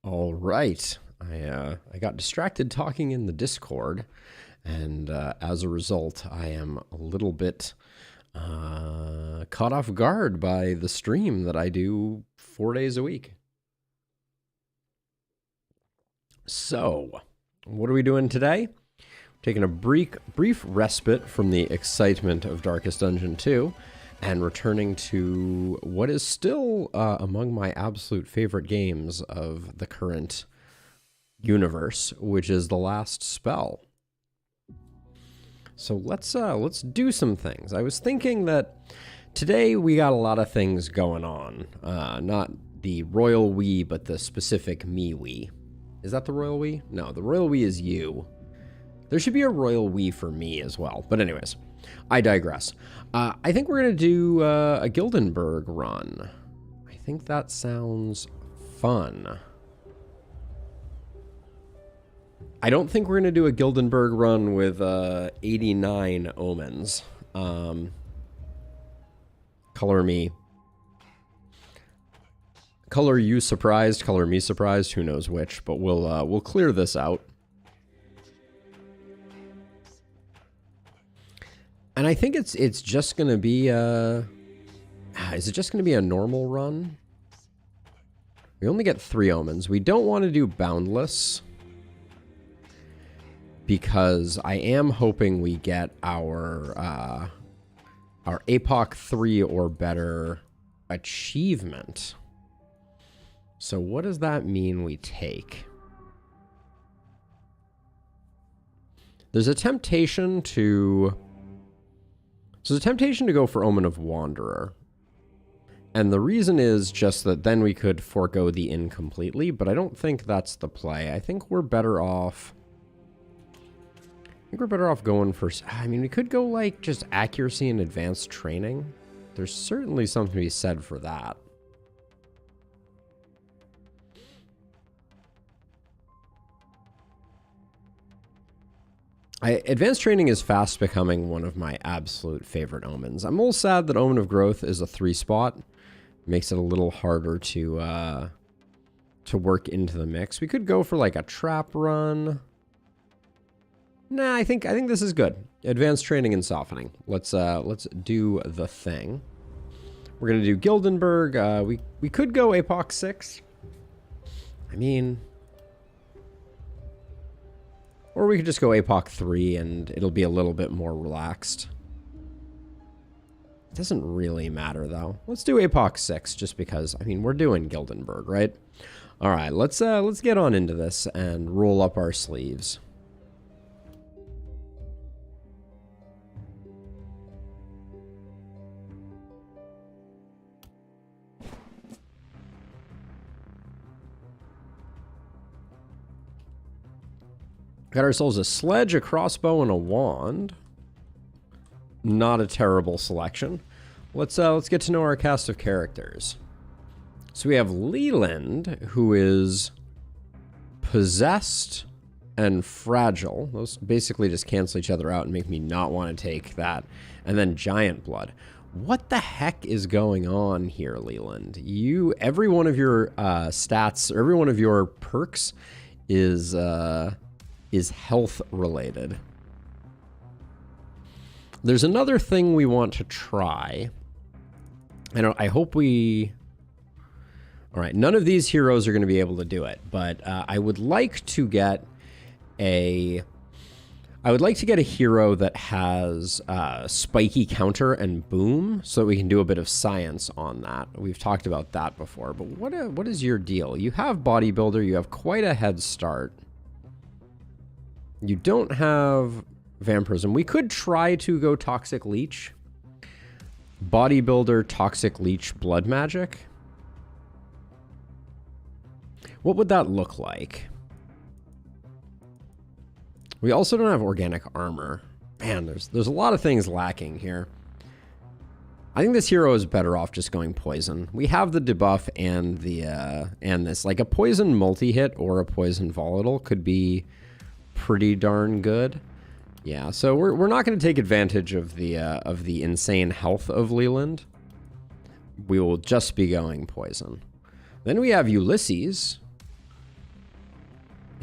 All right. I got distracted talking in the Discord, and as a result, I am a little bit caught off guard by the stream that I do 4 days a week. So, what are we doing today? Taking a brief respite from the excitement of Darkest Dungeon 2 and returning to what is still among my absolute favorite games of the current universe, which is The Last Spell. So let's do some things. I was thinking that today we got a lot of things going on. Not the royal we, but the specific me we. Is that the royal we? No, the royal we is you. There should be a royal we for me as well. But anyways, I digress. I think we're going to do a Gildenberg run. I think that sounds fun. I don't think we're going to do a Gildenberg run with 89 omens. Color me. Color you surprised, color me surprised, who knows which, but we'll clear this out. And I think it's just going to be is it just going to be a normal run? We only get 3 omens. We don't want to do boundless because I am hoping we get our APOC 3 or better achievement. So what does that mean we take? There's a temptation to go for Omen of Wanderer. And the reason is just that then we could forego the incompletely, but I don't think that's the play. I think we're better off going for, I mean, we could go like just accuracy and advanced training. There's certainly something to be said for that. Advanced training is fast becoming one of my absolute favorite omens. I'm a little sad that Omen of Growth is a 3 spot. Makes it a little harder to work into the mix. We could go for like a trap run. Nah, I think this is good. Advanced training and softening. Let's do the thing. We're gonna do Gildenberg. We could go APOC 6. I mean, or we could just go APOC 3 and it'll be a little bit more relaxed. It doesn't really matter though. Let's do APOC 6 just because, I mean, we're doing Gildenberg, right? All right, let's get on into this and roll up our sleeves. Got ourselves a sledge, a crossbow, and a wand. Not a terrible selection. Let's get to know our cast of characters. So we have Leland, who is possessed and fragile. Those basically just cancel each other out and make me not want to take that. And then Giant Blood. What the heck is going on here, Leland? Every one of your stats, or every one of your perks is health related. There's another thing we want to try. I hope we... All right, none of these heroes are going to be able to do it, but I would like to get a hero that has spiky counter and boom, so that we can do a bit of science on that. We've talked about that before, but what is your deal? You have bodybuilder, you have quite a head start. You don't have vampirism. We could try to go toxic leech. Bodybuilder, toxic leech, blood magic. What would that look like? We also don't have organic armor. Man, there's a lot of things lacking here. I think this hero is better off just going poison. We have the debuff and this. Like a poison multi-hit or a poison volatile could be pretty darn good. Yeah, so we're not going to take advantage of the insane health of Leland. We will just be going poison. Then we have Ulysses,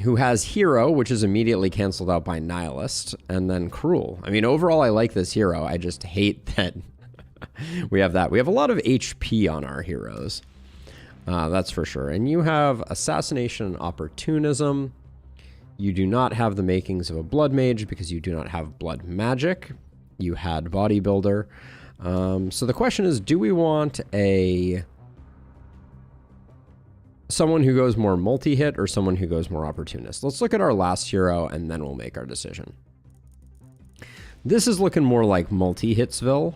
who has Hero, which is immediately canceled out by Nihilist, and then Cruel. I mean, overall, I like this hero. I just hate that we have that. We have a lot of HP on our heroes. That's for sure. And you have Assassination and Opportunism. You do not have the makings of a Blood Mage because you do not have Blood Magic. You had Bodybuilder. So the question is, do we want someone who goes more multi-hit or someone who goes more opportunist? Let's look at our last hero and then we'll make our decision. This is looking more like multi-hitsville.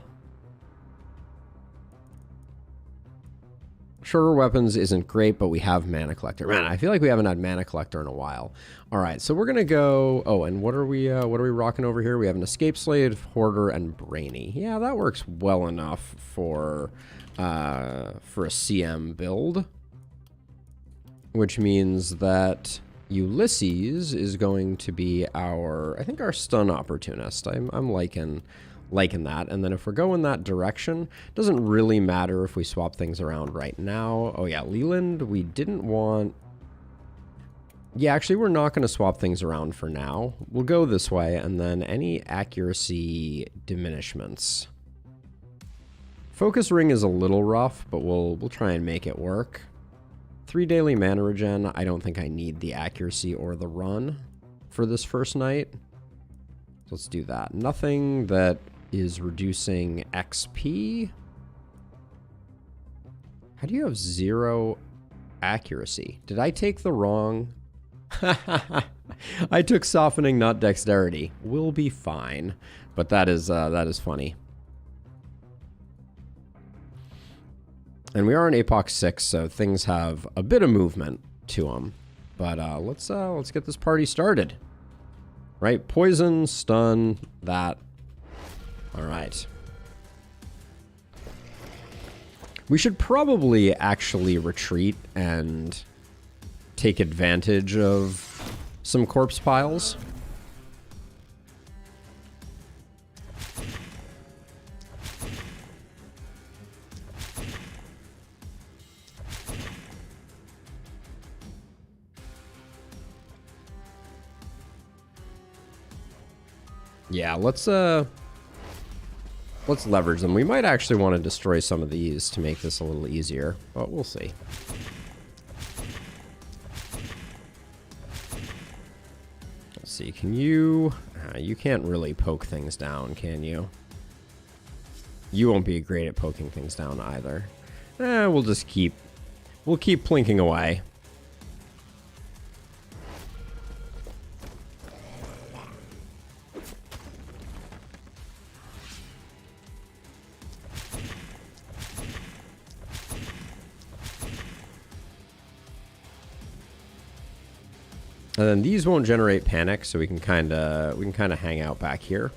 Shorter weapons isn't great, but we have Mana Collector. Man, I feel like we haven't had Mana Collector in a while. All right, so we're gonna go. Oh, and what are we rocking over here? We have an Escape Slave, Hoarder, and Brainy. Yeah, that works well enough for a CM build, which means that Ulysses is going to be I think our stun opportunist. I'm liking that. And then if we're going that direction, it doesn't really matter if we swap things around right now. Oh yeah, Leland, we didn't want... Yeah, actually, we're not going to swap things around for now. We'll go this way, and then any accuracy diminishments. Focus Ring is a little rough, but we'll try and make it work. 3 daily mana regen. I don't think I need the accuracy or the run for this first night. So let's do that. Nothing that is reducing XP. How do you have 0 accuracy? Did I take the wrong... I took softening, not dexterity. We'll be fine. But that is funny. And we are on Apoc 6, so things have a bit of movement to them. But let's get this party started. Right? Poison, stun, that. All right. We should probably actually retreat and take advantage of some corpse piles. Yeah, let's leverage them. We might actually want to destroy some of these to make this a little easier, but we'll see. Let's see, can you... you can't really poke things down, can you? You won't be great at poking things down either. We'll just keep... We'll keep plinking away. And then these won't generate panic, so we can kind of hang out back here.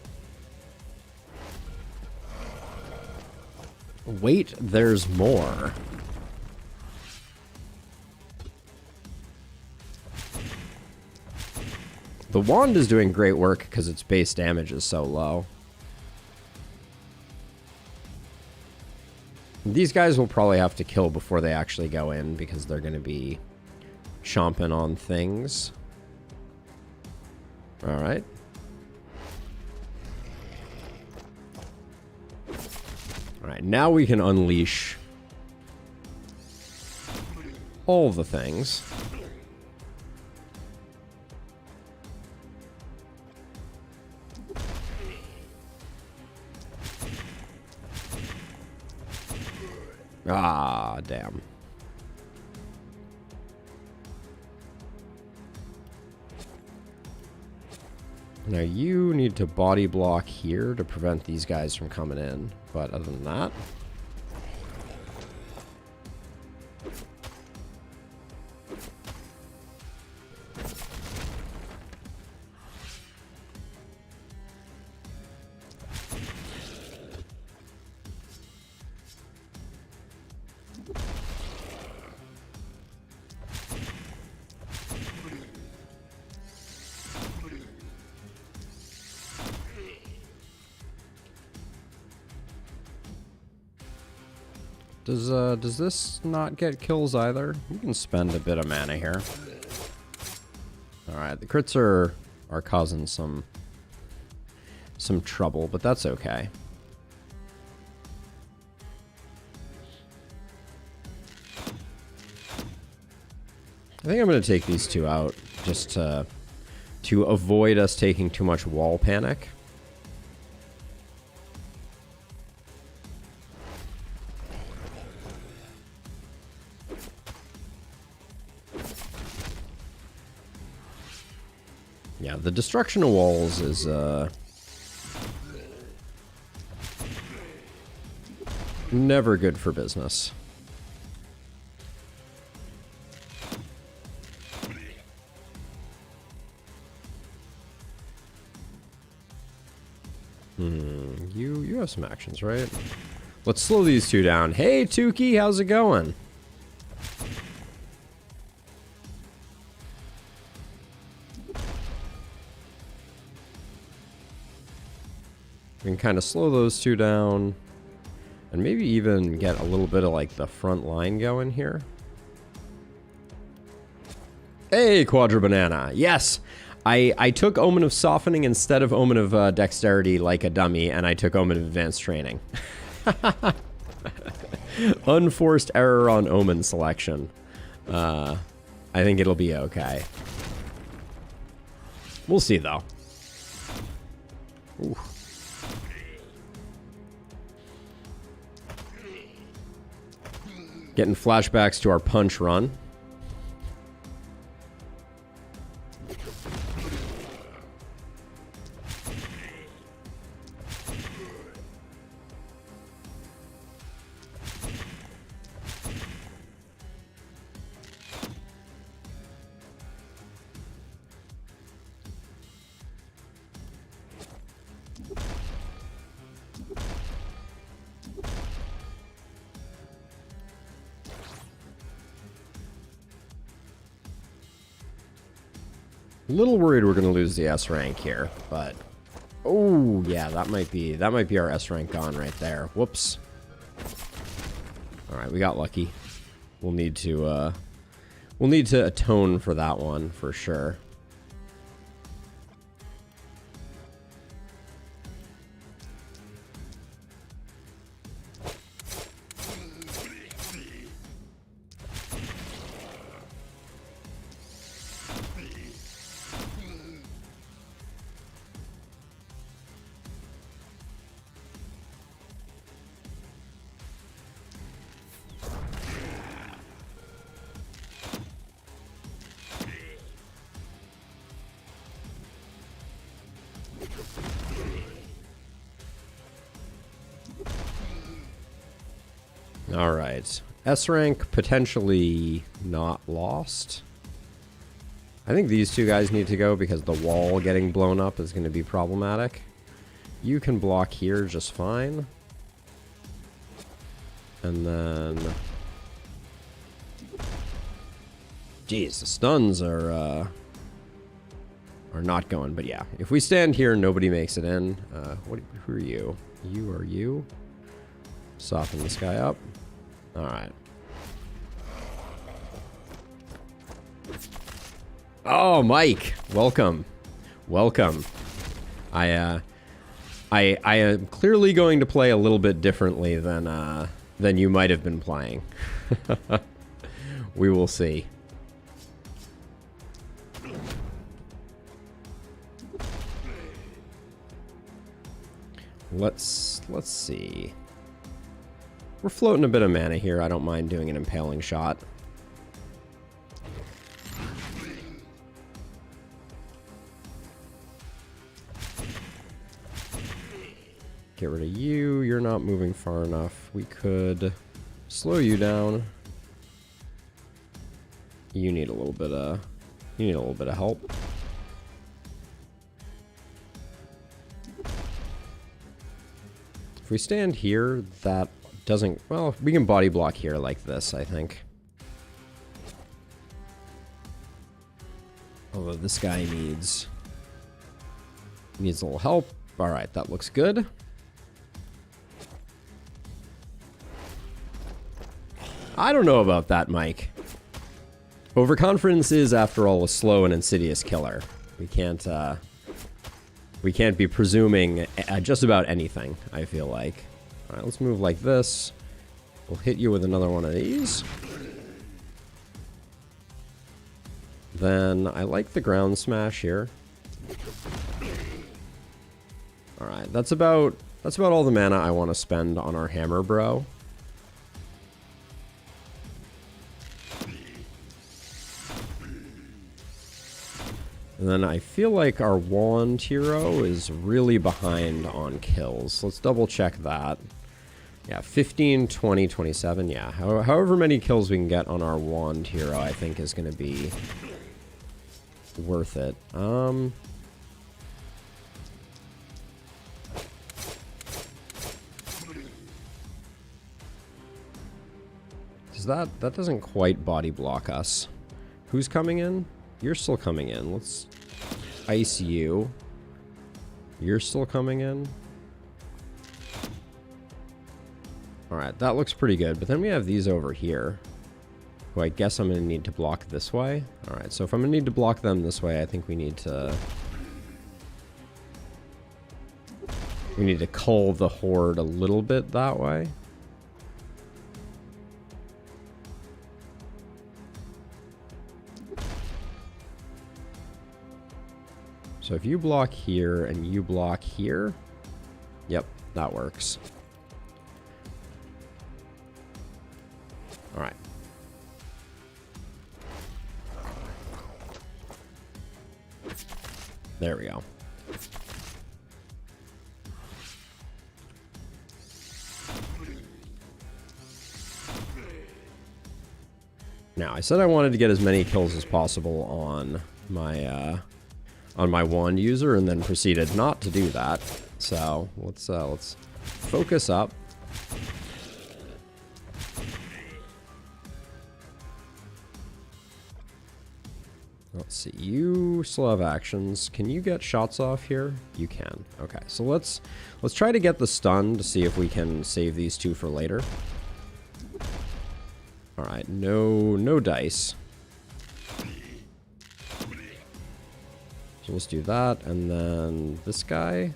Wait, there's more. The wand is doing great work because its base damage is so low. These guys will probably have to kill before they actually go in because they're going to be chomping on things. All right. All right, now we can unleash all the things. Ah, damn. Now you need to body block here to prevent these guys from coming in. But other than that... Does this not get kills either? We can spend a bit of mana here. Alright, the crits are causing some trouble, but that's okay. I think I'm going to take these two out just to avoid us taking too much wall panic. Yeah, the destruction of walls is never good for business. You have some actions, right? Let's slow these two down. Hey, Tukey, how's it going? We can kind of slow those two down. And maybe even get a little bit of, like, the front line going here. Hey, Quadra Banana. Yes! I took Omen of Softening instead of Omen of Dexterity like a dummy, and I took Omen of Advanced Training. Unforced error on Omen selection. I think it'll be okay. We'll see, though. Ooh. Getting flashbacks to our punch run. A little worried we're going to lose the S rank here, but oh yeah, that might be our S rank gone right there. Whoops. All right, we got lucky. We'll need to atone for that one for sure. Alright. S rank potentially not lost. I think these two guys need to go because the wall getting blown up is going to be problematic. You can block here just fine. And then... Jeez, the stuns are not going. But yeah, if we stand here, nobody makes it in. Who are you? You are you. Soften this guy up. Alright. Oh, Mike! Welcome. Welcome. I am clearly going to play a little bit differently than you might have been playing. We will see. Let's see. We're floating a bit of mana here. I don't mind doing an impaling shot. Get rid of you. You're not moving far enough. We could slow you down. You need a little bit of help. If we stand here, that doesn't... Well, we can body block here like this, I think. Although this guy needs a little help. Alright, that looks good. I don't know about that, Mike. Overconfidence is, after all, a slow and insidious killer. We can't be presuming just about anything, I feel like. All right, let's move like this. We'll hit you with another one of these. Then I like the ground smash here. All right, that's about all the mana I want to spend on our hammer bro. And then I feel like our wand hero is really behind on kills. Let's double check that. Yeah, 15, 20, 27. Yeah, however many kills we can get on our wand hero, I think is going to be worth it. That doesn't quite body block us. Who's coming in? You're still coming in. Let's ice you. You're still coming in. Alright, that looks pretty good. But then we have these over here, who I guess I'm going to need to block this way. Alright, so if I'm going to need to block them this way, I think we need to... cull the horde a little bit that way. So if you block here and you block here, yep, that works. All right. There we go. Now, I said I wanted to get as many kills as possible on my wand user, and then proceeded not to do that. So let's focus up. Let's see. You still have actions. Can you get shots off here? You can. Okay. So let's try to get the stun to see if we can save these two for later. All right. No dice. So let's do that, and then this guy.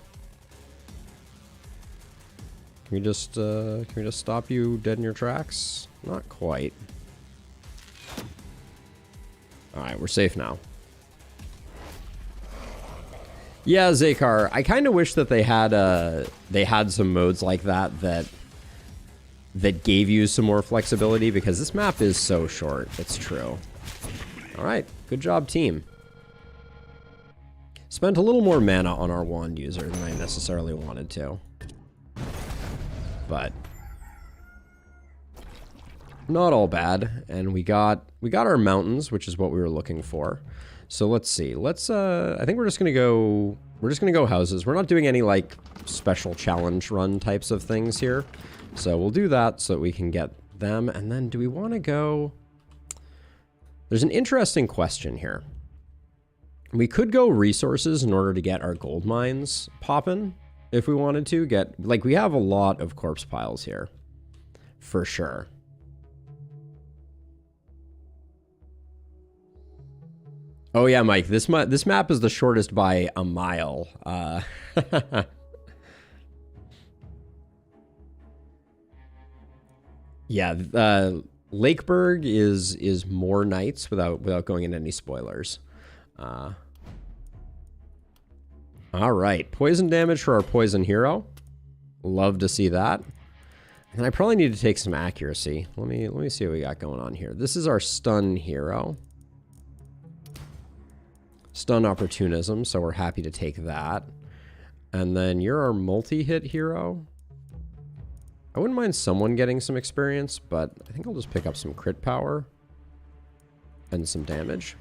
Can we just stop you dead in your tracks? Not quite. All right, we're safe now. Yeah, Zakar, I kind of wish that they had some modes like that gave you some more flexibility, because this map is so short. It's true. All right, good job, team. Spent a little more mana on our wand user than I necessarily wanted to. But not all bad. And we got our mountains, which is what we were looking for. So let's see. I think we're just gonna go houses. We're not doing any like special challenge run types of things here. So we'll do that so that we can get them. And then do we want to go? There's an interesting question here. We could go resources in order to get our gold mines popping if we wanted to get, like, we have a lot of corpse piles here for sure. Oh yeah, Mike, this map is the shortest by a mile. Yeah, Lakeburg is more knights without going into any spoilers. All right, poison damage for our poison hero. Love to see that. And I probably need to take some accuracy. Let me see what we got going on here. This is our stun hero. Stun opportunism, so we're happy to take that. And then you're our multi-hit hero. I wouldn't mind someone getting some experience, but I think I'll just pick up some crit power and some damage.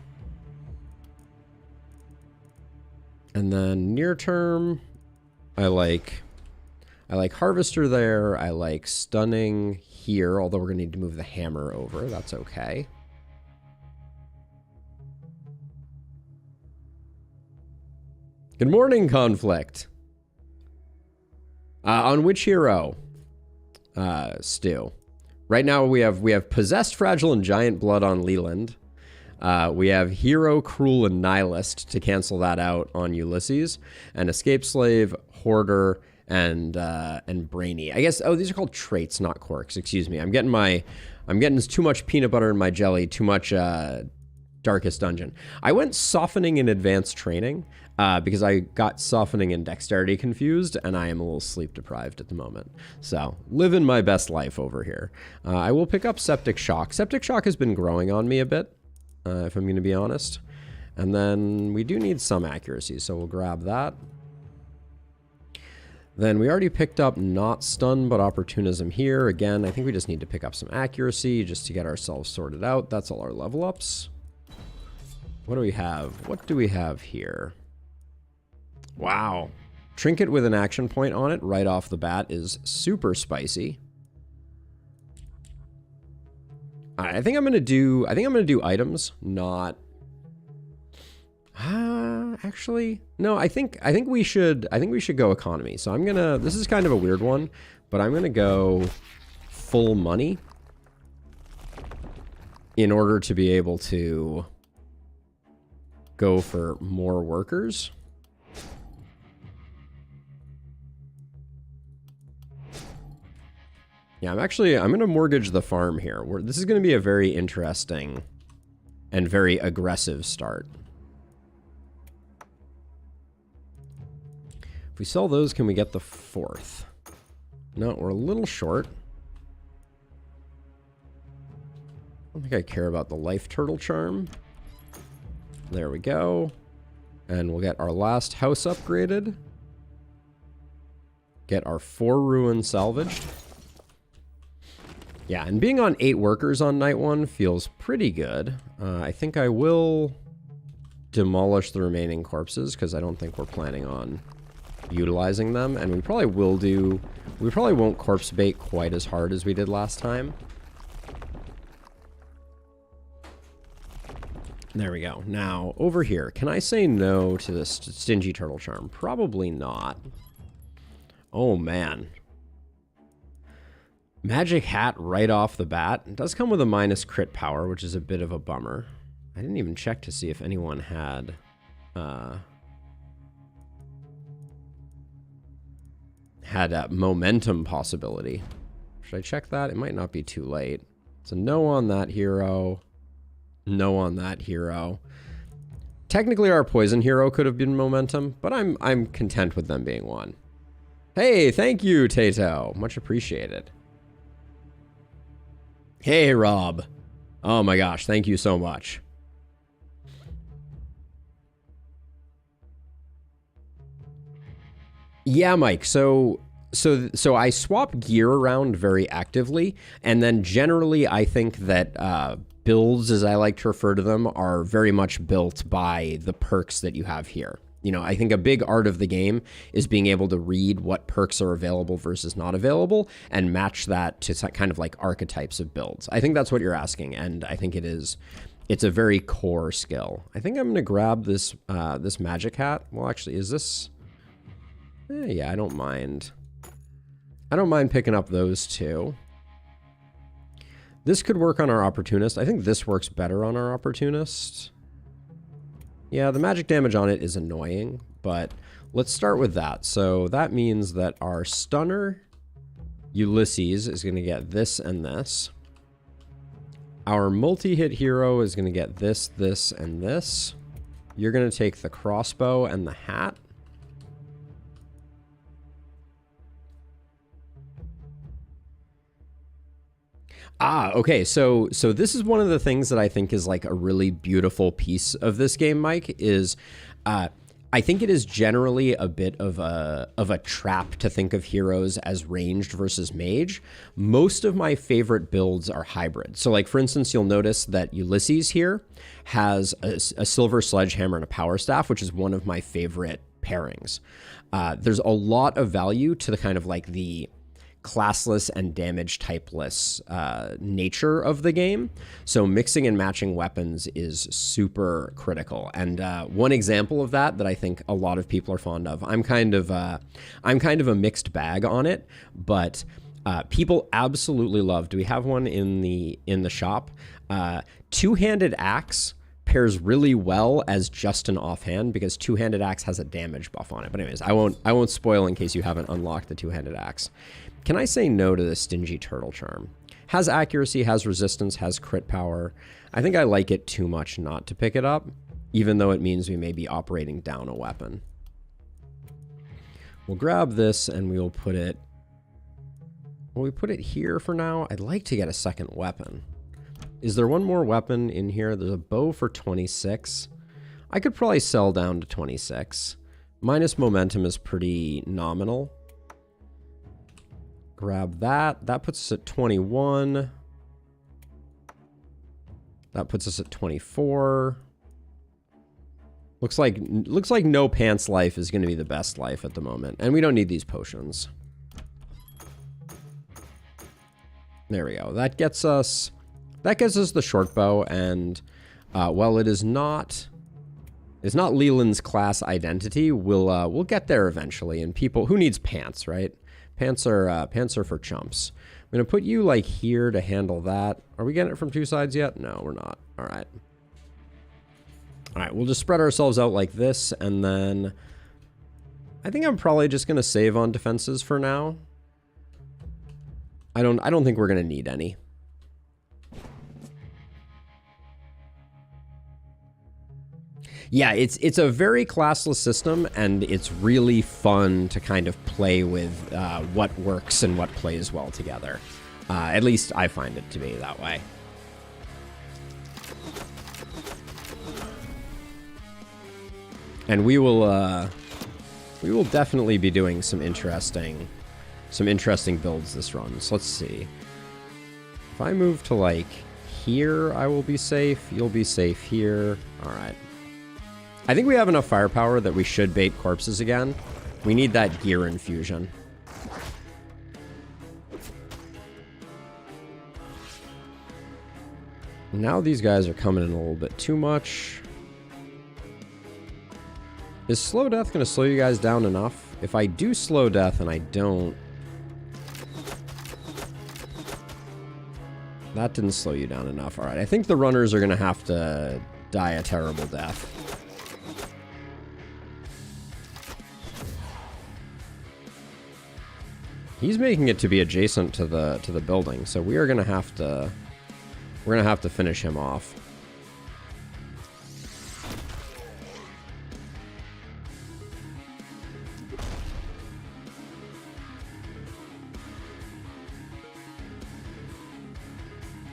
And then near term, I like Harvester there. I like stunning here, although we're gonna need to move the hammer over. That's okay. Good morning, Conflict. On which hero? Stu. Right now we have Possessed, Fragile, and Giant Blood on Leland. We have Hero, Cruel, and Nihilist to cancel that out on Ulysses, and Escape Slave, Hoarder, and Brainy. I guess, oh, these are called traits, not quirks. Excuse me. I'm getting too much peanut butter in my jelly, too much Darkest Dungeon. I went Softening in Advanced Training because I got Softening and Dexterity confused, and I am a little sleep deprived at the moment. So, living my best life over here. I will pick up Septic Shock. Septic Shock has been growing on me a bit, if I'm going to be honest. And then we do need some accuracy, so we'll grab that. Then we already picked up Not Stun, but Opportunism here. Again, I think we just need to pick up some accuracy just to get ourselves sorted out. That's all our level ups. What do we have? What do we have here? Wow. Trinket with an action point on it right off the bat is super spicy. I think I'm gonna do items, not actually, no, I think we should go economy. So I'm gonna, this is kind of a weird one, but I'm gonna go full money in order to be able to go for more workers. Yeah, I'm gonna mortgage the farm here. This is gonna be a very interesting and very aggressive start. If we sell those, can we get the 4th? No, we're a little short. I don't think I care about the Life Turtle Charm. There we go. And we'll get our last house upgraded. Get our 4 ruins salvaged. Yeah, and being on 8 workers on night 1 feels pretty good. I think I will demolish the remaining corpses because I don't think we're planning on utilizing them, and we probably won't corpse bait quite as hard as we did last time. There we go. Now, over here, can I say no to this Stingy Turtle Charm? Probably not. Oh, man. Magic Hat right off the bat. It does come with a minus crit power, which is a bit of a bummer. I didn't even check to see if anyone had a momentum possibility. Should I check that? It might not be too late. So no on that hero. No on that hero. Technically our poison hero could have been momentum, but I'm content with them being one. Hey, thank you, Tato. Much appreciated. Hey, Rob. Oh my gosh, thank you so much. Yeah, Mike. So I swap gear around very actively, and then generally I think that builds, as I like to refer to them, are very much built by the perks that you have here. You know, I think a big art of the game is being able to read what perks are available versus not available and match that to kind of like archetypes of builds. I think that's what you're asking, and I think it's a very core skill. I think I'm going to grab this this magic hat. Well, actually, is this... yeah, I don't mind. I don't mind picking up those two. This could work on our Opportunist. I think this works better on our Opportunist. Yeah, the magic damage on it is annoying, but let's start with that. So that means that our Stunner Ulysses is going to get this and this. Our multi-hit hero is going to get this, this, and this. You're going to take the crossbow and the hat. Ah, okay, so this is one of the things that I think is like a really beautiful piece of this game, Mike, is I think it is generally a bit of a trap to think of heroes as ranged versus mage. Most of my favorite builds are hybrid. So like, for instance, you'll notice that Ulysses here has a silver sledgehammer and a power staff, which is one of my favorite pairings. There's a lot of value to the kind of like the classless and damage typeless nature of the game. So mixing and matching weapons is super critical. And one example of that I think a lot of people are fond of, I'm kind of a mixed bag on it, but people absolutely love, do we have one in the shop? Two-handed axe pairs really well as just an offhand because two-handed axe has a damage buff on it. But anyways, I won't spoil in case you haven't unlocked the two-handed axe. Can I say no to the Stingy Turtle Charm? Has accuracy, has resistance, has crit power. I think I like it too much not to pick it up, even though it means we may be operating down a weapon. We'll grab this and we'll put it... Will we put it here for now? I'd like to get a second weapon. Is there one more weapon in here? There's a bow for 26. I could probably sell down to 26. Minus momentum is pretty nominal. Grab that. That puts us at 21. That puts us at 24. Looks like no pants life is going to be the best life at the moment. And we don't need these potions. There we go. That gets us the short bow, and while it is not Leland's class identity, we'll get there eventually. And people who needs pants, right? Pants are for chumps. I'm gonna put you like here to handle that. Are we getting it from two sides yet? No, we're not. All right. All right, we'll just spread ourselves out like this, and then I think I'm probably just gonna save on defenses for now. I don't think we're gonna need any. Yeah, it's a very classless system, and it's really fun to kind of play with what works and what plays well together. At least I find it to be that way. And we will definitely be doing some interesting builds this run. So let's see. If I move to like here, I will be safe. You'll be safe here. All right. I think we have enough firepower that we should bait corpses again. We need that gear infusion. Now these guys are coming in a little bit too much. Is slow death going to slow you guys down enough? If I do slow death and I don't... That didn't slow you down enough. All right, I think the runners are going to have to die a terrible death. He's making it to be adjacent to the building, so we are going to have to... We're going to have to finish him off.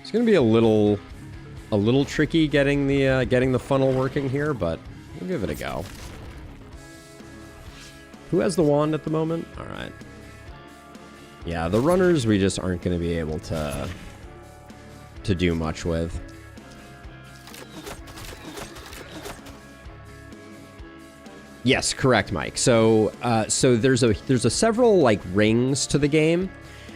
It's going to be a little tricky getting the funnel working here, but we'll give it a go. Who has the wand at the moment? All right. Yeah, the runners we just aren't going to be able to do much with. Yes, correct, Mike. So there's a several like rings to the game,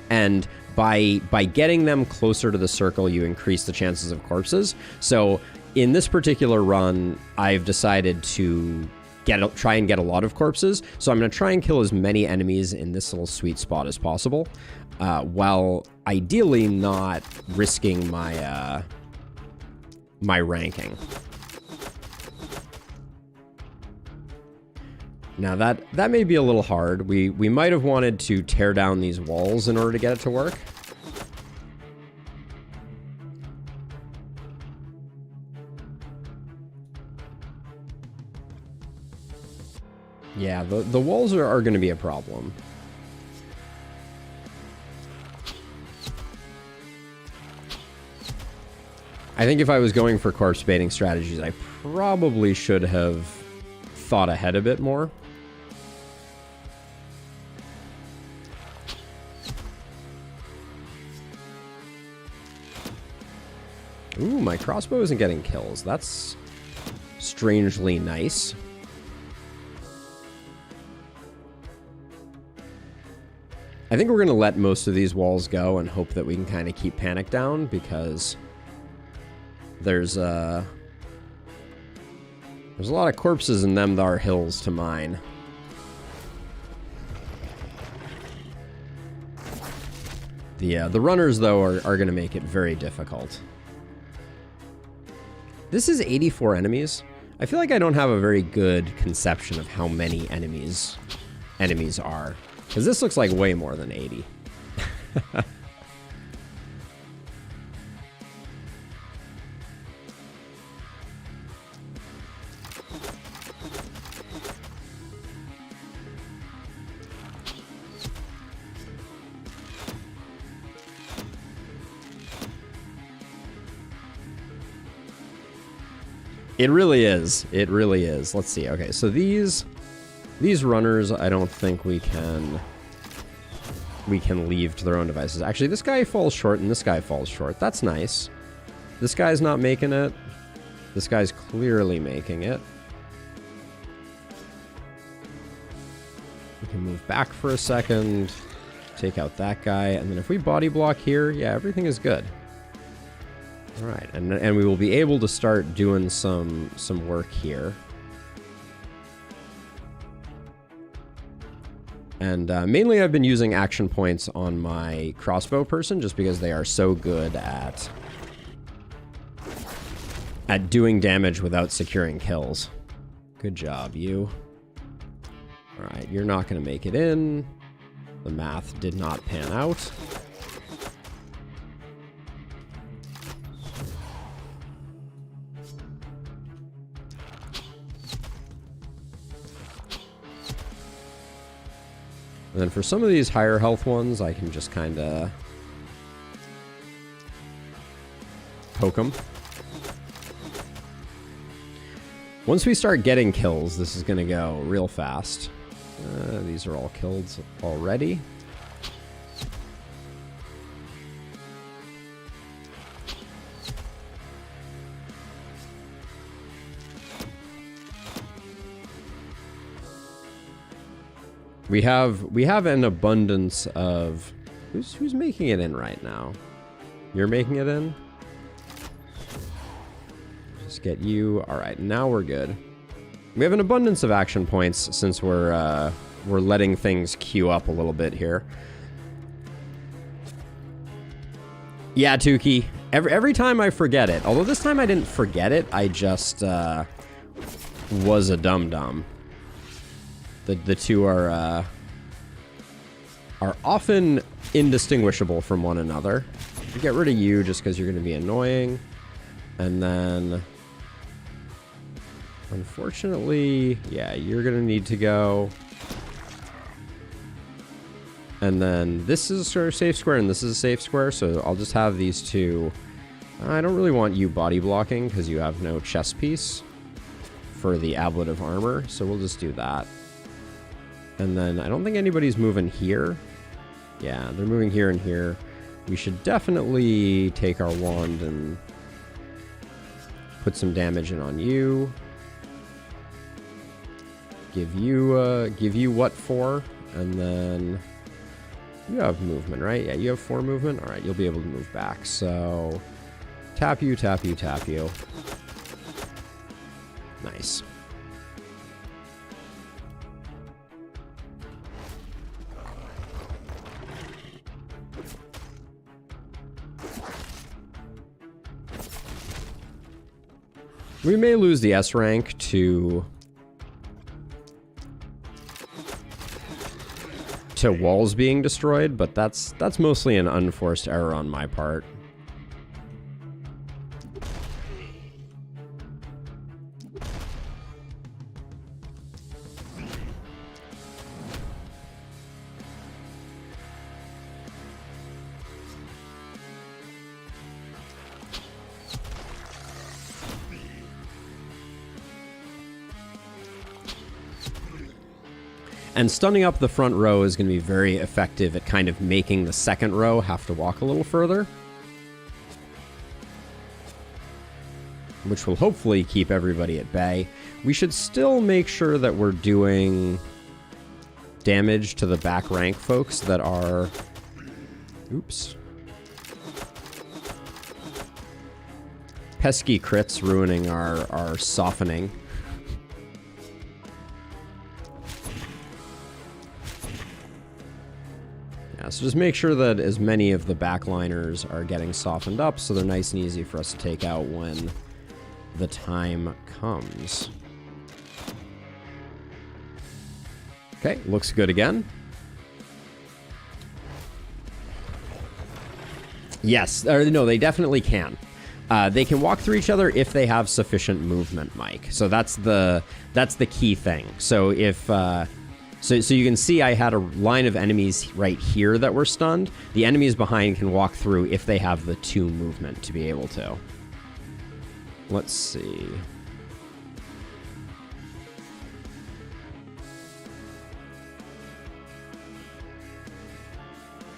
and by getting them closer to the circle, you increase the chances of corpses. So in this particular run, I've decided to try and get a lot of corpses. So I'm going to try and kill as many enemies in this little sweet spot as possible, while ideally not risking my my ranking. Now that may be a little hard. We might have wanted to tear down these walls in order to get it to work. Yeah, the walls are going to be a problem. I think if I was going for corpse baiting strategies, I probably should have thought ahead a bit more. Ooh, my crossbow isn't getting kills. That's strangely nice. I think we're going to let most of these walls go and hope that we can kind of keep panic down, because there's a lot of corpses in them thar hills to mine. The runners, though, are going to make it very difficult. This is 84 enemies. I feel like I don't have a very good conception of how many enemies are. Because this looks like way more than 80. It really is. It really is. Let's see. Okay, so these runners, I don't think we can leave to their own devices. Actually, this guy falls short and this guy falls short. That's nice. This guy's not making it. This guy's clearly making it. We can move back for a second, take out that guy, and then if we body block here, yeah, everything is good. All right, and we will be able to start doing some work here. And mainly I've been using action points on my crossbow person just because they are so good at doing damage without securing kills. Good job, you. All right, you're not going to make it in. The math did not pan out. And then for some of these higher health ones, I can just kind of poke them. Once we start getting kills, this is going to go real fast. These are all killed already. We have an abundance of... Who's making it in right now? You're making it in? Just get you. All right, now we're good. We have an abundance of action points since we're letting things queue up a little bit here. Yeah, Tukey. Every time I forget it. Although this time I didn't forget it. I just was a dum-dum. The two are often indistinguishable from one another. Get rid of you just because you're going to be annoying. And then... Unfortunately, yeah, you're going to need to go. And then this is a safe square and this is a safe square, so I'll just have these two. I don't really want you body blocking because you have no chest piece for the ablative armor, so we'll just do that. And then I don't think anybody's moving here. Yeah, they're moving here and here. We should definitely take our wand and put some damage in on you. Give you what for? And then you have movement, right? Yeah, you have 4 movement. All right, you'll be able to move back. So tap you, tap you, tap you. Nice. We may lose the S rank to walls being destroyed, but that's mostly an unforced error on my part. And stunning up the front row is going to be very effective at kind of making the second row have to walk a little further. Which will hopefully keep everybody at bay. We should still make sure that we're doing damage to the back rank folks that are... Oops. Pesky crits ruining our softening. So just make sure that as many of the backliners are getting softened up so they're nice and easy for us to take out when the time comes. Okay, looks good again. Yes, or no, they definitely can. They can walk through each other if they have sufficient movement, Mike. So that's the key thing. So if so you can see I had a line of enemies right here that were stunned. The enemies behind can walk through if they have the 2 movement to be able to. Let's see.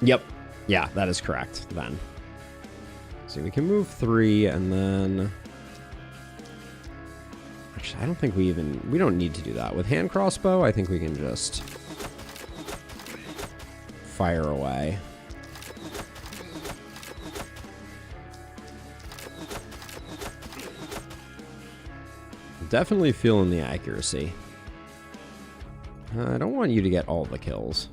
Yep. Yeah, that is correct then. So we can move 3 and then... Actually, I don't think we don't need to do that. With hand crossbow, I think we can just fire away. Definitely feeling the accuracy. I don't want you to get all the kills.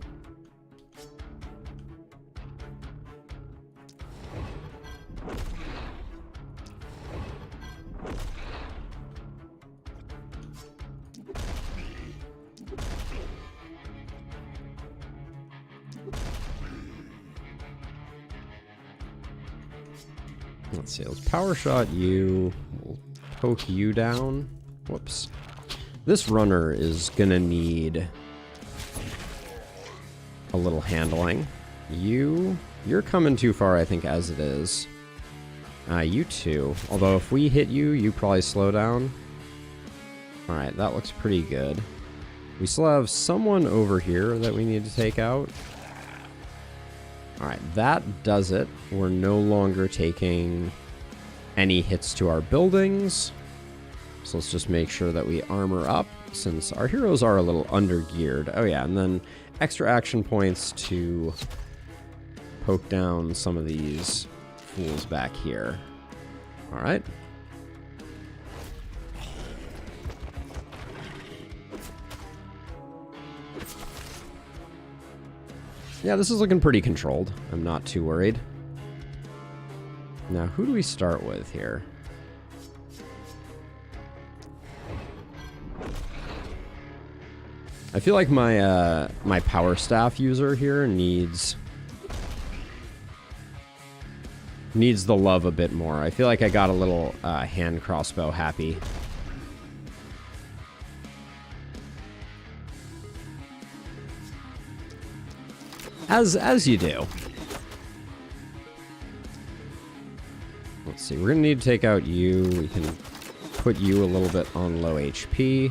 Let's see, let's power shot you. We'll poke you down. Whoops. This runner is gonna need a little handling. You're coming too far, I think, as it is. You too. Although if we hit you, you probably slow down. Alright, that looks pretty good. We still have someone over here that we need to take out. Alright, that does it. We're no longer taking any hits to our buildings. So let's just make sure that we armor up, since our heroes are a little under-geared. Oh yeah, and then extra action points to poke down some of these fools back here. Alright. Yeah, this is looking pretty controlled. I'm not too worried. Now, who do we start with here? I feel like my my power staff user here needs the love a bit more. I feel like I got a little hand crossbow happy. As you do. Let's see, we're gonna need to take out you. We can put you a little bit on low HP.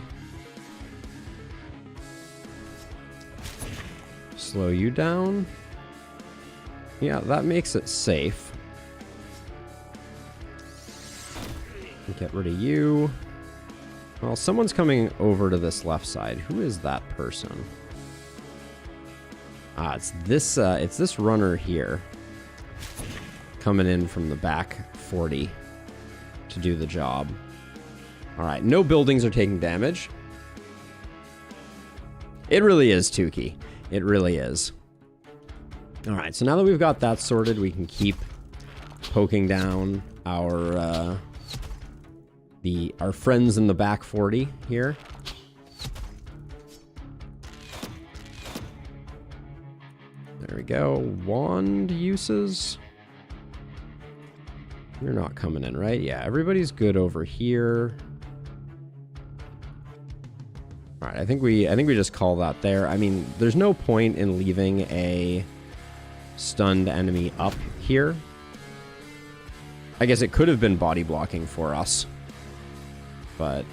Slow you down. Yeah, that makes it safe. Get rid of you. Well, someone's coming over to this left side. Who is that person? Ah, it's this runner here. Coming in from the back 40 to do the job. Alright, no buildings are taking damage. It really is Tukey. It really is. Alright, so now that we've got that sorted, we can keep poking down our friends in the back 40 here. There we go. Wand uses. You're not coming in, right? Yeah, everybody's good over here. All right, I think we just call that there. I mean, there's no point in leaving a stunned enemy up here. I guess it could have been body blocking for us, but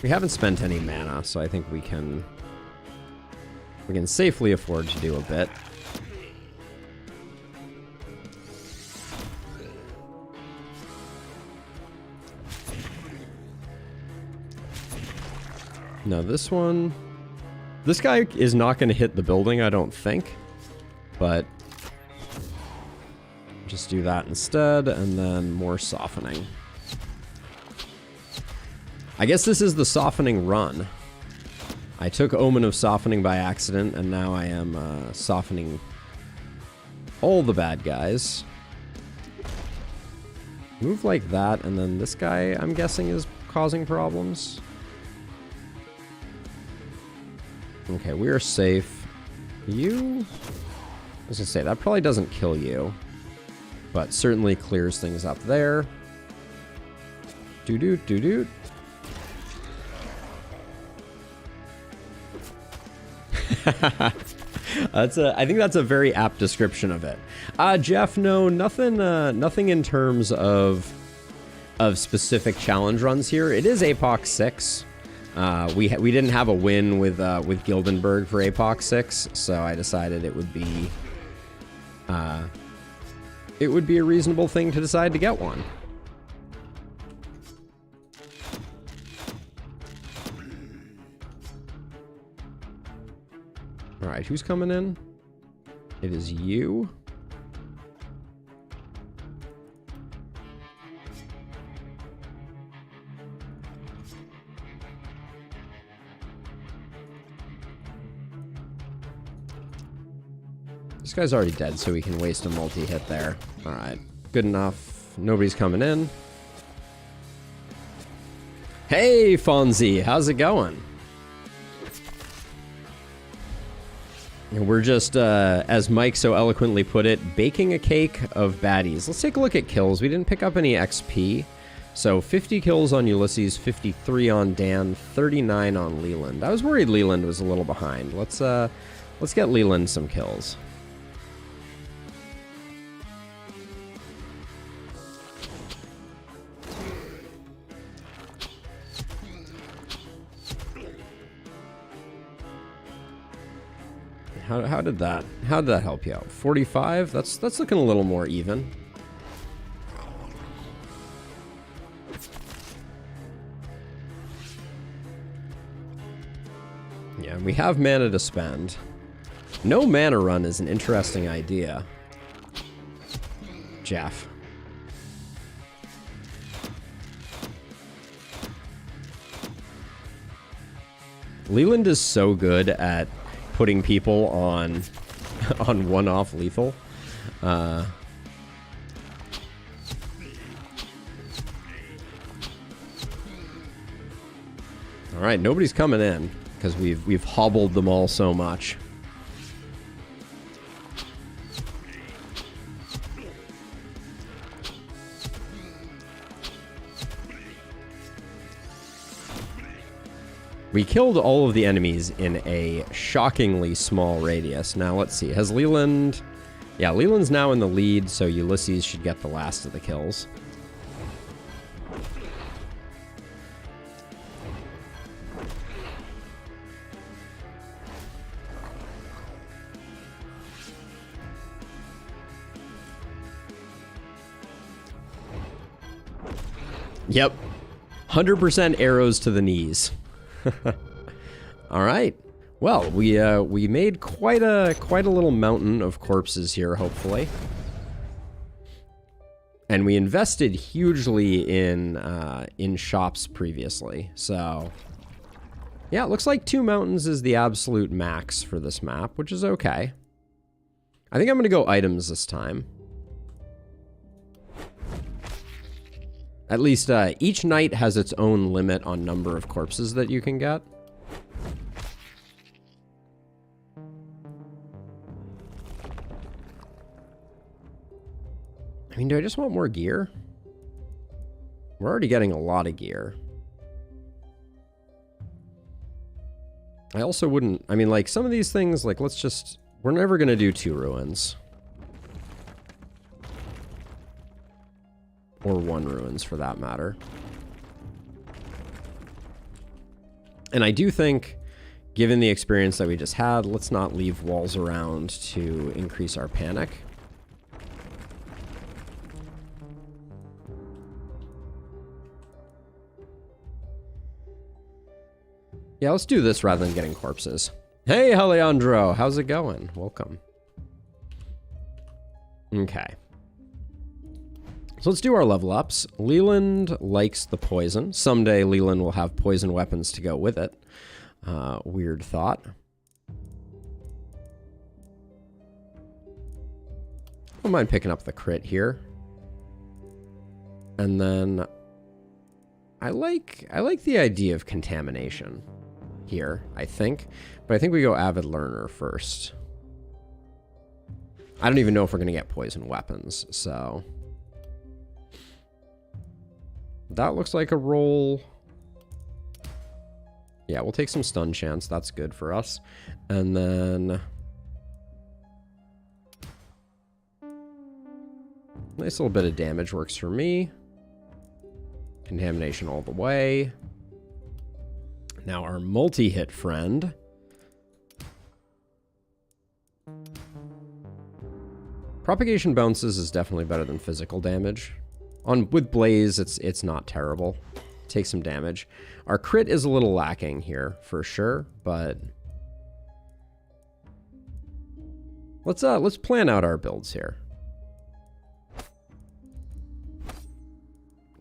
we haven't spent any mana, so I think we can safely afford to do a bit. Now this guy is not going to hit the building, I don't think. but just do that instead, and then more softening. I guess this is the softening run. I took Omen of Softening by accident, and now I am softening all the bad guys. Move like that, and then this guy, I'm guessing, is causing problems. Okay, we are safe. You... I was gonna say, that probably doesn't kill you, but certainly clears things up there. Doo-doot, doo-doot. I think that's a very apt description of it. Jeff, no, nothing in terms of specific challenge runs here. It is APOC 6. We didn't have a win with Gildenberg for APOC 6, so I decided it would be a reasonable thing to decide to get one. All right, who's coming in? It is you. This guy's already dead, so we can waste a multi-hit there. All right, good enough. Nobody's coming in. Hey, Fonzie, how's it going? We're just, as Mike so eloquently put it, baking a cake of baddies. Let's take a look at kills. We didn't pick up any XP. So 50 kills on Ulysses, 53 on Dan, 39 on Leland. I was worried Leland was a little behind. Let's get Leland some kills. How did that help you out? 45? That's looking a little more even. Yeah, we have mana to spend. No mana run is an interesting idea. Jeff. Leland is so good at putting people on one-off lethal. All right, nobody's coming in because we've hobbled them all so much. We killed all of the enemies in a shockingly small radius. Now, let's see. Has Leland... Yeah, Leland's now in the lead, so Ulysses should get the last of the kills. Yep. 100% arrows to the knees. All right. Well, we made quite a little mountain of corpses here, hopefully. And we invested hugely in shops previously. So, yeah, it looks like 2 mountains is the absolute max for this map, which is okay. I think I'm going to go items this time. At least each night has its own limit on number of corpses that you can get. I mean, do I just want more gear? We're already getting a lot of gear. I also wouldn't... I mean, like, some of these things, like, let's just... We're never going to do 2 ruins. Or 1 ruins, for that matter. And I do think, given the experience that we just had, let's not leave walls around to increase our panic. Yeah, let's do this rather than getting corpses. Hey, Alejandro, how's it going? Welcome. Okay. So let's do our level ups. Leland likes the poison. Someday Leland will have poison weapons to go with it. Weird thought. I don't mind picking up the crit here. And then I like the idea of contamination here, I think. But I think we go Avid Learner first. I don't even know if we're going to get poison weapons, so... That looks like a roll. Yeah, we'll take some stun chance. That's good for us. And then... Nice little bit of damage works for me. Contamination all the way. Now our multi-hit friend. Propagation bounces is definitely better than physical damage. With Blaze, it's not terrible. Take some damage. Our crit is a little lacking here, for sure, but... Let's plan out our builds here.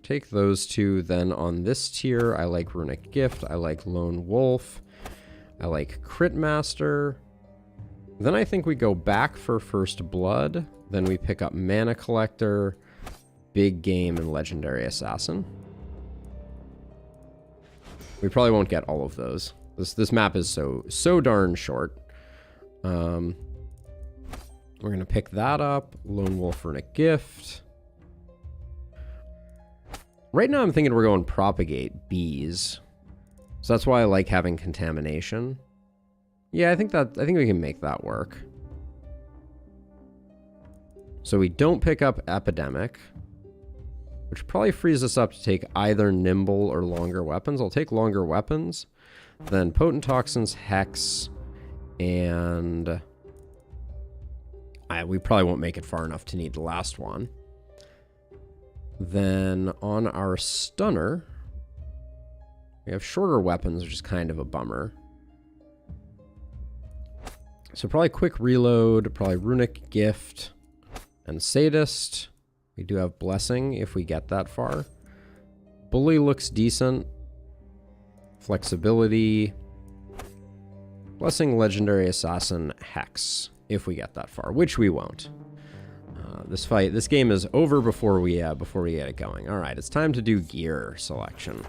Take those two, then on this tier, I like Runic Gift, I like Lone Wolf, I like Crit Master. Then I think we go back for First Blood, then we pick up Mana Collector, Big Game, and Legendary Assassin. We probably won't get all of those. This map is so darn short. We're gonna pick that up, Lone Wolf, Runic Gift. Right now I'm thinking we're going Propagate Bees. So that's why I like having Contamination. Yeah, I think we can make that work. So we don't pick up Epidemic, which probably frees us up to take either Nimble or Longer Weapons. I'll take Longer Weapons, then Potent Toxins, Hex, and we probably won't make it far enough to need the last one. Then on our Stunner, we have shorter weapons, which is kind of a bummer. So probably Quick Reload, probably Runic Gift, and Sadist. We do have Blessing if we get that far. Bully looks decent. Flexibility. Blessing, Legendary Assassin, Hex if we get that far, which we won't. This game is over before we get it going. All right, it's time to do gear selection.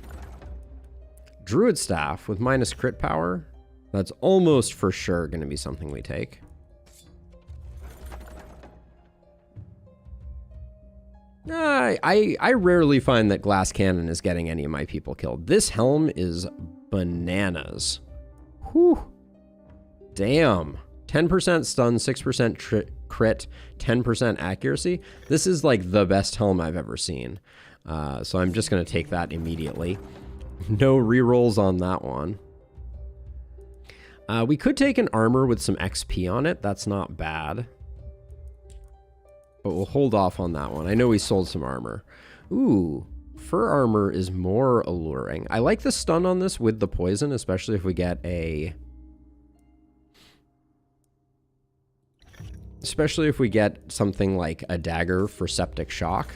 Druid Staff with minus crit power. That's almost for sure going to be something we take. I rarely find that Glass Cannon is getting any of my people killed. This helm is bananas. Whew. Damn. 10% stun, 6% crit, 10% accuracy. This is like the best helm I've ever seen. So I'm just going to take that immediately. No rerolls on that one. We could take an armor with some XP on it. That's not bad. But we'll hold off on that one. I know we sold some armor. Ooh, fur armor is more alluring. I like the stun on this with the poison, especially if we get a... Especially if we get something like a dagger for Septic Shock.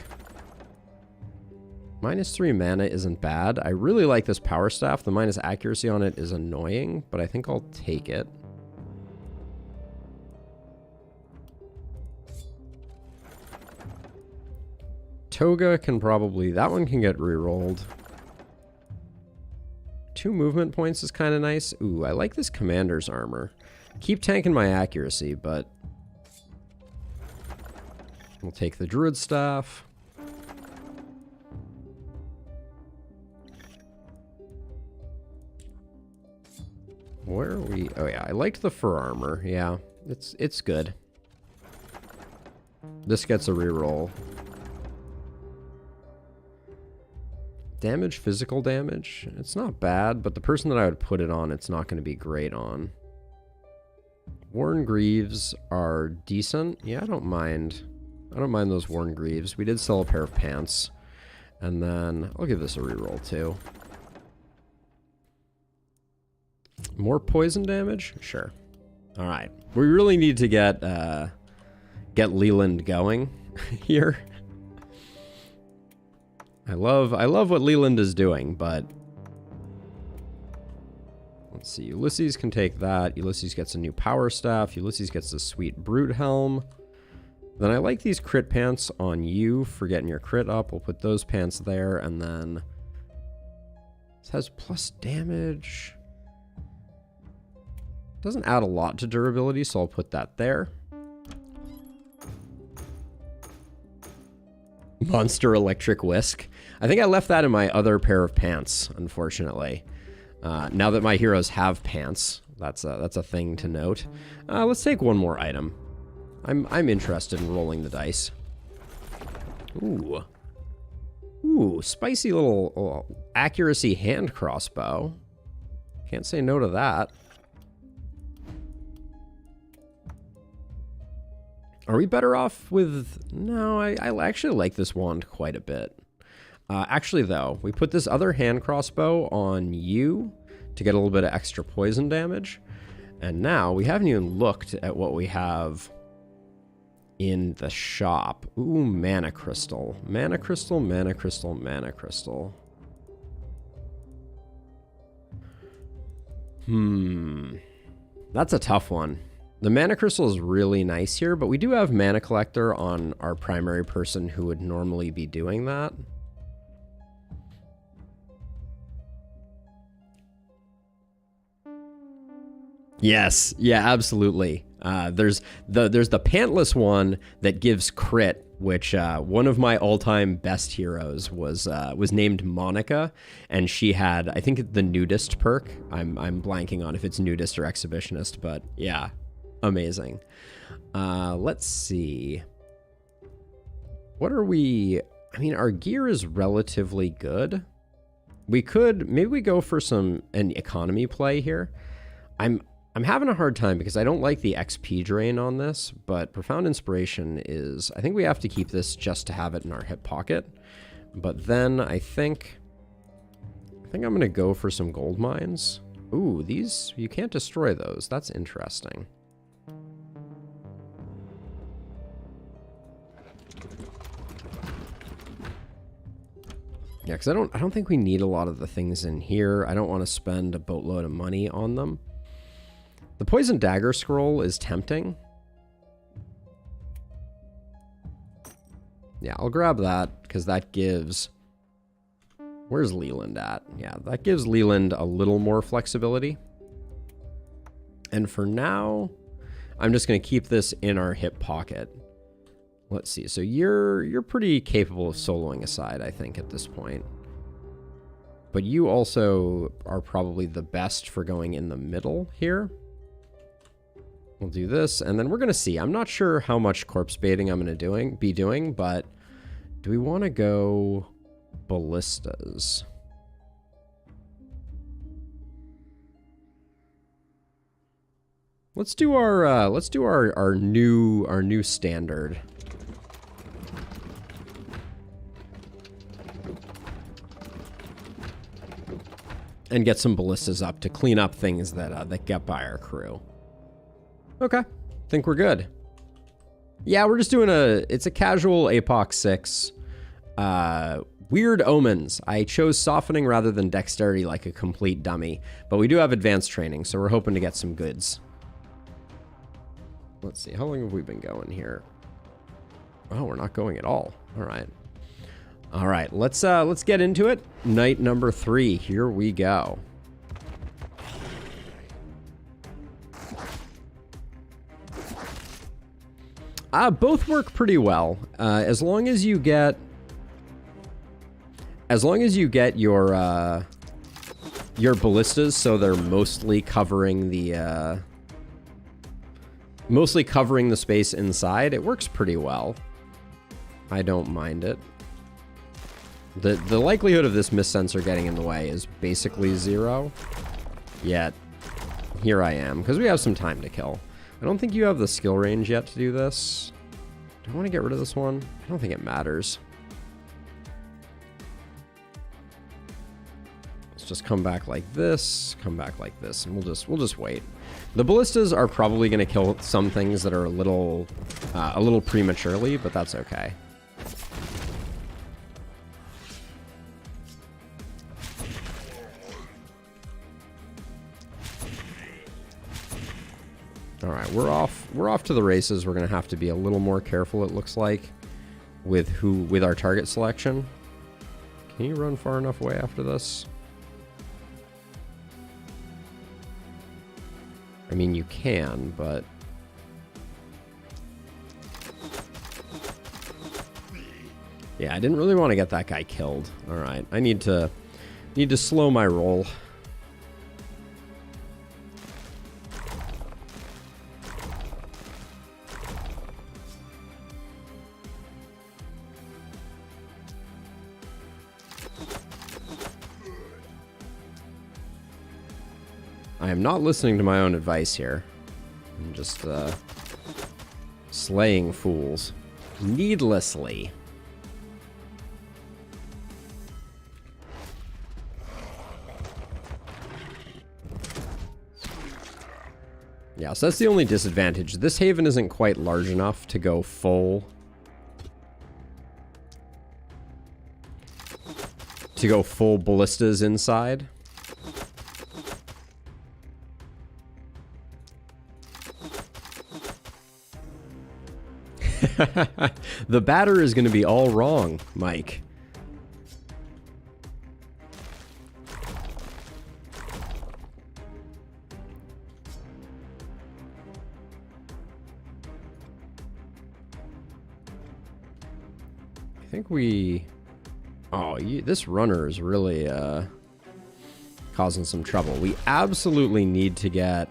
-3 mana isn't bad. I really like this power staff. The minus accuracy on it is annoying, but I think I'll take it. Toga can probably... That one can get rerolled. 2 movement points is kind of nice. Ooh, I like this commander's armor. Keep tanking my accuracy, but... We'll take the Druid Staff. Where are we? Oh yeah, I liked the fur armor. Yeah, it's good. This gets a reroll. Damage, physical damage. It's not bad, but the person that I would put it on, it's not going to be great on. Worn Greaves are decent. Yeah, I don't mind. I don't mind those Worn Greaves. We did sell a pair of pants. And then I'll give this a reroll too. More poison damage? Sure. All right. We really need to get get Leland going here. I love what Leland is doing, but let's see. Ulysses can take that. Ulysses gets a new power staff. Ulysses gets a sweet brute helm. Then I like these crit pants on you for getting your crit up. We'll put those pants there, and then this has plus damage. Doesn't add a lot to durability, so I'll put that there. Monster Electric Whisk. I think I left that in my other pair of pants, unfortunately. Now that my heroes have pants, that's a thing to note. Let's take one more item. I'm interested in rolling the dice. Ooh. Ooh, spicy little accuracy hand crossbow. Can't say no to that. Are we better off with... No, I actually like this wand quite a bit. Actually, though, we put this other hand crossbow on you to get a little bit of extra poison damage. And now we haven't even looked at what we have in the shop. Ooh, mana crystal. Mana crystal, mana crystal, mana crystal. That's a tough one. The mana crystal is really nice here, but we do have mana collector on our primary person who would normally be doing that. Yes, yeah, absolutely. There's the pantless one that gives crit, which one of my all-time best heroes was named Monica, and she had, I think, the nudist perk. I'm blanking on if it's nudist or exhibitionist, but yeah, amazing. Let's see. What are we? I mean, our gear is relatively good. Maybe we go for an economy play here. I'm having a hard time because I don't like the XP drain on this, but Profound Inspiration is... I think we have to keep this just to have it in our hip pocket. But then I think I'm going to go for some gold mines. Ooh, these... You can't destroy those. That's interesting. Yeah, because I don't think we need a lot of the things in here. I don't want to spend a boatload of money on them. The Poison Dagger Scroll is tempting. Yeah, I'll grab that, because that gives... Where's Leland at? Yeah, that gives Leland a little more flexibility. And for now, I'm just going to keep this in our hip pocket. Let's see. So you're pretty capable of soloing aside, I think, at this point. But you also are probably the best for going in the middle here. We'll do this, and then we're going to see. I'm not sure how much corpse baiting I'm going to be doing, but do we want to go ballistas? Let's do our new standard. And get some ballistas up to clean up things that get by our crew. Okay, think we're good. Yeah, we're just doing it's a casual APOC 6. Weird omens. I chose softening rather than dexterity like a complete dummy, but we do have advanced training, so we're hoping to get some goods. Let's see, how long have we been going here? Oh, we're not going at all. All right. All right, let's get into it. Night number 3, here we go. Both work pretty well. As long as you get your ballistas, so they're mostly covering the space inside, it works pretty well. I don't mind it. The likelihood of this mist sensor getting in the way is basically 0. Yet here I am, because we have some time to kill. I don't think you have the skill range yet to do this. Do I want to get rid of this one? I don't think it matters. Let's just come back like this, and we'll just wait. The ballistas are probably going to kill some things that are a little A little prematurely, but that's okay. All right, we're off to the races. We're gonna have to be a little more careful, it looks like, with our target selection. Can you run far enough away after this? I mean, you can, but yeah, I didn't really want to get that guy killed. All right, I need to slow my roll. I am not listening to my own advice here. I'm just slaying fools needlessly. Yeah, so that's the only disadvantage. This haven isn't quite large enough to go full ballistas inside. The batter is going to be all wrong, Mike. I think we... Oh, this runner is really causing some trouble. We absolutely need to get...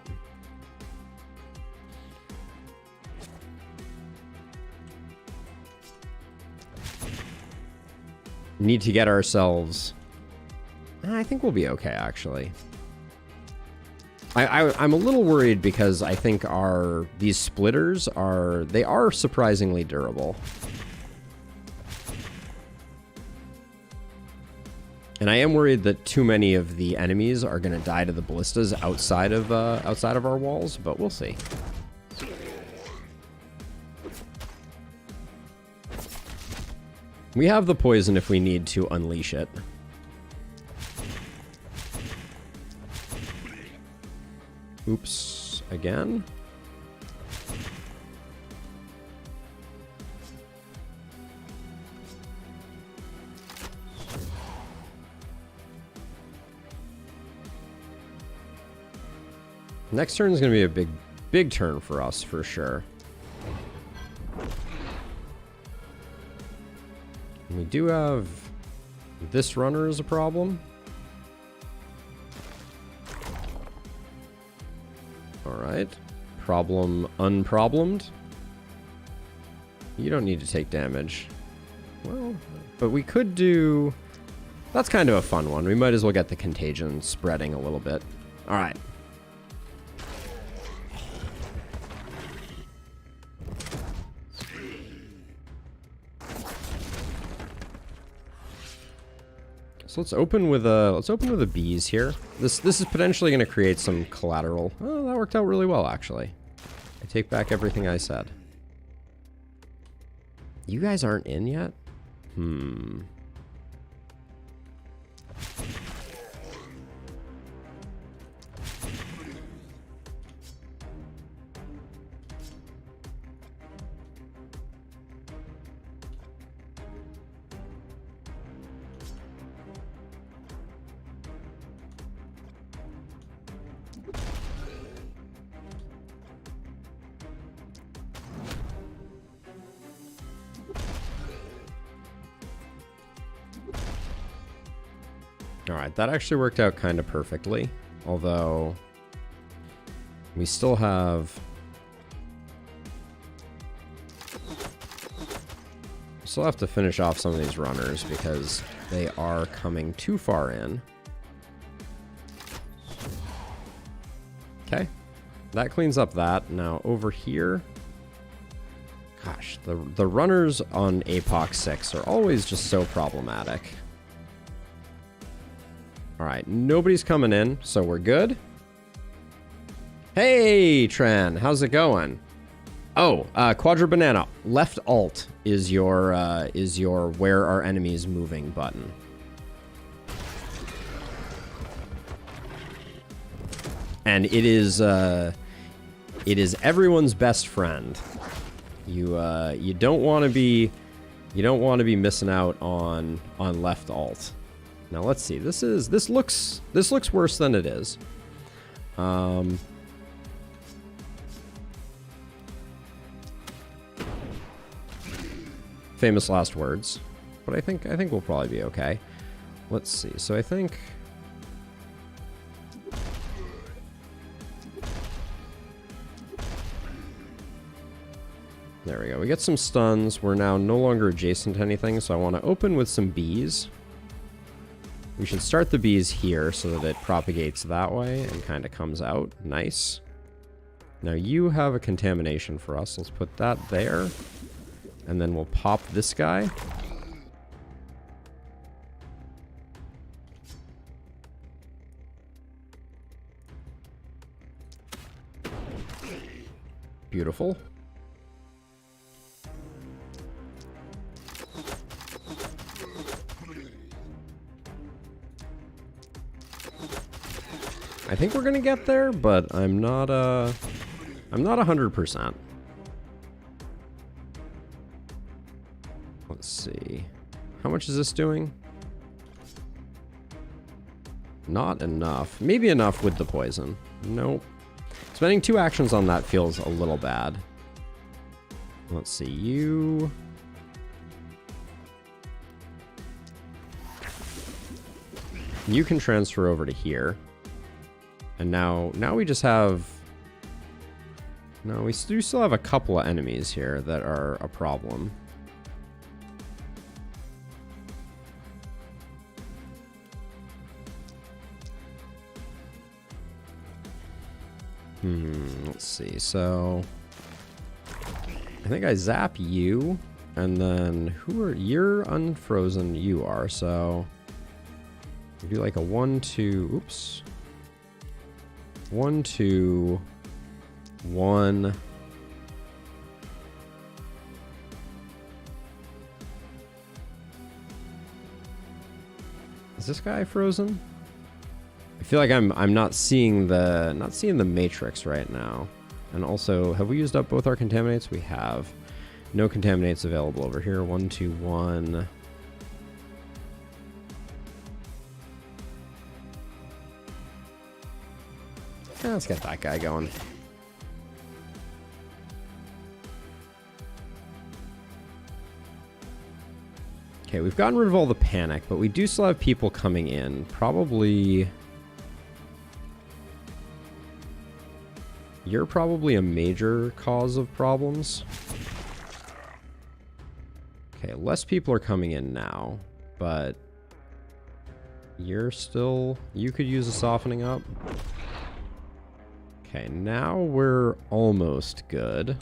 ourselves... I think we'll be okay, actually. I'm a little worried because I think these splitters are surprisingly durable. And I am worried that too many of the enemies are going to die to the ballistas outside of our walls, but we'll see. We have the poison if we need to unleash it. Oops, again. Next turn is going to be a big turn for us, for sure. We do have this runner as a problem. Alright. Problem unproblemed. You don't need to take damage. Well, but we could do... That's kind of a fun one. We might as well get the contagion spreading a little bit. Alright. So let's open with a bees here. This is potentially going to create some collateral. Oh, that worked out really well, actually. I take back everything I said. You guys aren't in yet? Alright, that actually worked out kind of perfectly. Although, we still have... to finish off some of these runners because they are coming too far in. Okay, that cleans up that. Now, over here... Gosh, the runners on APOC 6 are always just so problematic. Alright, nobody's coming in, so we're good. Hey, Tran, how's it going? Oh, Quadra Banana. Left alt is your where are enemies moving button. And it is everyone's best friend. You don't want to be missing out on left alt. Now let's see. This looks worse than it is. Famous last words, but I think we'll probably be okay. Let's see. So I think there we go. We get some stuns. We're now no longer adjacent to anything, so I want to open with some bees. We should start the bees here so that it propagates that way and kind of comes out. Nice. Now you have a contamination for us. Let's put that there. And then we'll pop this guy. Beautiful. I think we're gonna get there, but I'm not 100%. Let's see. How much is this doing? Not enough. Maybe enough with the poison. Nope. Spending 2 actions on that feels a little bad. Let's see. You can transfer over to here. And now we just have... No, we do still have a couple of enemies here that are a problem. Let's see. So I think I zap you, and then you're unfrozen, you are, so we do like a 1, 2, oops. 1, 2, 1. Is this guy frozen? I feel like I'm not seeing the matrix right now. And also, have we used up both our contaminates? We have. No contaminates available over here. 1, 2, 1. Let's get that guy going. Okay, we've gotten rid of all the panic, but we do still have people coming in. Probably... You're probably a major cause of problems. Okay, less people are coming in now, but... You're still... You could use a softening up. Okay, now we're almost good.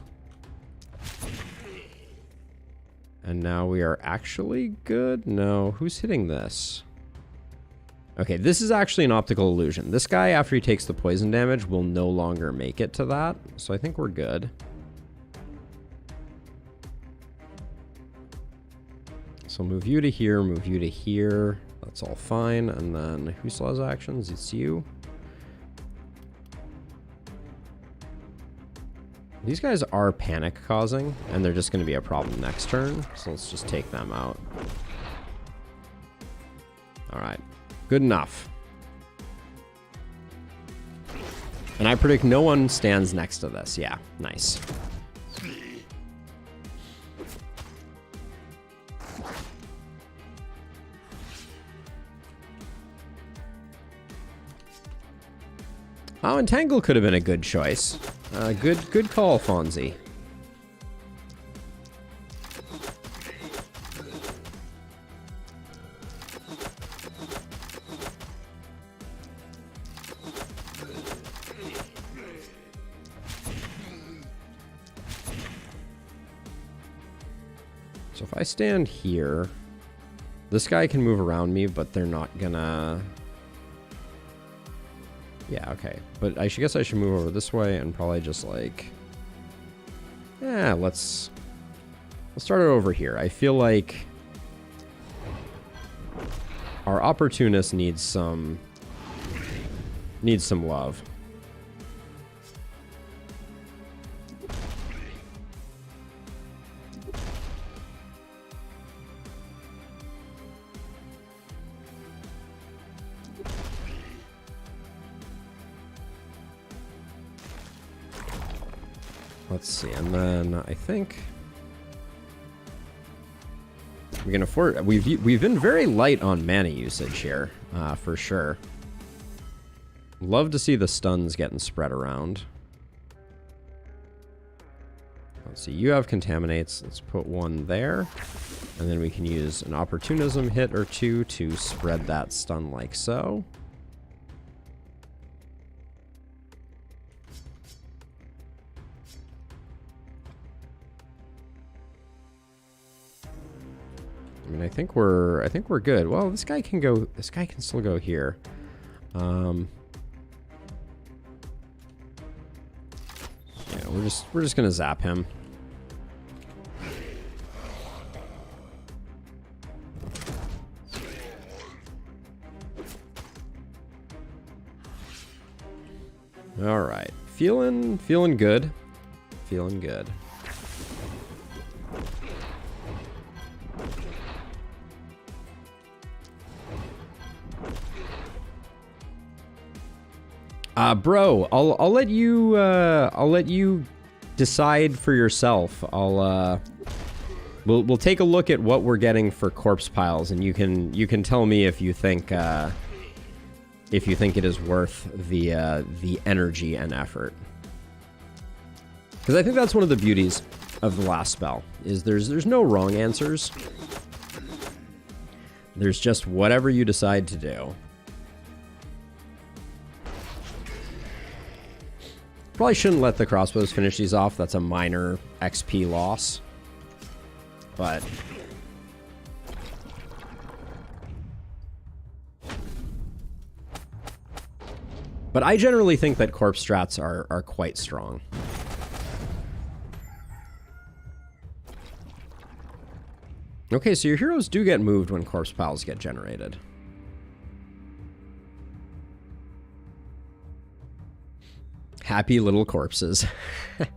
And now we are actually good? No, who's hitting this? Okay, this is actually an optical illusion. This guy, after he takes the poison damage, will no longer make it to that. So I think we're good. So move you to here, move you to here. That's all fine. And then who still has actions? It's you. These guys are panic causing, and they're just going to be a problem next turn. So let's just take them out. All right. Good enough. And I predict no one stands next to this. Yeah, nice. Oh, Entangle could have been a good choice. Good call, Fonzie. So if I stand here, this guy can move around me, but they're not gonna... Yeah, okay. But I guess I should move over this way and probably just, like, Yeah, let's start it over here. I feel like our opportunist needs some love. Let's see, and then I think we can afford. We've been very light on mana usage here, for sure. Love to see the stuns getting spread around. Let's see, you have contaminates. Let's put one there, and then we can use an opportunism hit or two to spread that stun like so. I mean, I think we're good. Well, this guy can go. This guy can still go here. Yeah, we're just gonna zap him. All right, feeling good, feeling good. Bro, I'll let you decide for yourself. We'll take a look at what we're getting for corpse piles, and you can tell me if you think it is worth the energy and effort. Because I think that's one of the beauties of the last spell, is there's no wrong answers. There's just whatever you decide to do. Probably shouldn't let the crossbows finish these off. That's a minor XP loss. But I generally think that corpse strats are quite strong. Okay, so your heroes do get moved when corpse piles get generated. Happy little corpses. Do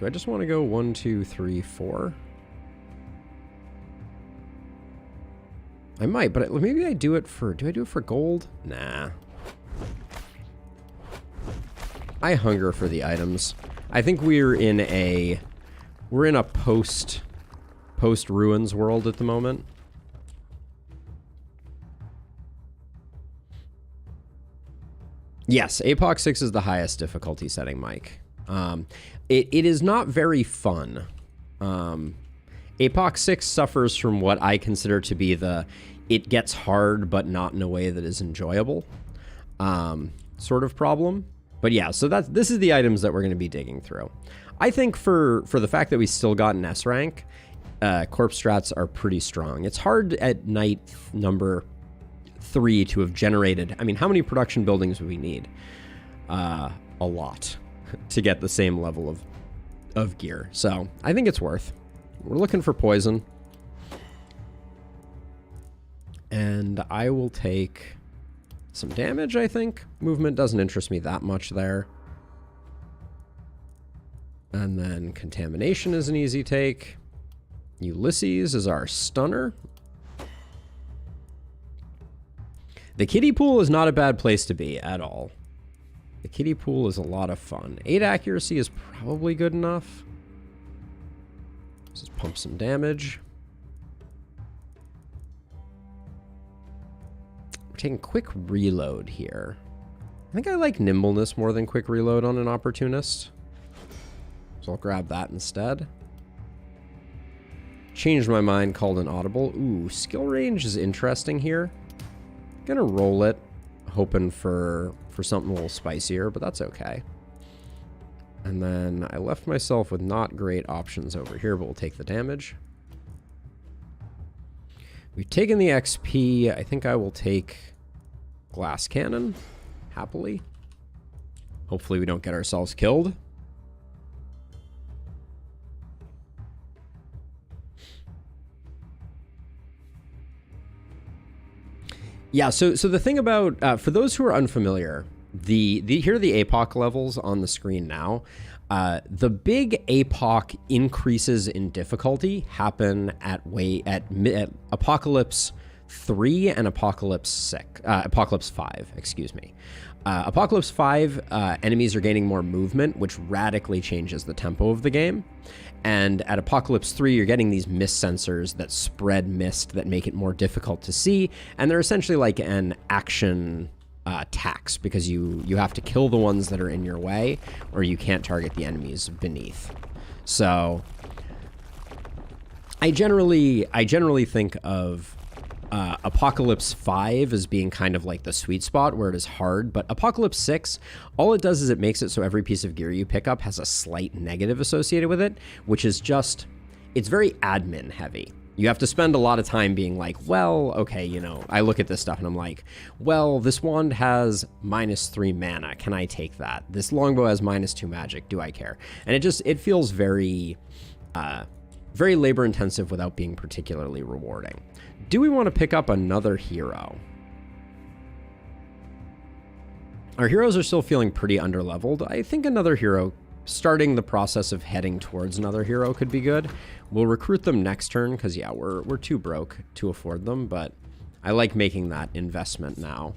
I just want to go 1, 2, 3, 4? I might, but maybe I do it for... Do I do it for gold? Nah. I hunger for the items. I think we're in a post ruins world at the moment. Yes, APOC 6 is the highest difficulty setting, Mike. It is not very fun. APOC 6 suffers from what I consider to be it gets hard, but not in a way that is enjoyable sort of problem. But yeah, so this is the items that we're going to be digging through. I think for the fact that we still got an S rank, corpse strats are pretty strong. It's hard at night number 3 to have generated. I mean, how many production buildings would we need? A lot to get the same level of gear. So I think it's worth. We're looking for poison. And I will take some damage, I think. Movement doesn't interest me that much there. And then contamination is an easy take. Ulysses is our stunner. The kiddie pool is not a bad place to be at all. The kiddie pool is a lot of fun. 8 accuracy is probably good enough. Let's just pump some damage. We're taking quick reload here. I think I like nimbleness more than quick reload on an opportunist. So I'll grab that instead. Changed my mind, called an audible. Ooh, skill range is interesting here. Gonna roll it, hoping for something a little spicier, but that's okay. And then I left myself with not great options over here, but we'll take the damage. We've taken the XP. I think I will take glass cannon, happily. Hopefully we don't get ourselves killed. Yeah, so the thing about, for those who are unfamiliar, here are the APOC levels on the screen now. The big APOC increases in difficulty happen at Apocalypse 3 and Apocalypse 5, excuse me. Apocalypse 5, enemies are gaining more movement, which radically changes the tempo of the game. And at Apocalypse 3, you're getting these mist sensors that spread mist that make it more difficult to see. And they're essentially like an action tax, because you have to kill the ones that are in your way, or you can't target the enemies beneath. So I generally think of Apocalypse 5 as being kind of like the sweet spot where it is hard, but Apocalypse 6, all it does is it makes it so every piece of gear you pick up has a slight negative associated with it, which is just, it's very admin heavy. You have to spend a lot of time being like, well, okay, you know, I look at this stuff and I'm like, well, this wand has -3 mana. Can I take that? This longbow has -2 magic. Do I care? And it feels very, very labor intensive without being particularly rewarding. Do we want to pick up another hero? Our heroes are still feeling pretty underleveled. I think another hero, starting the process of heading towards another hero, could be good. We'll recruit them next turn because, yeah, we're too broke to afford them, but I like making that investment now.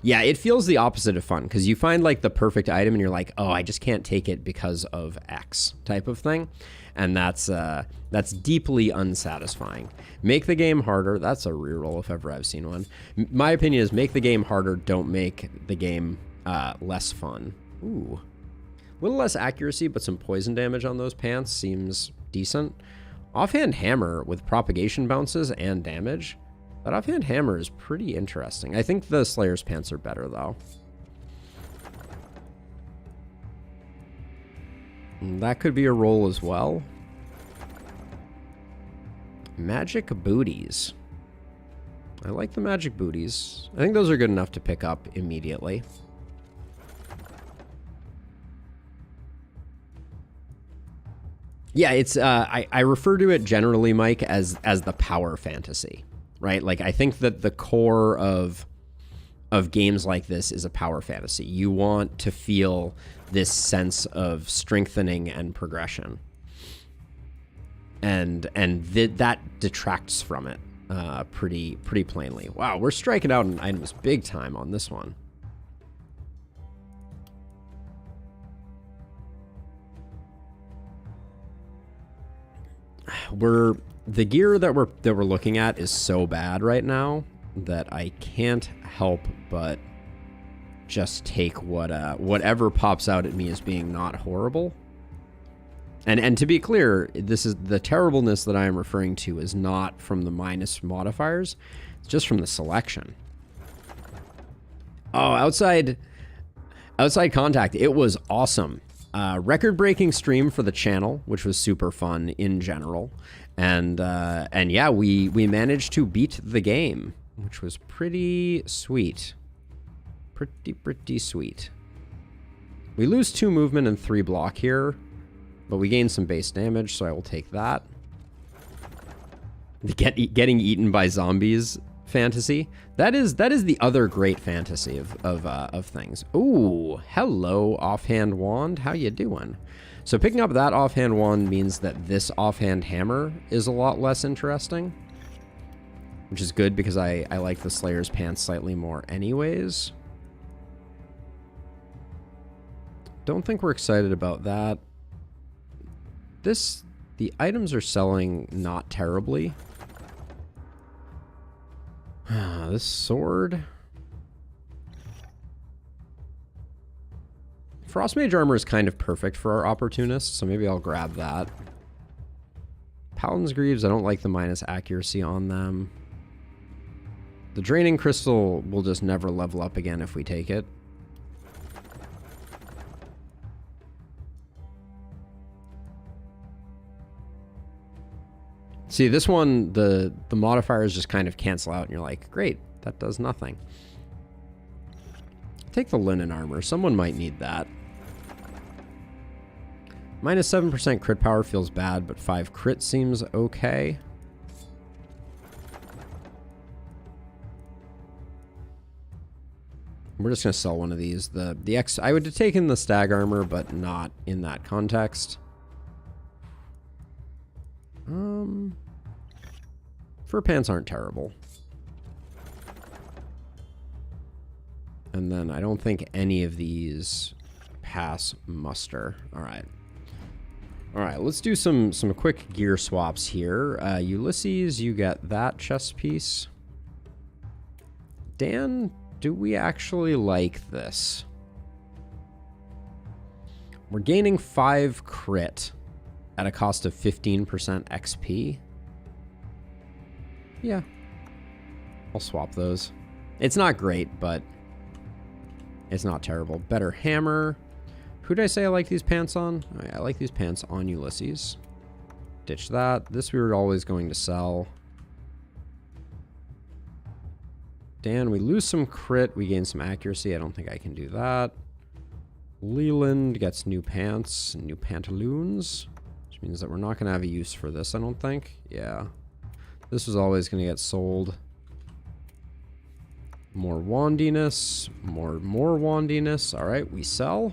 Yeah, it feels the opposite of fun because you find like the perfect item and you're like, oh, I just can't take it because of X type of thing. And that's deeply unsatisfying. Make the game harder. That's a reroll if ever I've seen one. My opinion is make the game harder. Don't make the game less fun. Ooh. A little less accuracy, but some poison damage on those pants seems decent. Offhand hammer with propagation bounces and damage. That offhand hammer is pretty interesting. I think the Slayer's pants are better, though. And that could be a roll as well. Magic booties. I like the magic booties. I think those are good enough to pick up immediately. Yeah, it's I refer to it generally, Mike, as the power fantasy, right? Like, I think that the core of games like this is a power fantasy. You want to feel this sense of strengthening and progression, and that detracts from it pretty plainly. Wow, we're striking out on items big time on this one. The gear that we're looking at is so bad right now that I can't help but just take whatever pops out at me as being not horrible. And to be clear, this is the terribleness that I am referring to is not from the minus modifiers, it's just from the selection. Oh, outside contact, it was awesome. Record-breaking stream for the channel, which was super fun in general, and yeah, we managed to beat the game, which was pretty sweet, pretty sweet. We lose 2 movement and 3 block here, but we gain some base damage, so I will take that. Getting eaten by zombies fantasy. That is the other great fantasy of things. Ooh, hello, offhand wand. How you doing? So picking up that offhand wand means that this offhand hammer is a lot less interesting, which is good because I like the Slayer's pants slightly more anyways. Don't think we're excited about that. The items are selling not terribly. This sword. Frostmage armor is kind of perfect for our opportunists, so maybe I'll grab that. Paladin's Greaves, I don't like the minus accuracy on them. The Draining Crystal will just never level up again if we take it. See, this one, the modifiers just kind of cancel out, and you're like, great, that does nothing. Take the linen armor. Someone might need that. Minus 7% crit power feels bad, but 5 crit seems okay. We're just going to sell one of these. I would have taken the stag armor, but not in that context. Fur pants aren't terrible. And then I don't think any of these pass muster. All right. All right, let's do some quick gear swaps here. Ulysses, you get that chest piece. Dan, do we actually like this? We're gaining 5 crit at a cost of 15% XP. Yeah. I'll swap those. It's not great, but it's not terrible. Better hammer. Who did I say I like these pants on? Oh, yeah, I like these pants on Ulysses. Ditch that. This we were always going to sell. Dan, we lose some crit. We gain some accuracy. I don't think I can do that. Leland gets new pants, new pantaloons, which means that we're not going to have a use for this, I don't think. Yeah. This was always going to get sold. More wandiness. More wandiness. All right, we sell.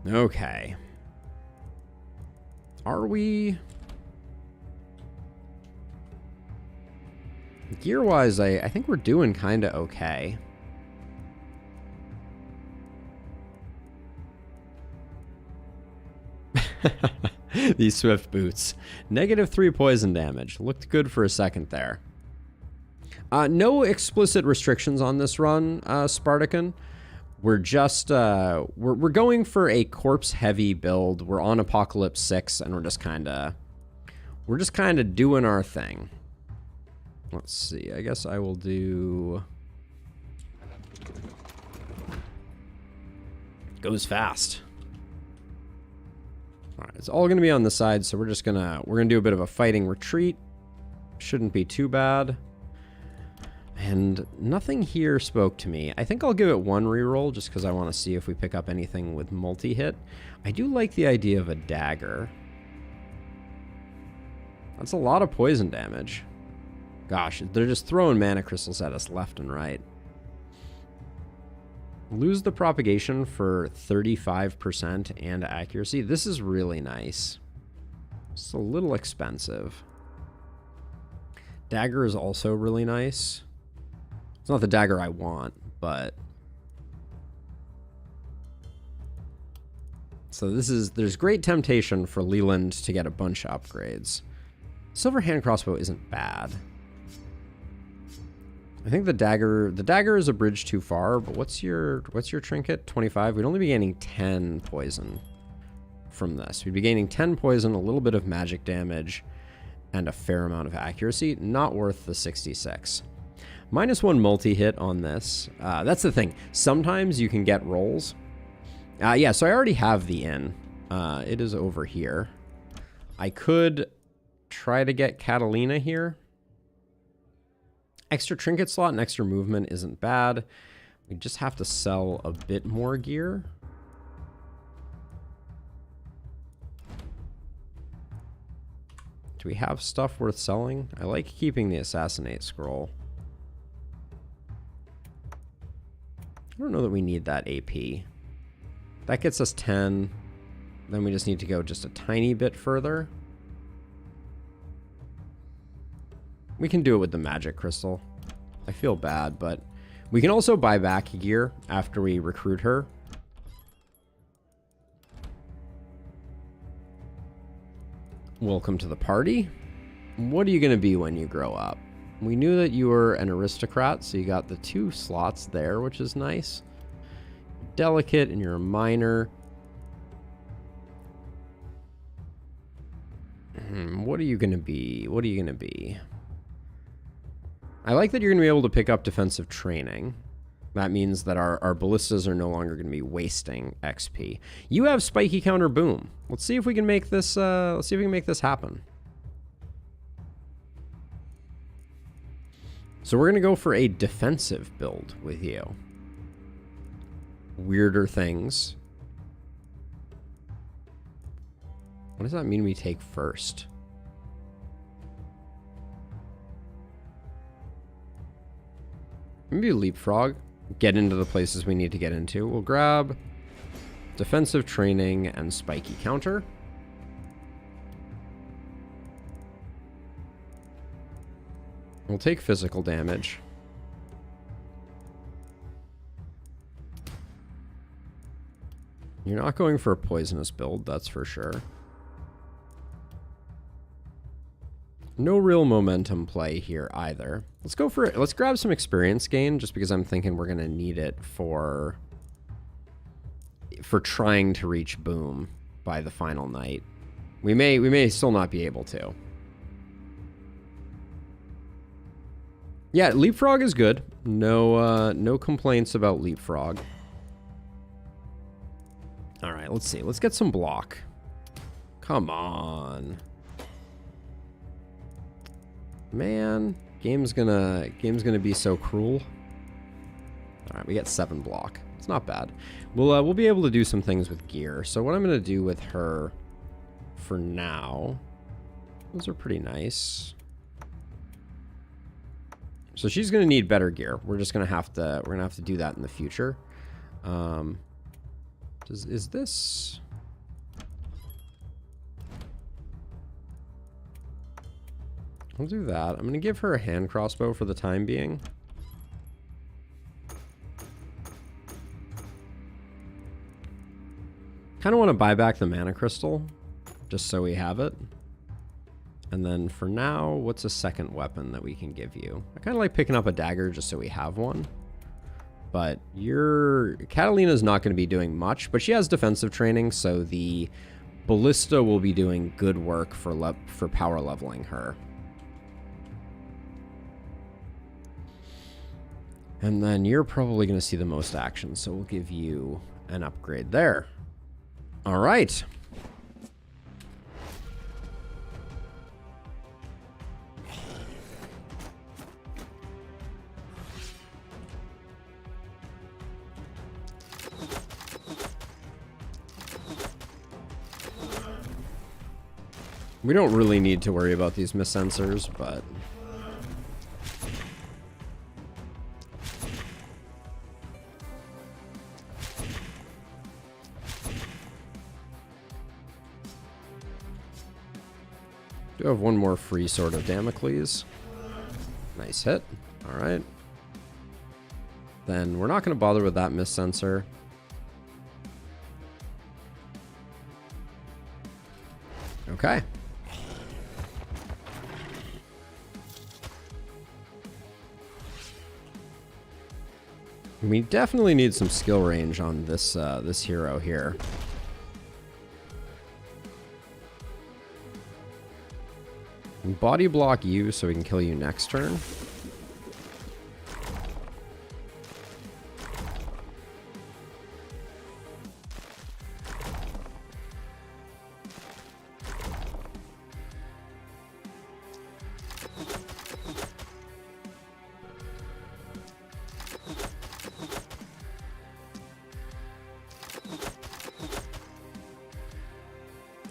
Okay. Are we... Gear-wise, I think we're doing kind of okay. These swift boots. -3 poison damage. Looked good for a second there. No explicit restrictions on this run, Spartacan. We're just, we're going for a corpse-heavy build. We're on Apocalypse 6, and we're just kind of doing our thing. Let's see. I guess I will do... Goes fast. All right, it's all going to be on the side, so we're gonna do a bit of a fighting retreat. Shouldn't be too bad. And nothing here spoke to me. I think I'll give it one reroll just because I want to see if we pick up anything with multi-hit. I do like the idea of a dagger. That's a lot of poison damage. Gosh, they're just throwing mana crystals at us left and right. Lose the propagation for 35% and accuracy. This is really nice. It's a little expensive. Dagger is also really nice. It's not the dagger I want, but... So there's great temptation for Leland to get a bunch of upgrades. Silver hand crossbow isn't bad. I think the dagger is a bridge too far, but what's your trinket? 25? We'd only be gaining 10 poison from this. We'd be gaining 10 poison, a little bit of magic damage, and a fair amount of accuracy. Not worth the 66. -1 multi-hit on this. That's the thing. Sometimes you can get rolls. Yeah, so I already have the inn. It is over here. I could try to get Catalina here. Extra trinket slot and extra movement isn't bad. We just have to sell a bit more gear. Do we have stuff worth selling? I like keeping the assassinate scroll. I don't know that we need that AP. That gets us 10. Then we just need to go just a tiny bit further. We can do it with the magic crystal. I feel bad, but we can also buy back gear after we recruit her. Welcome to the party. What are you going to be when you grow up? We knew that you were an aristocrat, so you got the 2 slots there, which is nice. You're delicate and you're a minor. What are you going to be? What are you going to be? I like that you're going to be able to pick up defensive training. That means that our ballistas are no longer going to be wasting XP. You have spiky counter boom. Let's see if we can make this. Let's see if we can make this happen. So we're going to go for a defensive build with you. Weirder things. What does that mean we take first? Maybe leapfrog. Get into the places we need to get into. We'll grab defensive training and spiky counter. We'll take physical damage. You're not going for a poisonous build, that's for sure. No real momentum play here either. Let's go for it. Let's grab some experience gain, just because I'm thinking we're gonna need it for trying to reach boom by the final night. We may still not be able to. Yeah, leapfrog is good. No complaints about leapfrog. All right, let's see. Let's get some block. Come on. Man, game's gonna be so cruel. All right, we get 7 block. It's not bad. We'll be able to do some things with gear. So what I'm gonna do with her for now, those are pretty nice. So she's gonna need better gear. We're gonna have to do that in the future. Is this? I'll do that. I'm gonna give her a hand crossbow for the time being. Kind of want to buy back the mana crystal, just so we have it. And then for now, what's a second weapon that we can give you? I kind of like picking up a dagger just so we have one. But Catalina's not going to be doing much, but she has defensive training, so the ballista will be doing good work for power leveling her. And then you're probably going to see the most action, so we'll give you an upgrade there. All right. We don't really need to worry about these miss sensors, but do have one more free Sword of Damocles. Nice hit. All right. Then we're not going to bother with that miss sensor. Okay. We definitely need some skill range on this this hero here. Body block you so we can kill you next turn.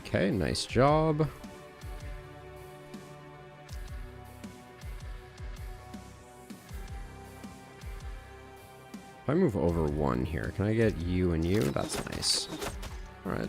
Okay, nice job. If I move over 1 here, can I get you and you? That's nice. All right.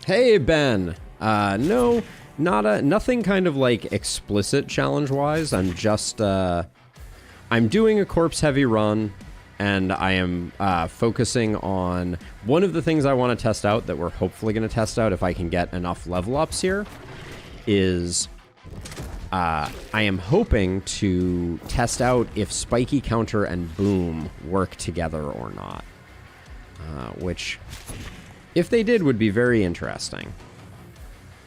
Hey, Ben. No, nothing kind of like explicit challenge-wise. I'm just, I'm doing a corpse-heavy run, and I am focusing on one of the things I want to test out that we're hopefully going to test out if I can get enough level ups here is I am hoping to test out if spiky counter and boom work together or not, which if they did would be very interesting.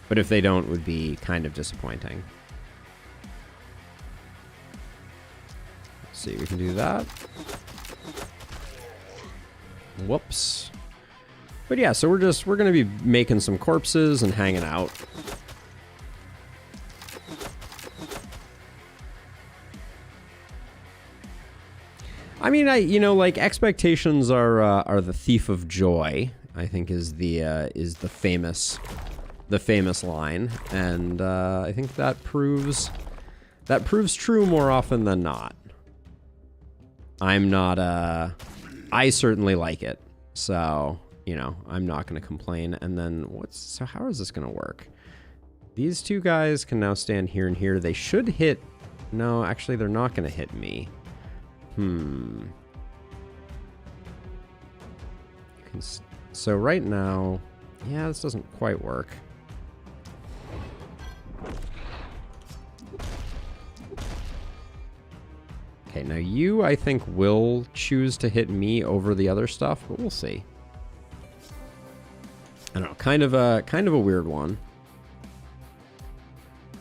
But if they don't, it would be kind of disappointing. Let's see, we can do that. Whoops. But yeah, so we're going to be making some corpses and hanging out. I mean, like, expectations are the thief of joy, I think is the famous line, and I think that proves true more often than not. I certainly like it, so, I'm not going to complain. And then so how is this going to work? These two guys can now stand here and here. They should hit, no, actually they're not going to hit me. So right now, yeah, this doesn't quite work. Okay, now you, I think, will choose to hit me over the other stuff, but we'll see. I don't know, kind of a weird one.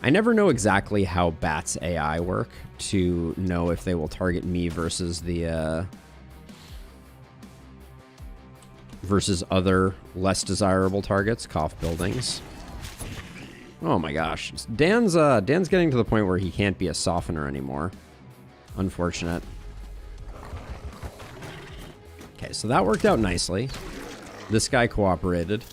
I never know exactly how bats' AI work to know if they will target me versus the versus other less desirable targets, cough buildings. Oh my gosh, Dan's getting to the point where he can't be a softener anymore. Unfortunate. Okay, so that worked out nicely. This guy cooperated.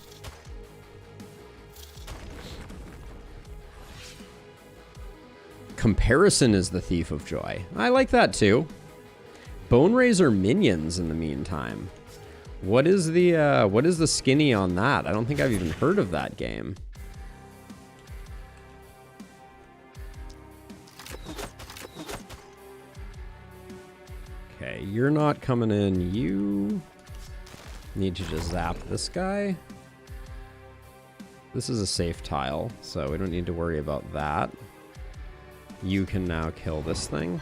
Comparison is the thief of joy. I like that too. Bone Razor minions in the meantime. What is the skinny on that? I don't think I've even heard of that game. Okay, you're not coming in. You need to just zap this guy. This is a safe tile, so we don't need to worry about that. You can now kill this thing.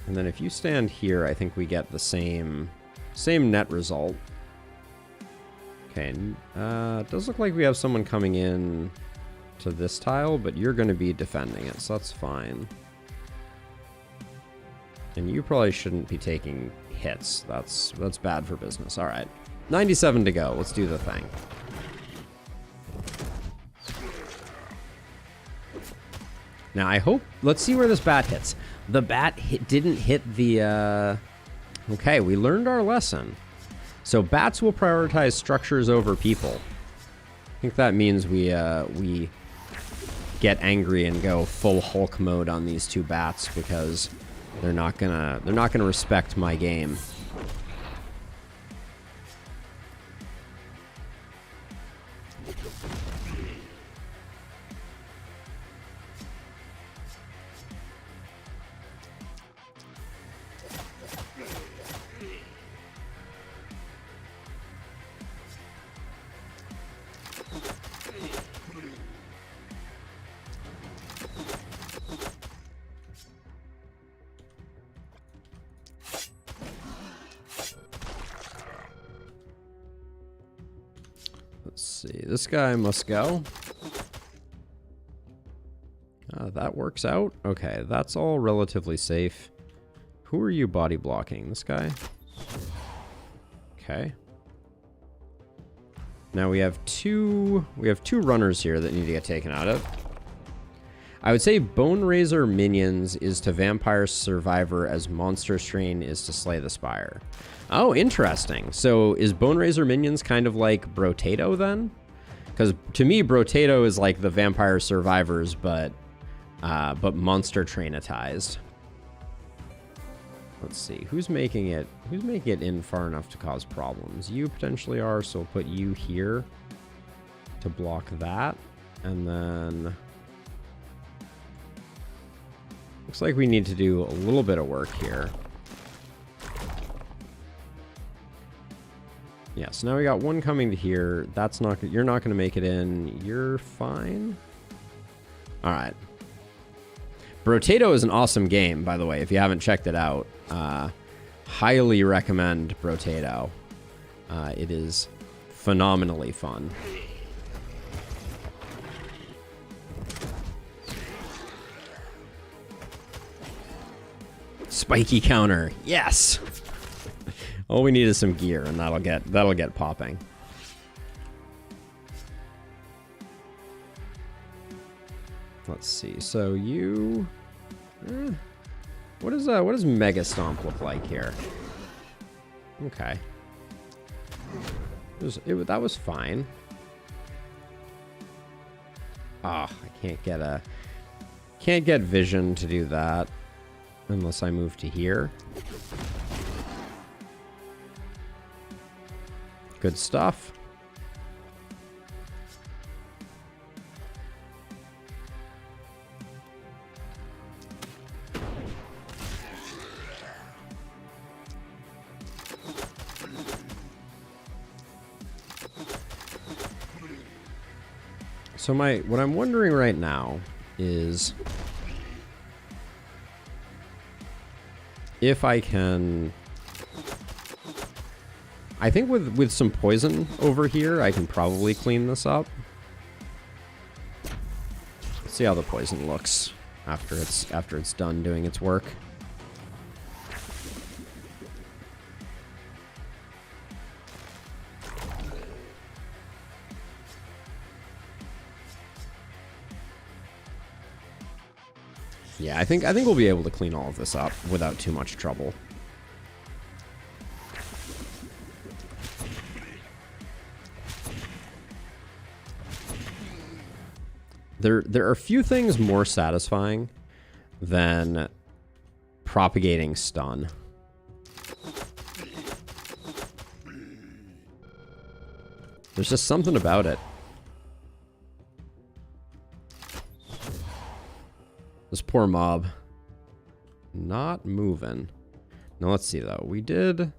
And then if you stand here, I think we get the same net result. Okay, it does look like we have someone coming in to this tile, but you're going to be defending it, so that's fine. And you probably shouldn't be taking hits. That's bad for business. All right, 97 to go. Let's do the thing. Now, I hope... Let's see where this bat hits. The bat didn't hit the... Okay, we learned our lesson. So bats will prioritize structures over people. I think that means we get angry and go full Hulk mode on these two bats because they're not gonna respect my game. Let's see. This guy must go. That works out. Okay, that's all relatively safe. Who are you body blocking? This guy? Okay. Now we have two runners here that need to get taken out of. I would say Bone Razor minions is to Vampire Survivor as Monster Strain is to Slay the Spire. Oh, interesting. So is Bone Razor minions kind of like Brotato then? Because to me, Brotato is like the Vampire Survivors, but Monster Trainatized. Let's see, who's making it in far enough to cause problems? You potentially are, so we'll put you here to block that, and then looks like we need to do a little bit of work here. Yeah, so now we got one coming to here. That's not, you're not going to make it in. You're fine. All right. Brotato is an awesome game, by the way, if you haven't checked it out. Highly recommend Brotato. It is phenomenally fun. Spiky counter, yes. All we need is some gear, and that'll get popping. Let's see. So you, what does Mega Stomp look like here? Okay, that was fine. Ah, I can't get vision to do that unless I move to here. Good stuff. So what I'm wondering right now is if I can, I think with some poison over here, I can probably clean this up. Let's see how the poison looks after it's done doing its work. Yeah, I think we'll be able to clean all of this up without too much trouble. There are a few things more satisfying than propagating stun. There's just something about it. This poor mob. Not moving. Now let's see though. We did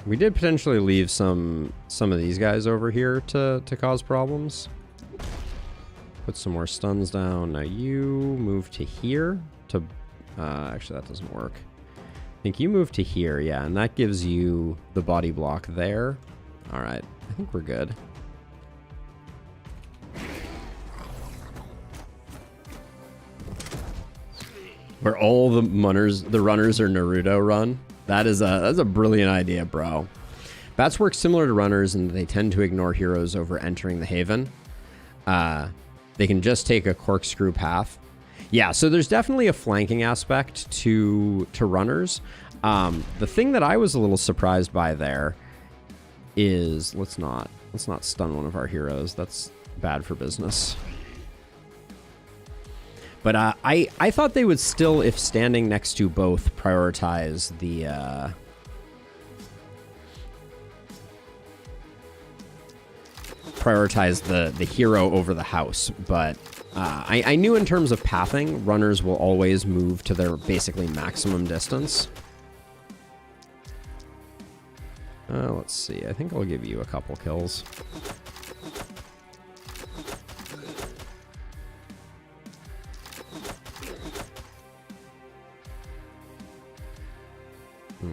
potentially leave some of these guys over here to cause problems. Put some more stuns down. Now you move to here to actually that doesn't work. I think you move to here, yeah, and that gives you the body block there. Alright, I think we're good. Where all the runners are Naruto run. That's a brilliant idea, bro. Bats work similar to runners, and they tend to ignore heroes over entering the haven. They can just take a corkscrew path. Yeah, so there's definitely a flanking aspect to runners. The thing that I was a little surprised by there is let's not stun one of our heroes. That's bad for business. But I thought they would still, if standing next to both, prioritize the hero over the house. But I knew in terms of pathing, runners will always move to their basically maximum distance. Let's see. I think I'll give you a couple kills.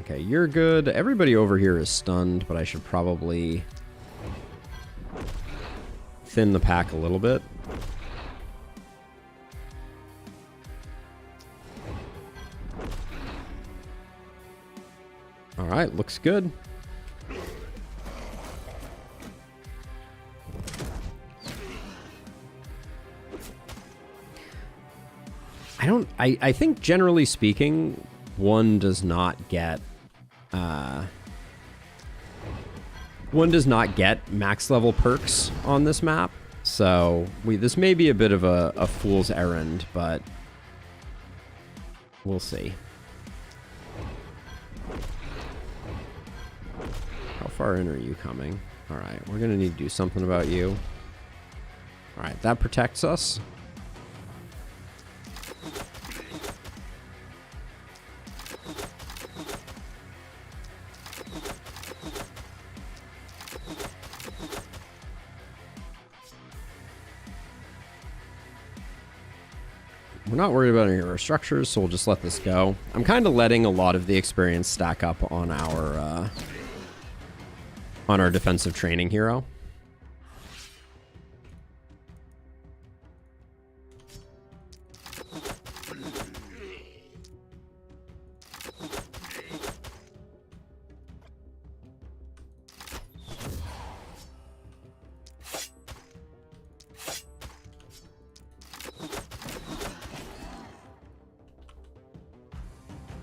Okay, you're good. Everybody over here is stunned, but I should probably thin the pack a little bit. All right, looks good. I think generally speaking, one does not get max level perks on this map. So this may be a bit of a fool's errand, but we'll see. How far in are you coming? All right, we're gonna need to do something about you. All right, that protects us. We're not worried about any of our structures, so we'll just let this go. I'm kind of letting a lot of the experience stack up on our on our defensive training hero.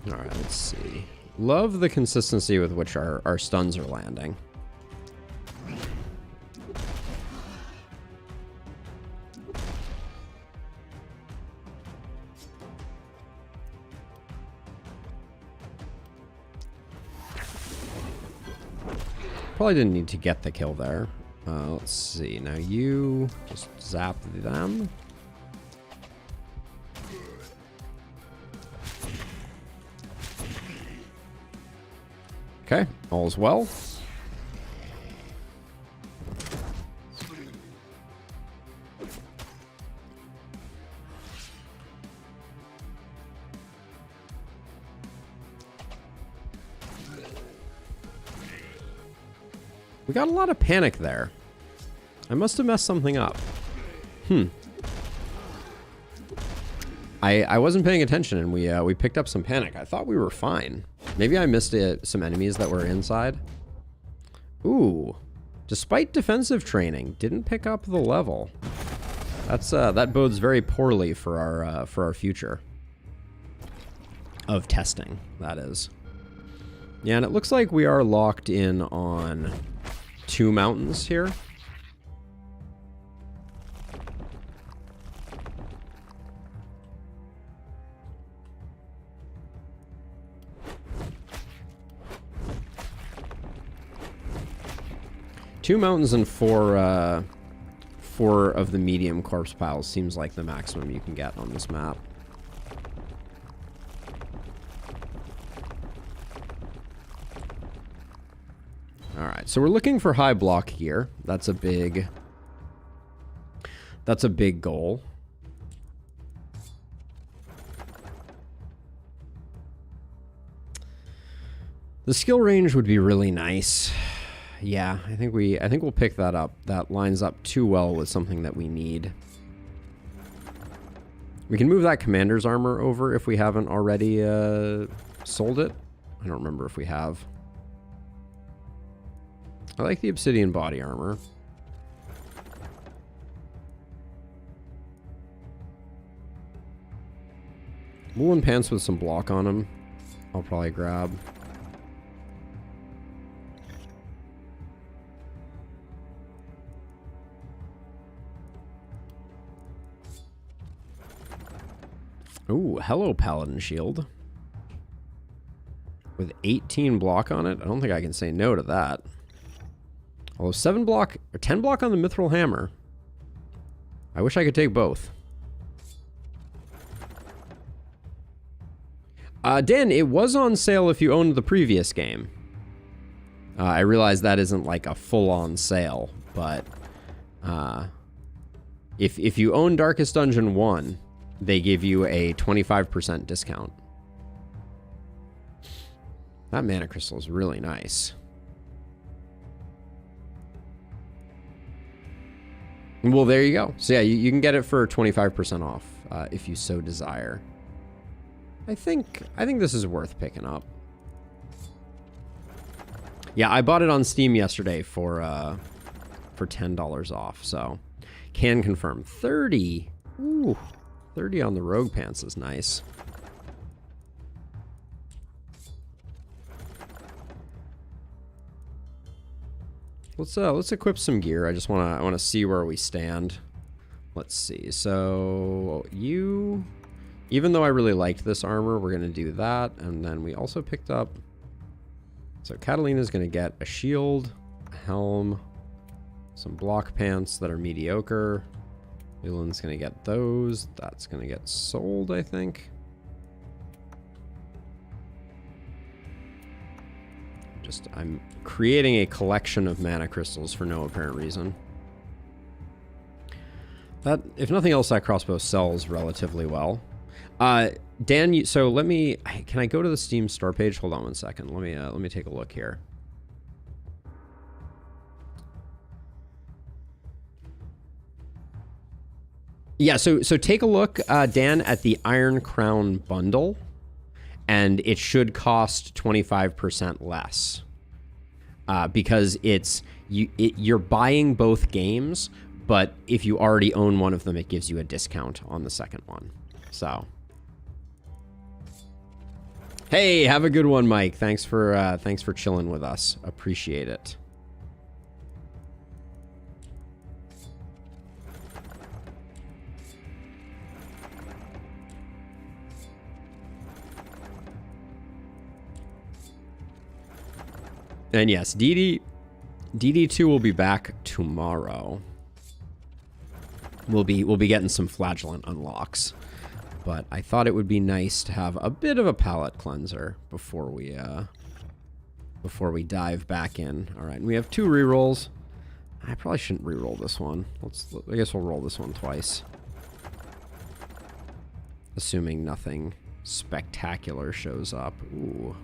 Alright, let's see. Love the consistency with which our stuns are landing. Probably didn't need to get the kill there. Let's see. Now you just zap them. Okay, all's well. We got a lot of panic there. I must have messed something up. I wasn't paying attention, and we picked up some panic. I thought we were fine. Maybe I missed some enemies that were inside. Ooh. Despite defensive training, didn't pick up the level. That's that bodes very poorly for our future of testing, that is. Yeah, and it looks like we are locked in on 2 mountains here. Two mountains and four of the medium corpse piles seems like the maximum you can get on this map. Alright, so we're looking for high block gear. That's a big goal. The skill range would be really nice. Yeah, I think we'll pick that up. That lines up too well with something that we need. We can move that commander's armor over if we haven't already sold it. I don't remember if we have. I like the obsidian body armor. Woolen pants with some block on them, I'll probably grab. Ooh, hello, Paladin Shield. With 18 block on it? I don't think I can say no to that. Although 7 block, or 10 block on the Mithril Hammer. I wish I could take both. Dan, it was on sale if you owned the previous game. I realize that isn't like a full-on sale, but if you own Darkest Dungeon 1, they give you a 25% discount. That mana crystal is really nice. Well, there you go. So yeah, you can get it for 25% off if you so desire. I think this is worth picking up. Yeah, I bought it on Steam yesterday for $10 off. So can confirm 30. Ooh. 30 on the rogue pants is nice. Let's equip some gear. I just want to see where we stand. Let's see. So even though I really liked this armor, we're gonna do that, and then we also picked up. So Catalina's gonna get a shield, a helm, some block pants that are mediocre. Leland's gonna get those. That's gonna get sold, I think. I'm creating a collection of mana crystals for no apparent reason. That, if nothing else, that crossbow sells relatively well. Dan, so can I go to the Steam store page? Hold on one second. Let me take a look here. Yeah, so take a look, Dan, at the Iron Crown bundle, and it should cost 25% less. Because you're buying both games, but if you already own one of them, it gives you a discount on the second one. So, hey, have a good one, Mike. Thanks for chilling with us. Appreciate it. And yes, DD2 will be back tomorrow. We'll be getting some flagellant unlocks, but I thought it would be nice to have a bit of a palate cleanser before we dive back in. All right, and we have 2 rerolls. I probably shouldn't reroll this one. I guess we'll roll this one twice, assuming nothing spectacular shows up. Ooh.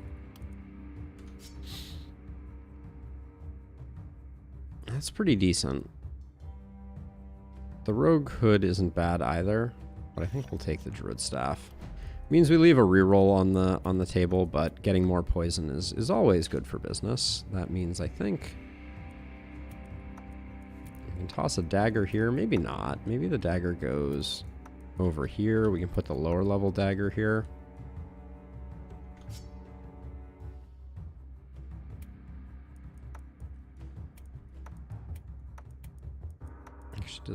That's pretty decent. The Rogue Hood isn't bad either, but I think we'll take the Druid Staff. Means we leave a reroll on the table, but getting more poison is always good for business. That means I think we can toss a dagger here. Maybe not. Maybe the dagger goes over here. We can put the lower level dagger here.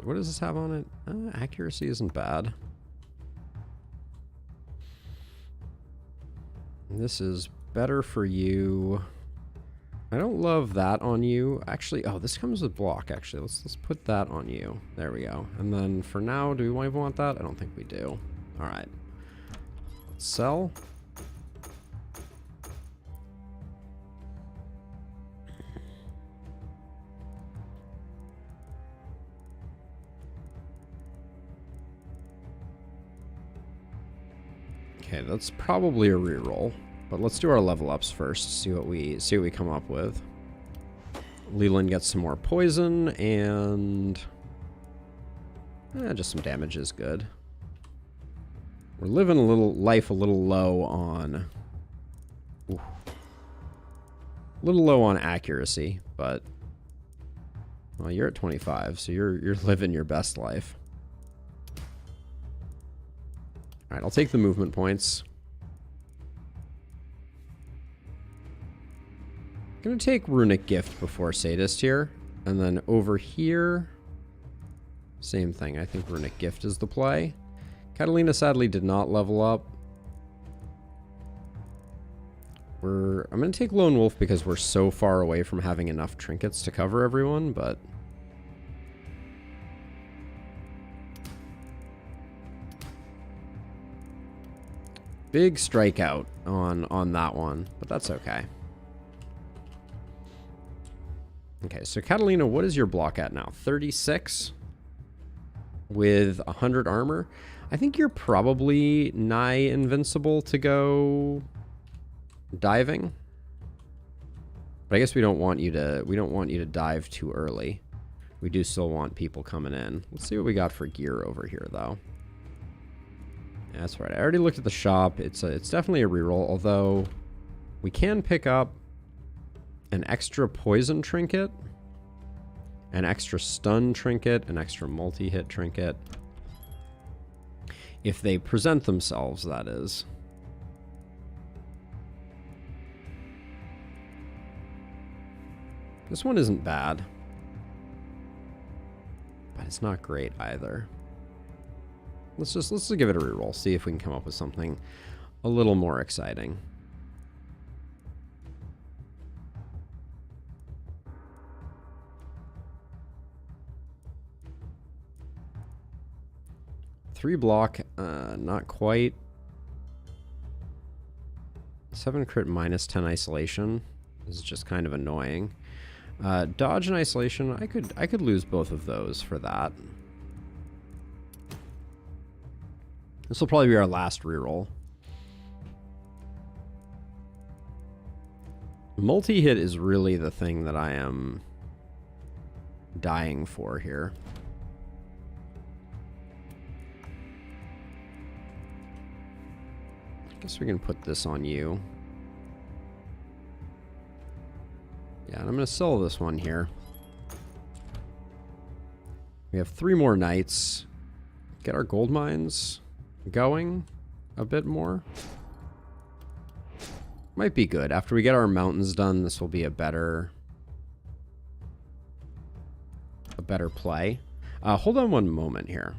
What does this have on it? Accuracy isn't bad. This is better for you. I don't love that on you. Actually, oh, this comes with block, actually. Let's put that on you. There we go. And then for now, do we even want that? I don't think we do. All right. Sell. Okay, that's probably a reroll, but let's do our level ups first. See what we come up with. Leland gets some more poison and just some damage is good. We're living a little low on accuracy, but well, you're at 25, so you're living your best life. All right, I'll take the movement points. I'm going to take Runic Gift before Sadist here. And then over here, same thing. I think Runic Gift is the play. Catalina sadly did not level up. I'm going to take Lone Wolf because we're so far away from having enough trinkets to cover everyone, but big strikeout on that one, but that's okay. Okay, so Catalina, what is your block at now? 36 with 100 armor. I think you're probably nigh invincible to go diving. But I guess we don't want you to dive too early. We do still want people coming in. Let's see what we got for gear over here though. That's right. I already looked at the shop. It's definitely a reroll, although we can pick up an extra poison trinket, an extra stun trinket, an extra multi-hit trinket. If they present themselves, that is. This one isn't bad, but it's not great either. Let's just give it a reroll. See if we can come up with something a little more exciting. Three block, not quite. 7 crit minus 10 isolation. This is just kind of annoying. Dodge and isolation, I could lose both of those for that. This will probably be our last reroll. Multi-hit is really the thing that I am dying for here. Guess we can put this on you. Yeah, and I'm going to sell this one here. We have 3 more nights. Get our gold mines going a bit more. Might be good. After we get our mountains done, this will be a better play. Hold on one moment here.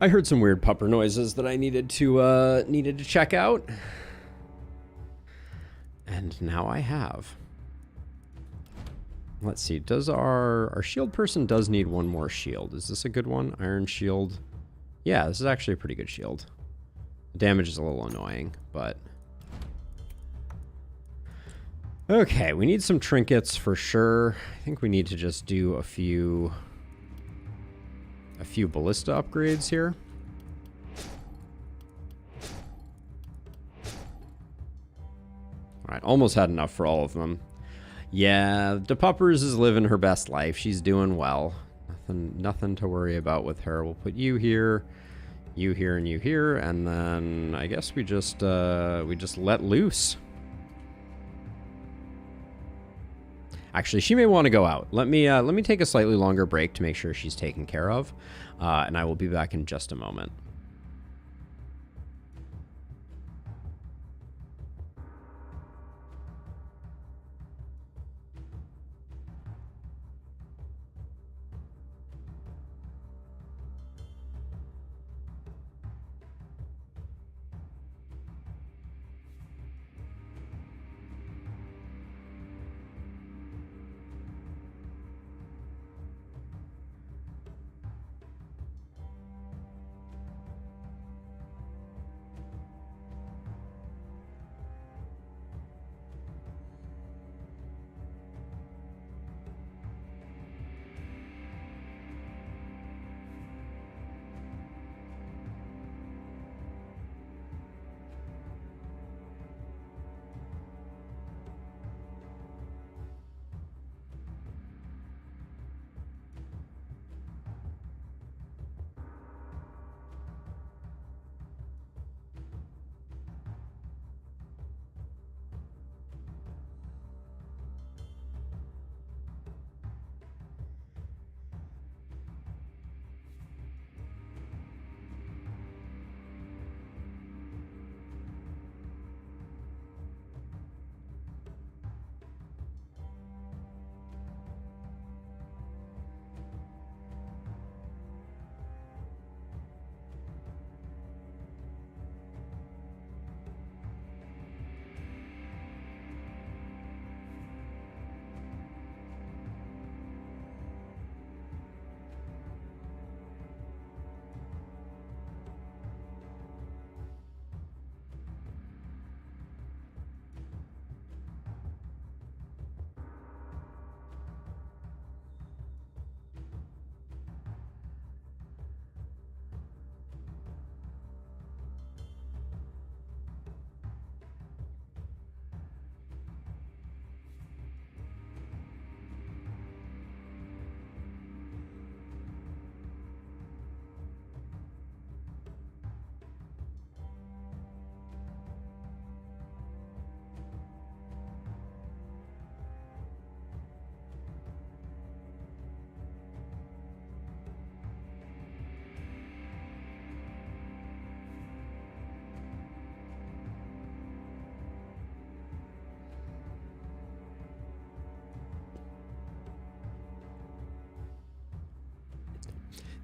I heard some weird pupper noises that I needed to check out. And now I have. Let's see. Does our shield person does need one more shield. Is this a good one? Iron shield. Yeah, this is actually a pretty good shield. The damage is a little annoying, but okay, we need some trinkets for sure. I think we need to just do a few ballista upgrades here. All right, almost had enough for all of them. Yeah, the Puppers is living her best life. She's doing well. Nothing to worry about with her. We'll put you here, and you here, and then I guess we just let loose. Actually, she may want to go out. Let me take a slightly longer break to make sure she's taken care of, and I will be back in just a moment.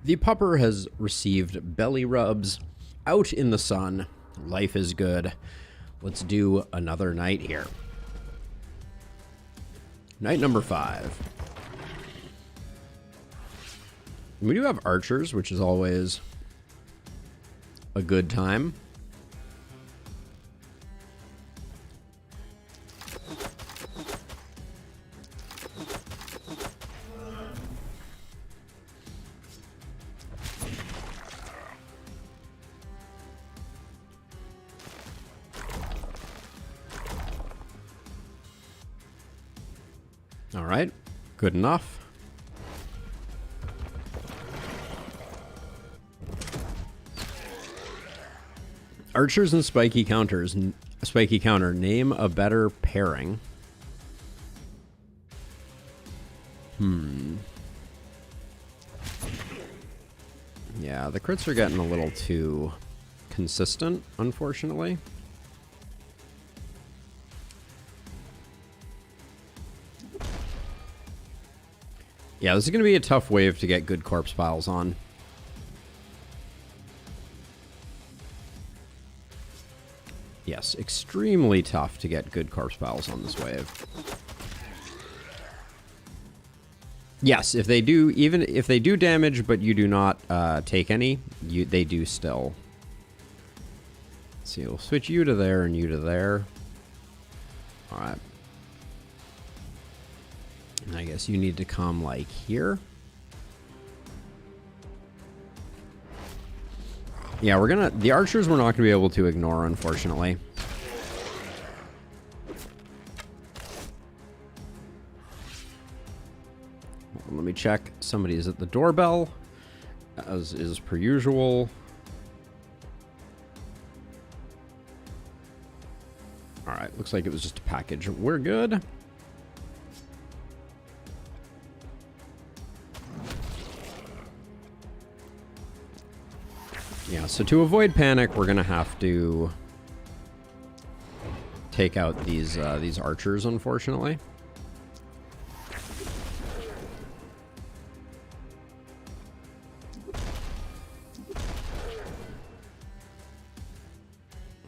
The pupper has received belly rubs out in the sun. Life is good. Let's do another night here. Night number 5. We do have archers, which is always a good time. All right, good enough. Archers and spiky counters. Spiky counter. Name a better pairing. Yeah, the crits are getting a little too consistent, unfortunately. Yeah, this is going to be a tough wave to get good corpse piles on. Yes, extremely tough to get good corpse piles on this wave. Yes, if they do, even if they do damage, but you do not take any, they do still. Let's see, we'll switch you to there and you to there. All right. And I guess you need to come like here. Yeah, the archers we're not gonna be able to ignore, unfortunately. Let me check. Somebody is at the doorbell, as is per usual. All right, looks like it was just a package. We're good. Yeah, so to avoid panic, we're gonna have to take out these archers, unfortunately.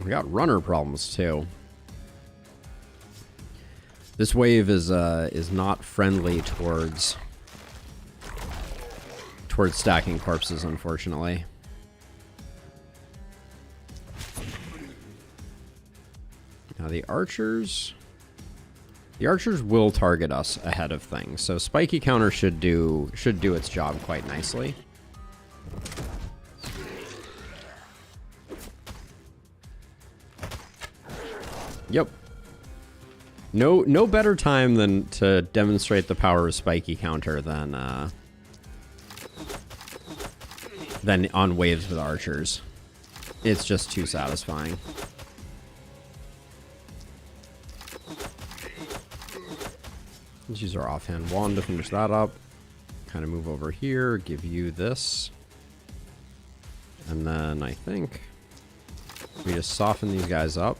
We got runner problems too. This wave is not friendly towards stacking corpses, unfortunately. Now the archers will target us ahead of things, so spiky counter should do its job quite nicely. Yep. No better time than to demonstrate the power of spiky counter than on waves with archers. It's just too satisfying. Let's use our offhand wand to finish that up. Kind of move over here, give you this. And then I think we just soften these guys up.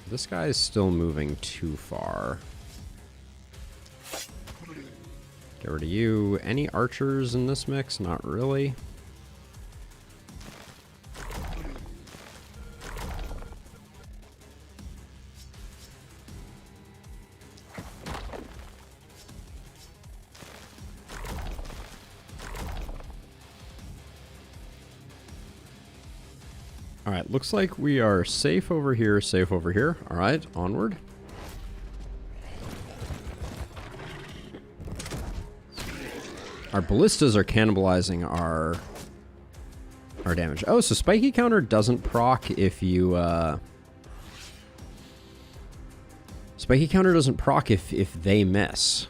This guy is still moving too far. Get rid of you. Any archers in this mix? Not really. All right, looks like we are safe over here, safe over here. All right, onward. Our ballistas are cannibalizing our damage. Oh, so spiky counter doesn't proc if you spiky counter doesn't proc if they miss.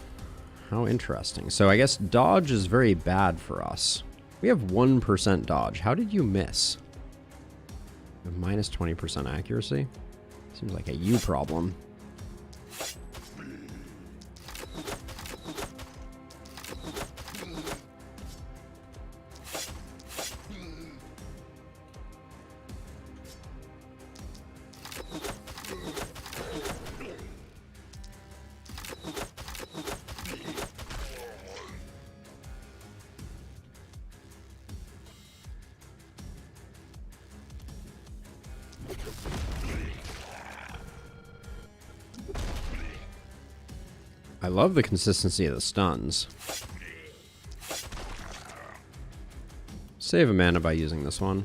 How interesting. So I guess dodge is very bad for us. We have 1% dodge. How did you miss? Minus 20% accuracy? Seems like a you problem. I love the consistency of the stuns. Save a mana by using this one.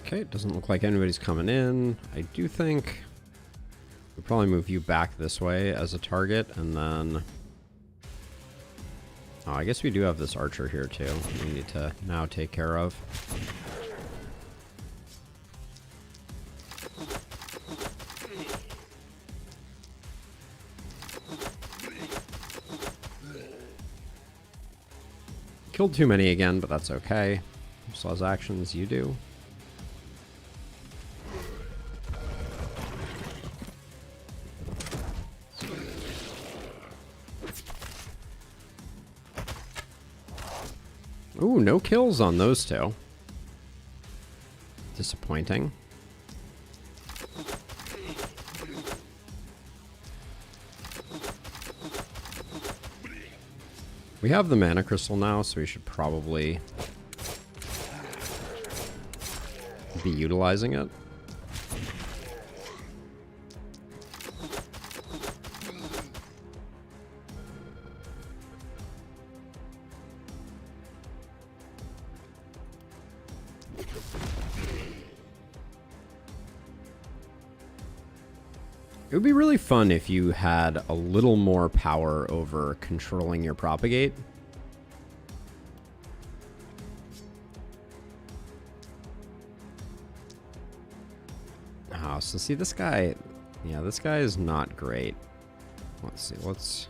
Okay, it doesn't look like anybody's coming in. I do think We'll probably move you back this way as a target, and then... Oh, I guess we do have this archer here, too. We need to now take care of. Killed too many again, but that's okay. Still has actions, you do. Ooh, no kills on those two. Disappointing. We have the mana crystal now, so we should probably be utilizing it. It would be really fun if you had a little more power over controlling your propagate. Oh, so see this guy, yeah, this guy is not great. Let's see, let's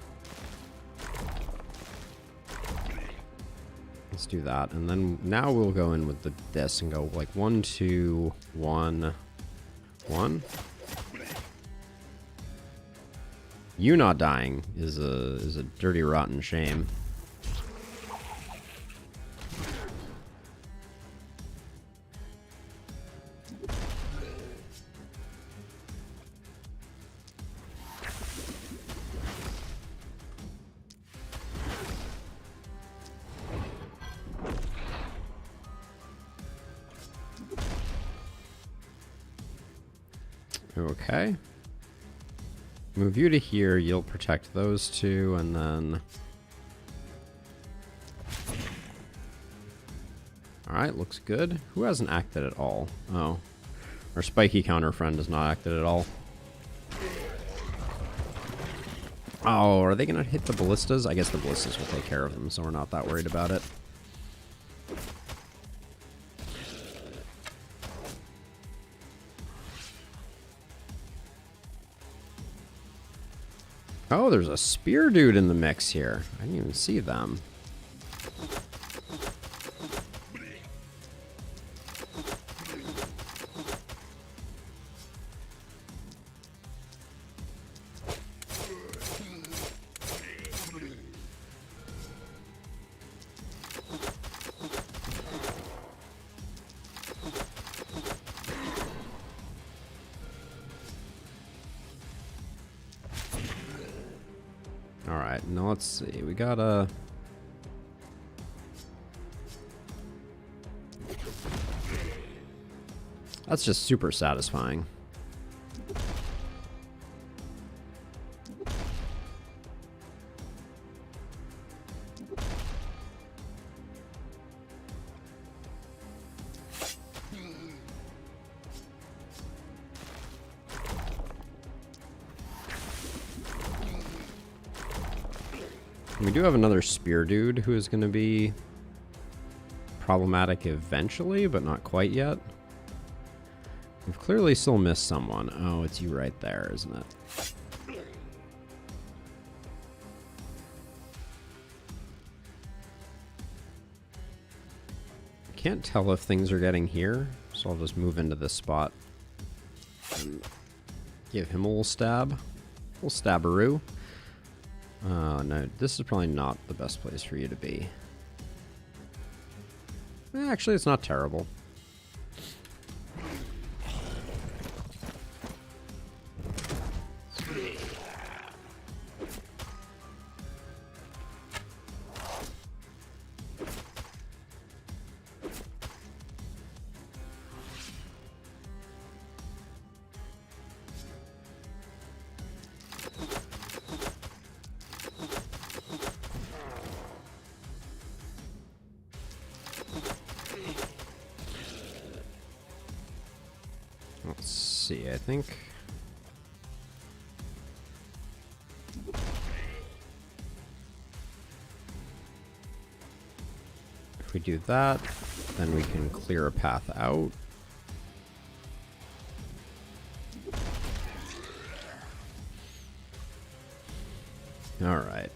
do that. And then now we'll go in with this and go like 1, 2, 1, 1. You not dying is a dirty, rotten shame. Okay. Move you to here, you'll protect those two, and then... Alright, looks good. Who hasn't acted at all? Oh. Our spiky counter friend has not acted at all. Oh, are they going to hit the ballistas? I guess the ballistas will take care of them, so we're not that worried about it. Oh, there's a spear dude in the mix here. I didn't even see them. Alright, now let's see. We got a... That's just super satisfying. We do have another spear dude who is going to be problematic eventually, but not quite yet. We've clearly still missed someone. Oh, it's you right there, isn't it? Can't tell if things are getting here, so I'll just move into this spot and give him a little stab. A little stabberoo. Oh, no, this is probably not the best place for you to be. Actually, it's not terrible. Let's see, I think we do that, then we can clear a path out. All right.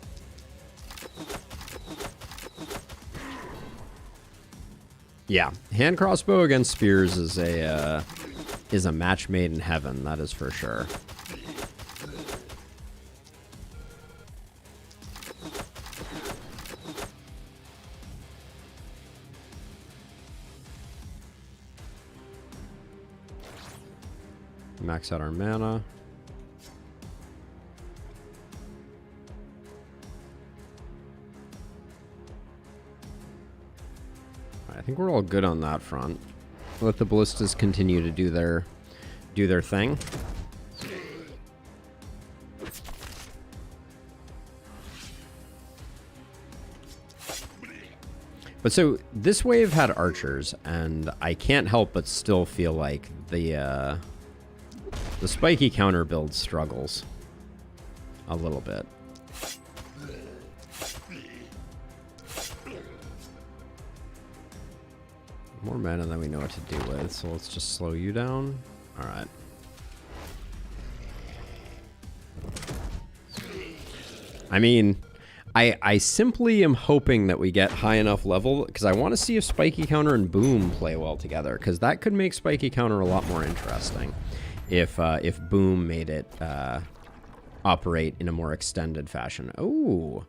Yeah, hand crossbow against spears is a match made in heaven. That is for sure. Max out our mana. I think we're all good on that front. Let the ballistas continue to do their thing. But so this wave had archers, and I can't help but still feel like the spiky counter build struggles a little bit. More mana than we know what to do with, so let's just slow you down. All right. I mean, I simply am hoping that we get high enough level, because I want to see if Spiky Counter and Boom play well together, because that could make Spiky Counter a lot more interesting if Boom made it operate in a more extended fashion. Oh,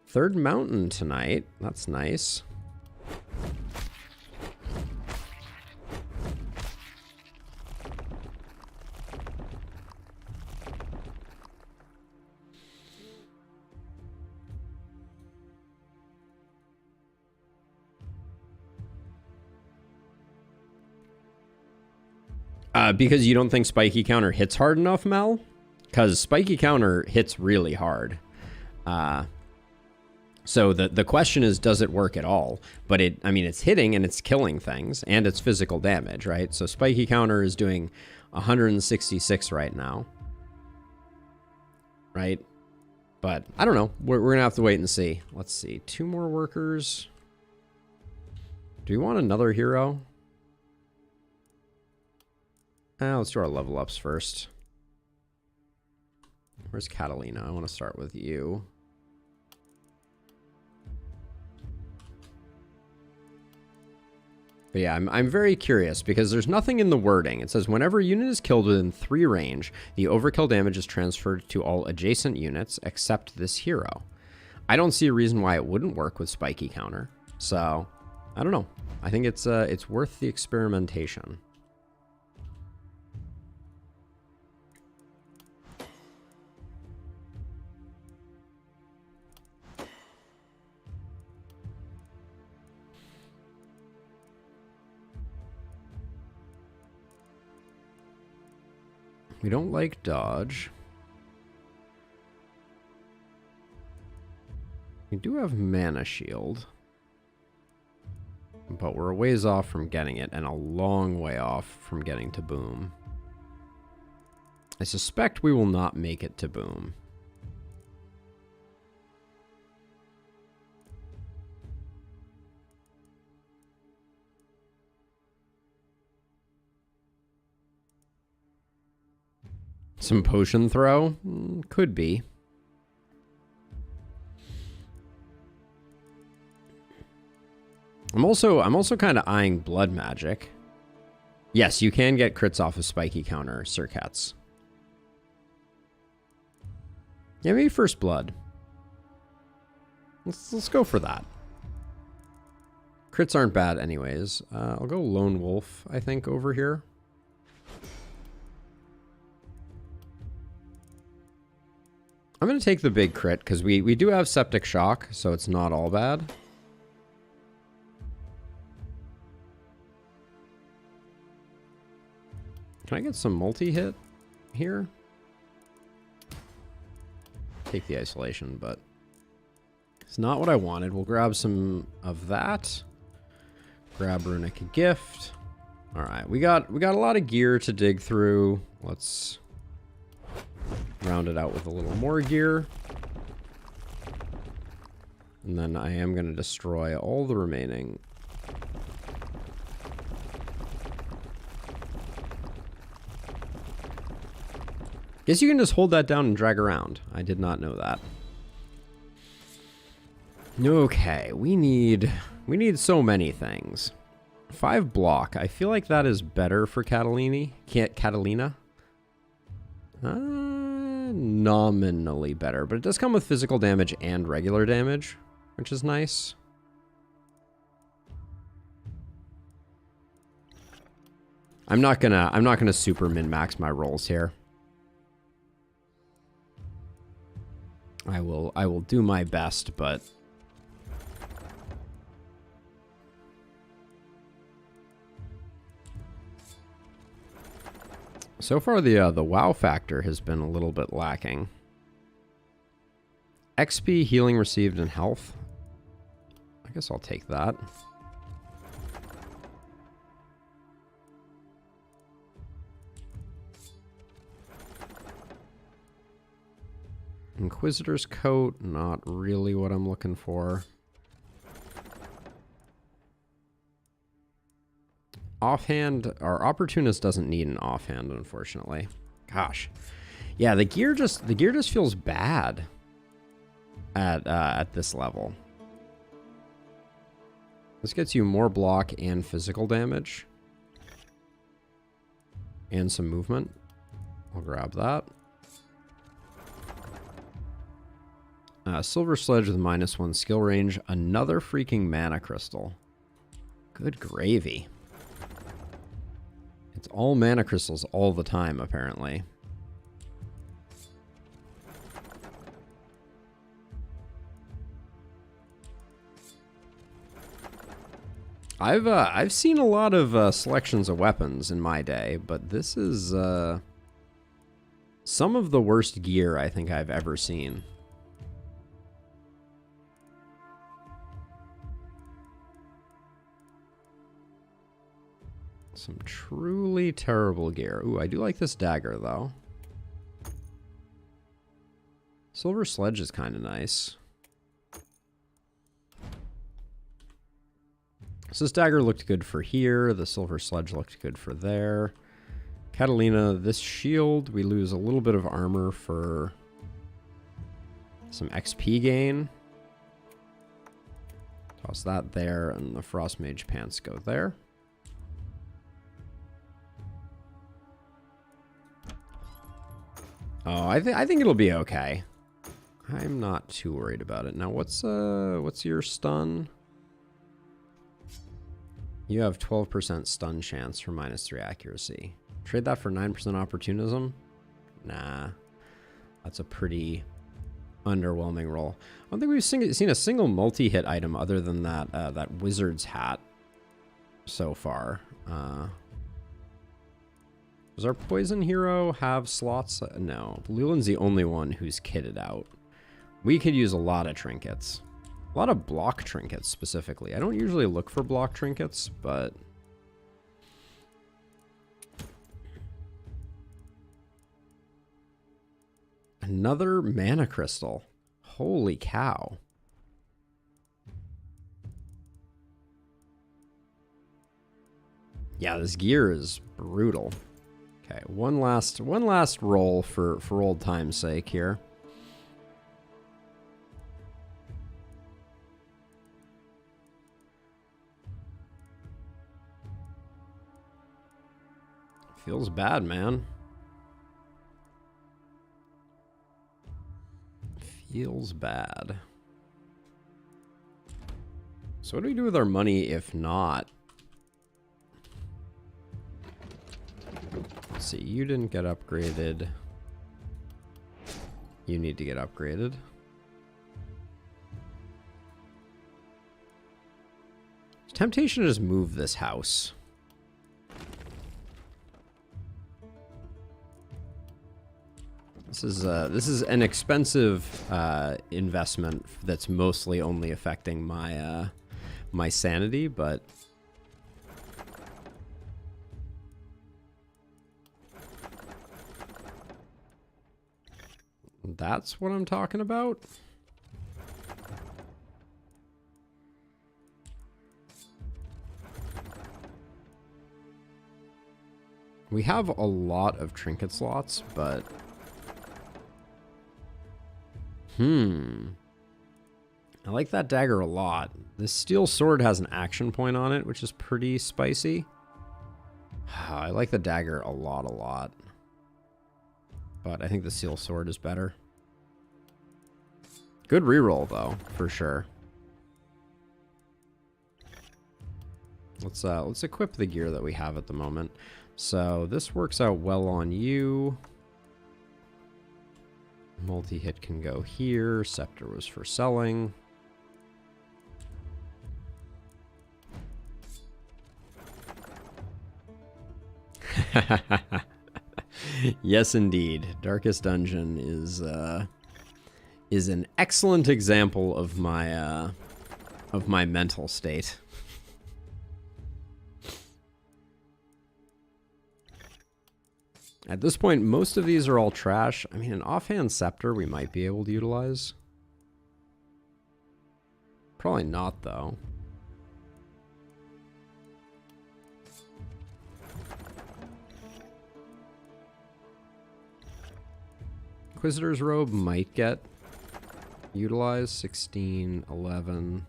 third mountain tonight. That's nice. Because you don't think Spiky Counter hits hard enough, Mel? Because Spiky Counter hits really hard. So the question is, does it work at all? But I mean, it's hitting and it's killing things, and it's physical damage, right? So Spiky Counter is doing 166 right now. Right? But I don't know. We're going to have to wait and see. Let's see. 2 more workers. Do we want another hero? Let's do our level ups first. Where's Catalina? I want to start with you. But yeah, I'm very curious because there's nothing in the wording. It says whenever a unit is killed within 3 range, the overkill damage is transferred to all adjacent units except this hero. I don't see a reason why it wouldn't work with Spiky Counter. So, I don't know. I think it's worth the experimentation. We don't like dodge. We do have mana shield. But we're a ways off from getting it, and a long way off from getting to Boom. I suspect we will not make it to Boom. Some potion throw? Could be. I'm also kind of eyeing blood magic. Yes, you can get crits off of Spiky Counter, Circuits. Yeah, maybe first blood. Let's go for that. Crits aren't bad anyways. I'll go Lone Wolf, I think, over here. I'm going to take the big crit, because we do have Septic Shock, so it's not all bad. Can I get some multi-hit here? Take the isolation, but it's not what I wanted. We'll grab some of that. Grab Runic Gift. All right, we got a lot of gear to dig through. Let's round it out with a little more gear. And then I am going to destroy all the remaining. Guess you can just hold that down and drag around. I did not know that. Okay, we need so many things. 5 block. I feel like that is better for Catalina. Nominally better, but it does come with physical damage and regular damage, which is nice. I'm not gonna super min-max my rolls here. I will do my best, but so far the wow factor has been a little bit lacking. XP, healing received, and health. I guess I'll take that. Inquisitor's coat, not really what I'm looking for. Offhand, our opportunist doesn't need an offhand, unfortunately. Gosh, yeah, the gear just feels bad at this level. This gets you more block and physical damage, and some movement. I'll grab that. Silver Sledge with -1 skill range. Another freaking mana crystal. Good gravy. It's all mana crystals all the time, apparently. I've seen a lot of selections of weapons in my day, but this is some of the worst gear I think I've ever seen. Some truly terrible gear. Ooh, I do like this dagger, though. Silver Sledge is kind of nice. So this dagger looked good for here. The Silver Sledge looked good for there. Catalina, this shield, we lose a little bit of armor for some XP gain. Toss that there, and the Frost Mage pants go there. Oh, I think it'll be okay. I'm not too worried about it. Now, what's your stun? You have 12% stun chance for -3 accuracy. Trade that for 9% opportunism? Nah. That's a pretty underwhelming roll. I don't think we've seen a single multi-hit item other than that wizard's hat so far. Does our poison hero have slots? No. Leland's the only one who's kitted out. We could use a lot of trinkets. A lot of block trinkets, specifically. I don't usually look for block trinkets, but... Another mana crystal. Holy cow. Yeah, this gear is brutal. Okay, one last roll for old time's sake here. Feels bad, man. Feels bad. So what do we do with our money if not? Let's see, you didn't get upgraded. You need to get upgraded. Temptation to just move this house. This is an expensive investment that's mostly only affecting my my sanity, but that's what I'm talking about. We have a lot of trinket slots, but... I like that dagger a lot. This steel sword has an action point on it, which is pretty spicy. I like the dagger a lot. But I think the steel sword is better. Good reroll, though, for sure. Let's equip the gear that we have at the moment. So this works out well on you. Multi-hit can go here. Scepter was for selling. Yes, indeed. Darkest Dungeon is an excellent example of my mental state. At this point, most of these are all trash. I mean, an offhand scepter we might be able to utilize. Probably not, though. Inquisitor's robe might get utilized. 16, 11.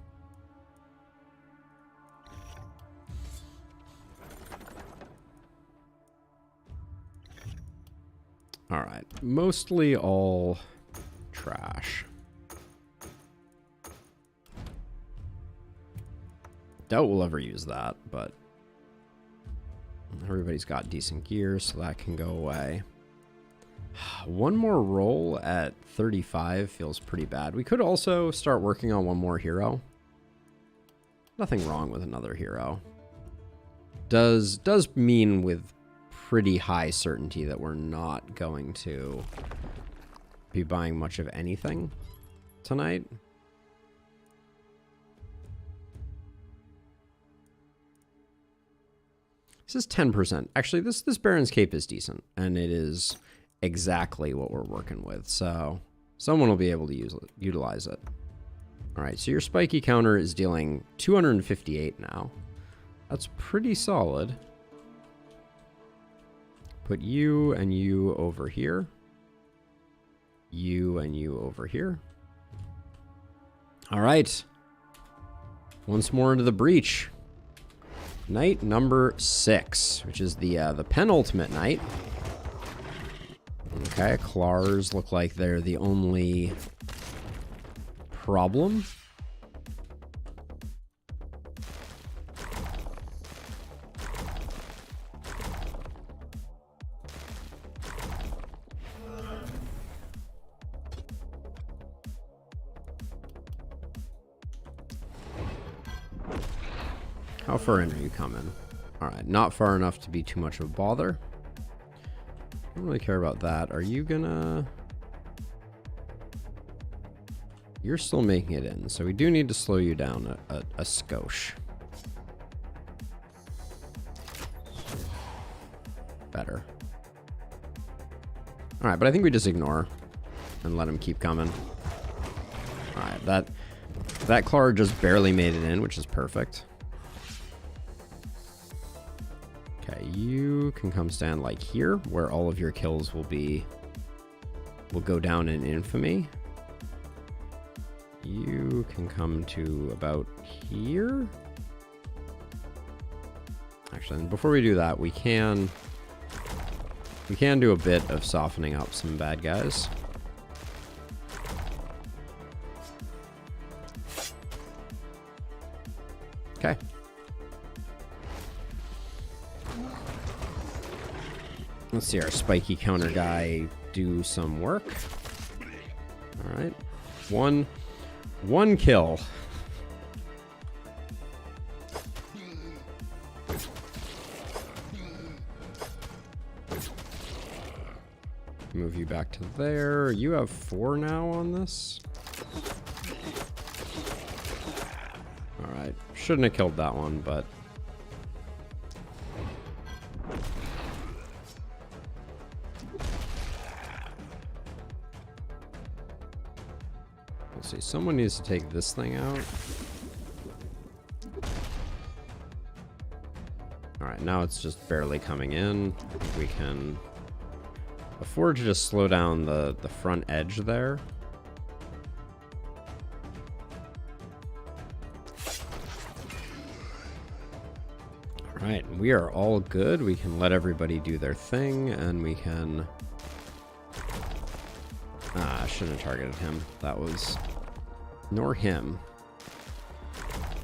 All right, mostly all trash. Doubt we'll ever use that, but everybody's got decent gear, so that can go away. One more roll at 35 feels pretty bad. We could also start working on one more hero. Nothing wrong with another hero. Does mean with pretty high certainty that we're not going to be buying much of anything tonight. This is 10%. Actually, this Baron's Cape is decent, and it is exactly what we're working with, so someone will be able to utilize it. All right, so your spiky counter is dealing 258 now. That's pretty solid. Put you and you over here. You and you over here. All right. Once more into the breach. Night number 6, which is the penultimate night. Okay, Clars look like they're the only problem. How far in are you coming? All right, not far enough to be too much of a bother. I don't really care about that. Are you gonna... You're still making it in, so we do need to slow you down a skosh. Better. All right, but I think we just ignore and let him keep coming. All right, that Clar just barely made it in, which is perfect. Okay, you can come stand like here, where all of your kills will go down in infamy. You can come to about here. Actually, before we do that, we can do a bit of softening up some bad guys. Okay. Let's see our spiky counter guy do some work. All right. One kill. Move you back to there. You have 4 now on this. All right. Shouldn't have killed that one, but... Let's see. Someone needs to take this thing out. All right. Alright, now it's just barely coming in. I think we can afford to just slow down the front edge there. Alright, we are all good. We can let everybody do their thing, and we can... I shouldn't have targeted him. That was... Nor him.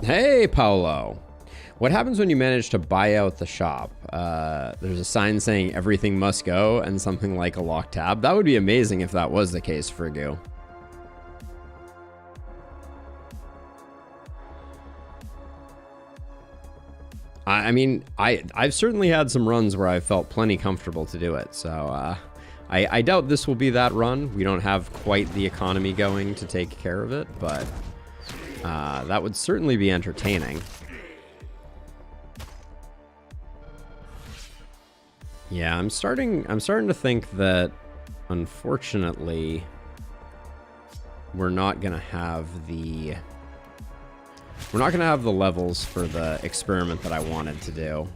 Hey, Paolo! What happens when you manage to buy out the shop? There's a sign saying everything must go and something like a locked tab. That would be amazing if that was the case, Frigu. I mean, I've certainly had some runs where I've felt plenty comfortable to do it, so I doubt this will be that run. We don't have quite the economy going to take care of it, but that would certainly be entertaining. Yeah, I'm starting to think that, unfortunately, we're not gonna have the levels for the experiment that I wanted to do.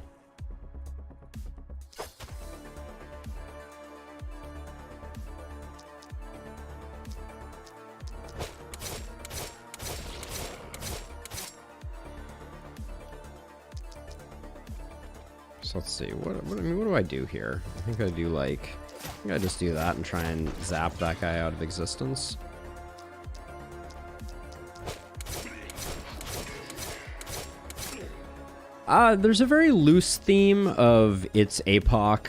So let's see, what do I do here? I think I just do that and try and zap that guy out of existence. There's a very loose theme of it's APOC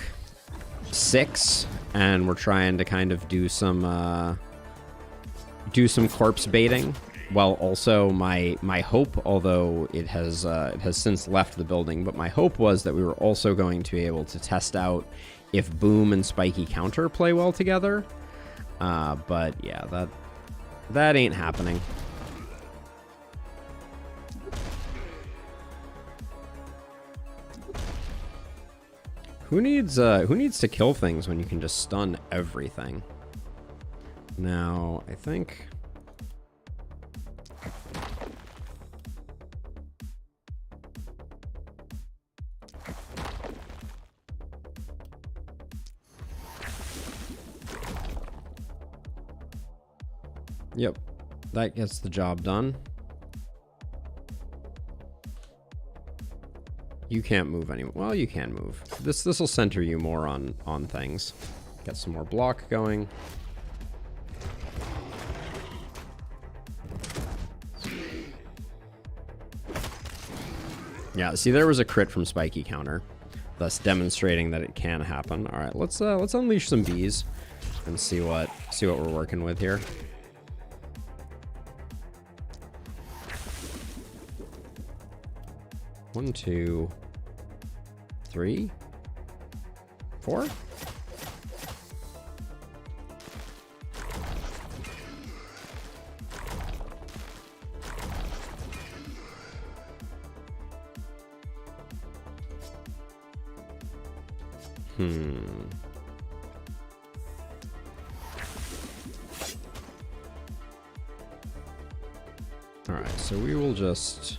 6, and we're trying to kind of do some corpse baiting, while also my hope, although it has since left the building, but my hope was that we were also going to be able to test out if Boom and Spiky Counter play well together. But yeah, that ain't happening. Who needs to kill things when you can just stun everything? Now, I think... Yep, that gets the job done. You can't move anymore. Well, you can move. This will center you more on things. Get some more block going. Yeah, see, there was a crit from Spiky Counter, thus demonstrating that it can happen. All right, let's unleash some bees and see what we're working with here. One, two, three, four. All right, so we'll just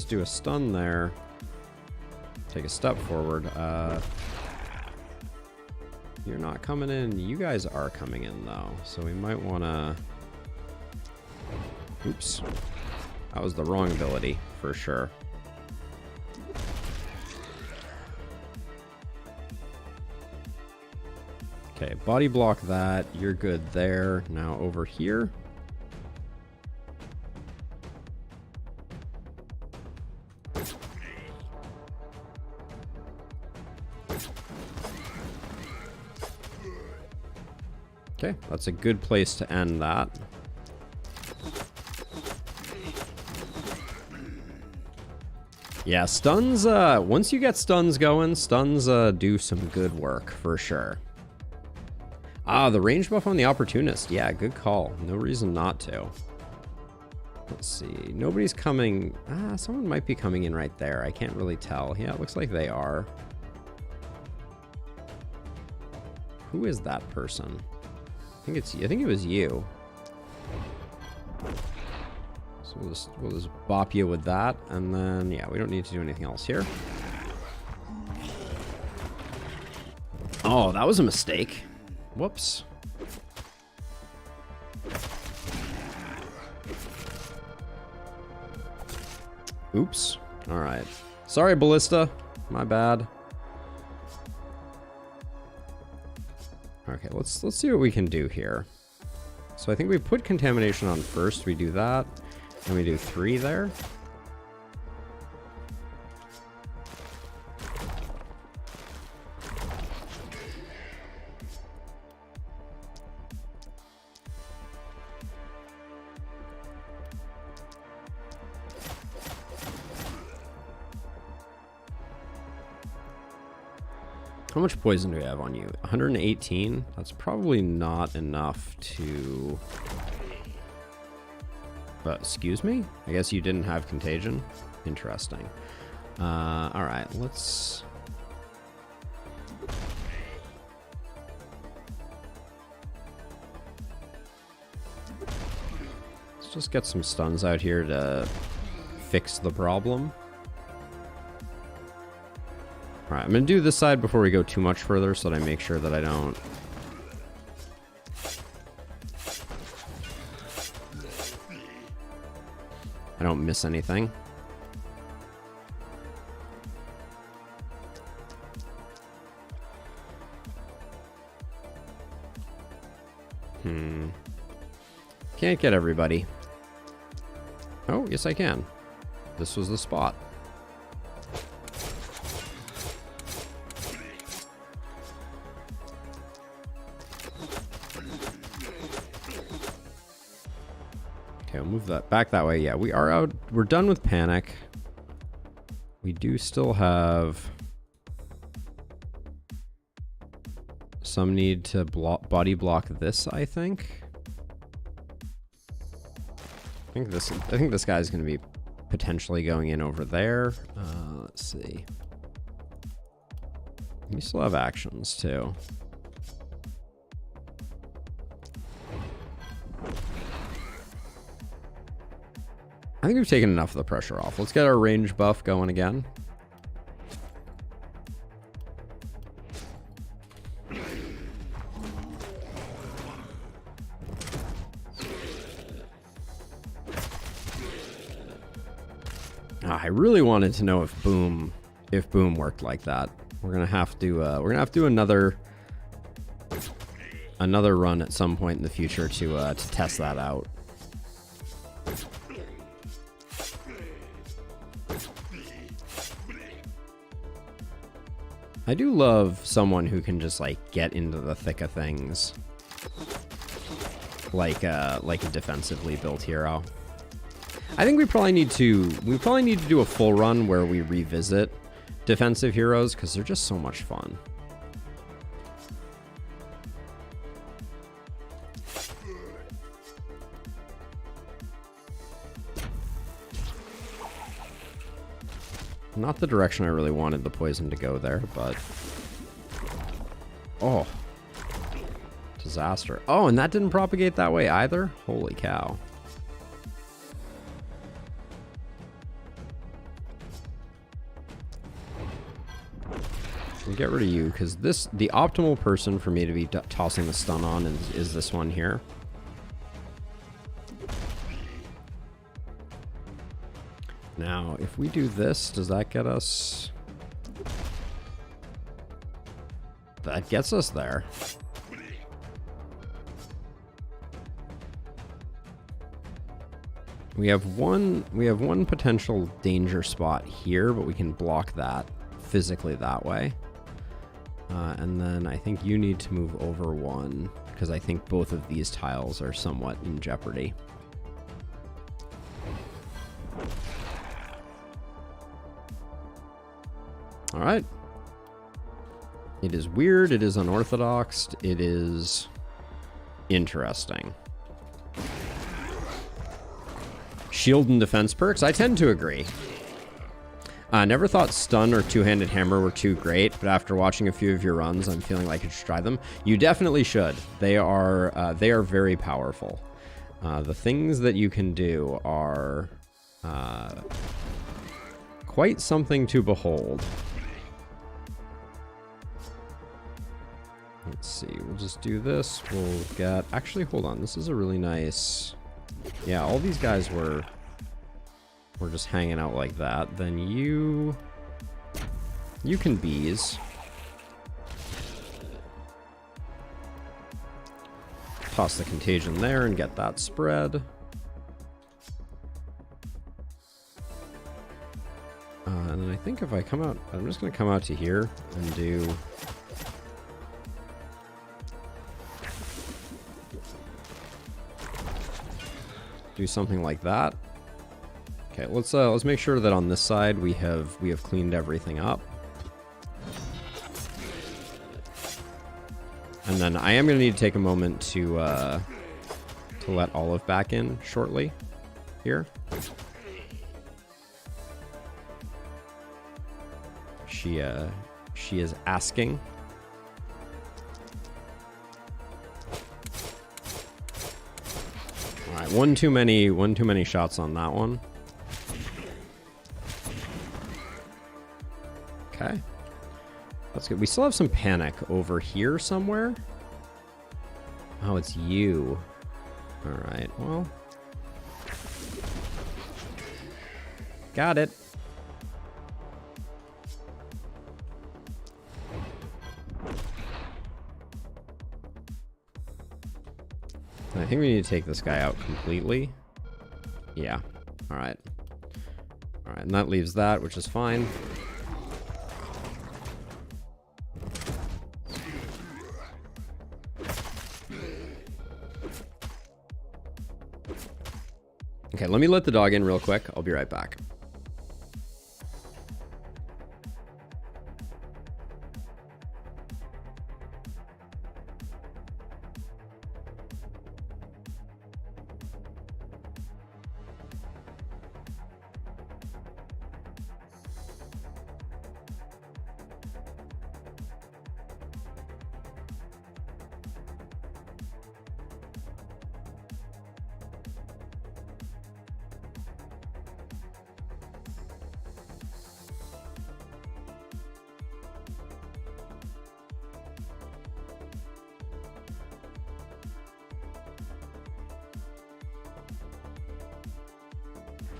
do a stun there. Take a step forward. You're not coming in. You guys are coming in, though. So we might want to... Oops. That was the wrong ability, for sure. Okay, body block that. You're good there. Now over here. Okay, that's a good place to end that. Yeah, stuns, once you get stuns going, stuns do some good work, for sure. Ah, the range buff on the Opportunist. Yeah, good call. No reason not to. Let's see. Nobody's coming. Someone might be coming in right there. I can't really tell. Yeah, it looks like they are. Who is that person? I think it was you. So we'll just bop you with that, and then yeah, we don't need to do anything else here. Oh, that was a mistake. Whoops. Oops. All right. Sorry, Ballista. My bad. Okay, let's see what we can do here. So I think we put contamination on first. We do that, and we do 3 there. How much poison do we have on you? 118? That's probably not enough to... But, excuse me? I guess you didn't have contagion? Interesting. Alright, let's just get some stuns out here to fix the problem. Alright, I'm going to do this side before we go too much further so that I make sure that I don't miss anything. Can't get everybody. Oh, yes I can. This was the spot. Okay, we'll move that back that way. Yeah, we are out. We're done with panic. We do still have some need to body block this, I think. I think this guy's going to be potentially going in over there. Let's see. We still have actions too. I think we've taken enough of the pressure off. Let's get our range buff going again. I really wanted to know if boom worked like that. We're gonna have to do another run at some point in the future to test that out. I do love someone who can just like get into the thick of things, like a defensively built hero. I think we probably need to do a full run where we revisit defensive heroes because they're just so much fun. Not the direction I really wanted the poison to go there, but... Oh. Disaster. Oh, and that didn't propagate that way either? Holy cow. I'll get rid of you, because the optimal person for me to be tossing the stun on is this one here. Now, if we do this, does that get us... That gets us there. We have one potential danger spot here, but we can block that physically that way. And then I think you need to move over one, because I think both of these tiles are somewhat in jeopardy. All right. It is weird. It is unorthodox. It is interesting. Shield and defense perks. I tend to agree. Never thought stun or two-handed hammer were too great, but after watching a few of your runs, I'm feeling like I should try them. You definitely should. They are very powerful. The things that you can do are quite something to behold. Let's see, we'll just do this. We'll get... Actually, hold on. This is a really nice... Yeah, all these guys were just hanging out like that. Then you can bees. Toss the contagion there and get that spread. And then I think if I come out, I'm just going to come out to here and do something like that. Okay, let's make sure that on this side we have cleaned everything up. And then I am going to need to take a moment to let Olive back in shortly here. She is asking. All right, one too many shots on that one. Okay. That's good. We still have some panic over here somewhere. Oh, it's you. All right, well. Got it. I think we need to take this guy out completely. Yeah. All right. All right, and that leaves that, which is fine. Okay, let me let the dog in real quick. I'll be right back.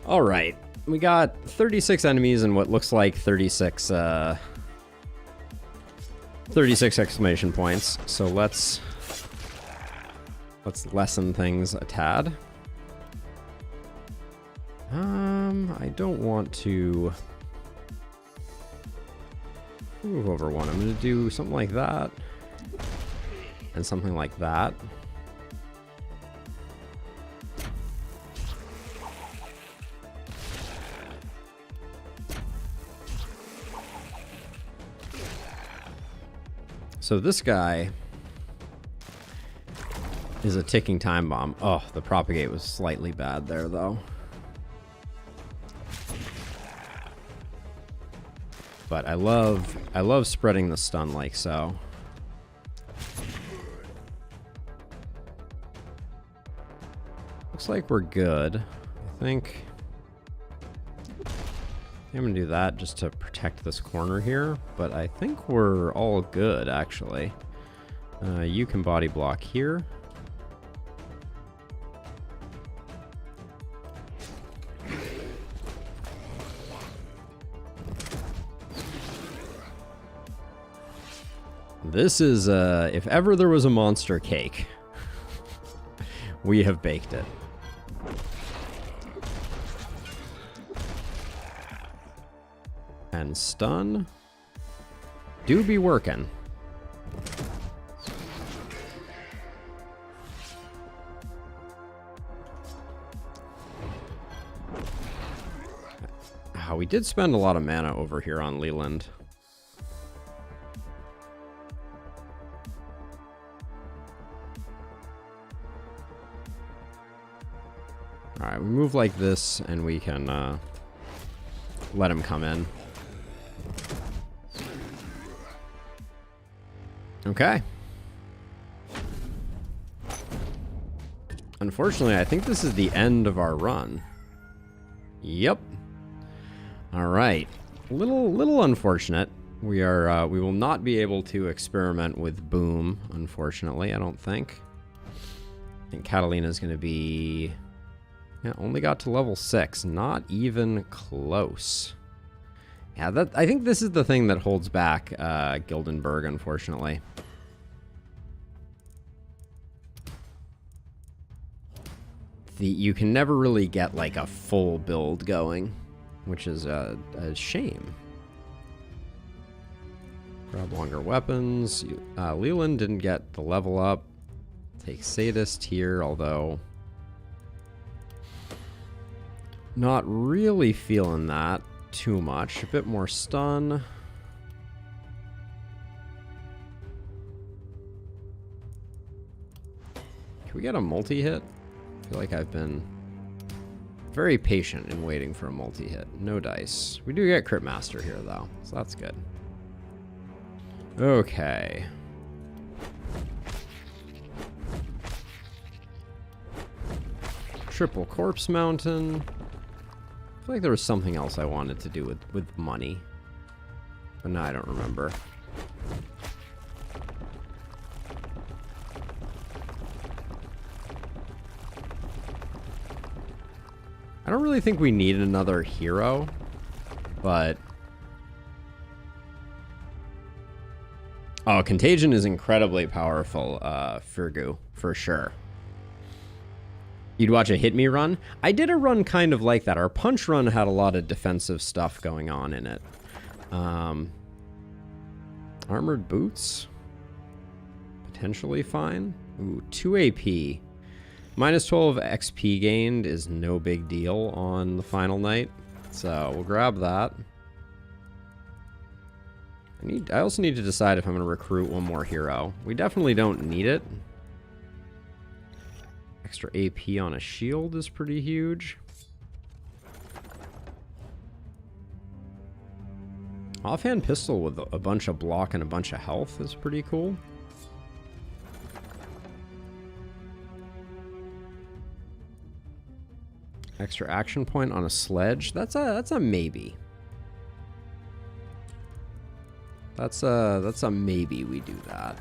All right, we got 36 enemies and what looks like 36 exclamation points. So let's lessen things a tad. I don't want to move over one. I'm going to do something like that and something like that. So this guy is a ticking time bomb. Oh, the propagate was slightly bad there, though. But I love spreading the stun like so. Looks like we're good. I think I'm gonna do that just to protect this corner here, but I think we're all good, actually. You can body block here. This is, if ever there was a monster cake, we have baked it. And stun do be working. We did spend a lot of mana over here on Leland. Alright, we move like this and we can let him come in. Okay. Unfortunately, I think this is the end of our run. Yep. All right. Little unfortunate. We will not be able to experiment with Boom, unfortunately, I don't think. I think Catalina's going to be... Yeah, only got to level 6. Not even close. Yeah, I think this is the thing that holds back Gildenberg, unfortunately. You can never really get, like, a full build going, which is a shame. Grab longer weapons. Leland didn't get the level up. Take Sadist here, although... Not really feeling that too much. A bit more stun. Can we get a multi-hit? I feel like I've been very patient in waiting for a multi-hit. No dice. We do get Crit Master here, though, so that's good. Okay. Triple Corpse Mountain. I feel like there was something else I wanted to do with money. But no, I don't remember. I don't really think we need another hero, but... Oh, Contagion is incredibly powerful, Firgu, for sure. You'd watch a Hit Me run? I did a run kind of like that. Our Punch run had a lot of defensive stuff going on in it. Armored Boots? Potentially fine. Ooh, 2 AP. Minus 12 XP gained is no big deal on the final night. So we'll grab that. I also need to decide if I'm going to recruit one more hero. We definitely don't need it. Extra AP on a shield is pretty huge. Offhand pistol with a bunch of block and a bunch of health is pretty cool. Extra action point on a sledge. That's a maybe. That's a maybe we do that.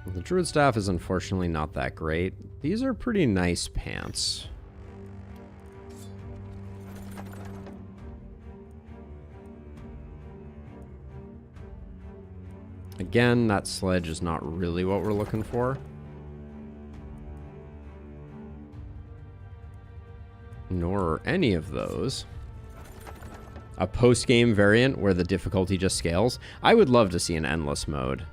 The Druid Staff is unfortunately not that great. These are pretty nice pants. Again, that sledge is not really what we're looking for. Nor are any of those. A post-game variant where the difficulty just scales. I would love to see an endless mode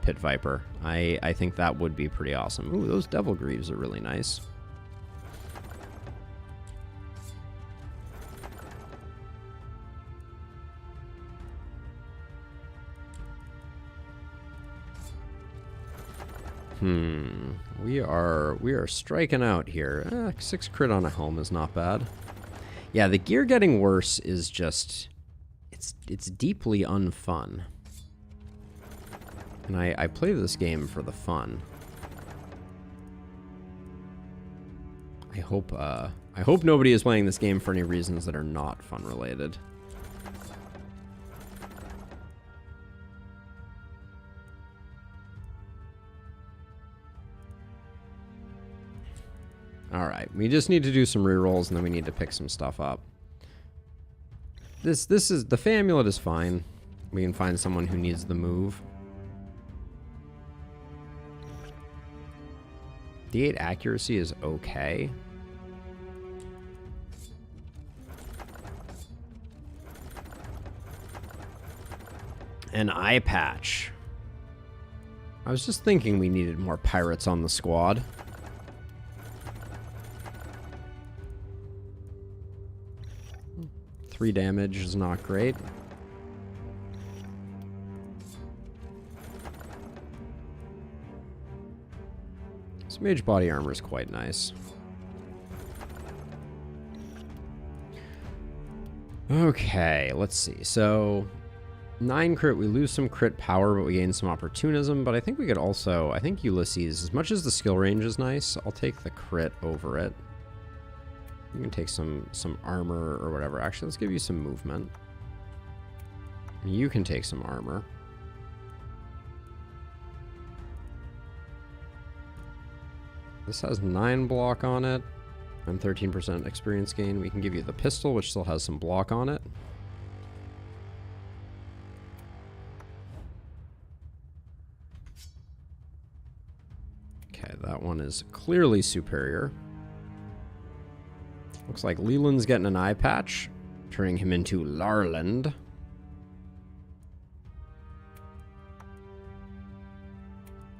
Pit Viper. I think that would be pretty awesome. Ooh, those Devil Greaves are really nice. We are striking out here. 6 crit on a helm is not bad. Yeah, the gear getting worse is just... It's deeply unfun. And I play this game for the fun. I hope nobody is playing this game for any reasons that are not fun related. Alright, we just need to do some rerolls and then we need to pick some stuff up. This is... The Fey Amulet is fine. We can find someone who needs the move. D8 accuracy is okay. An eye patch. I was just thinking we needed more pirates on the squad. Three damage is not great. This mage body armor is quite nice. Okay, let's see. So 9 crit, we lose some crit power, but we gain some opportunism. But I think we could also, I think Ulysses, as much as the skill range is nice, I'll take the crit over it. You can take some armor or whatever. Actually, let's give you some movement. You can take some armor. This has 9 block on it and 13% experience gain. We can give you the pistol, which still has some block on it. Okay, that one is clearly superior. Looks like Leland's getting an eye patch, turning him into Larland.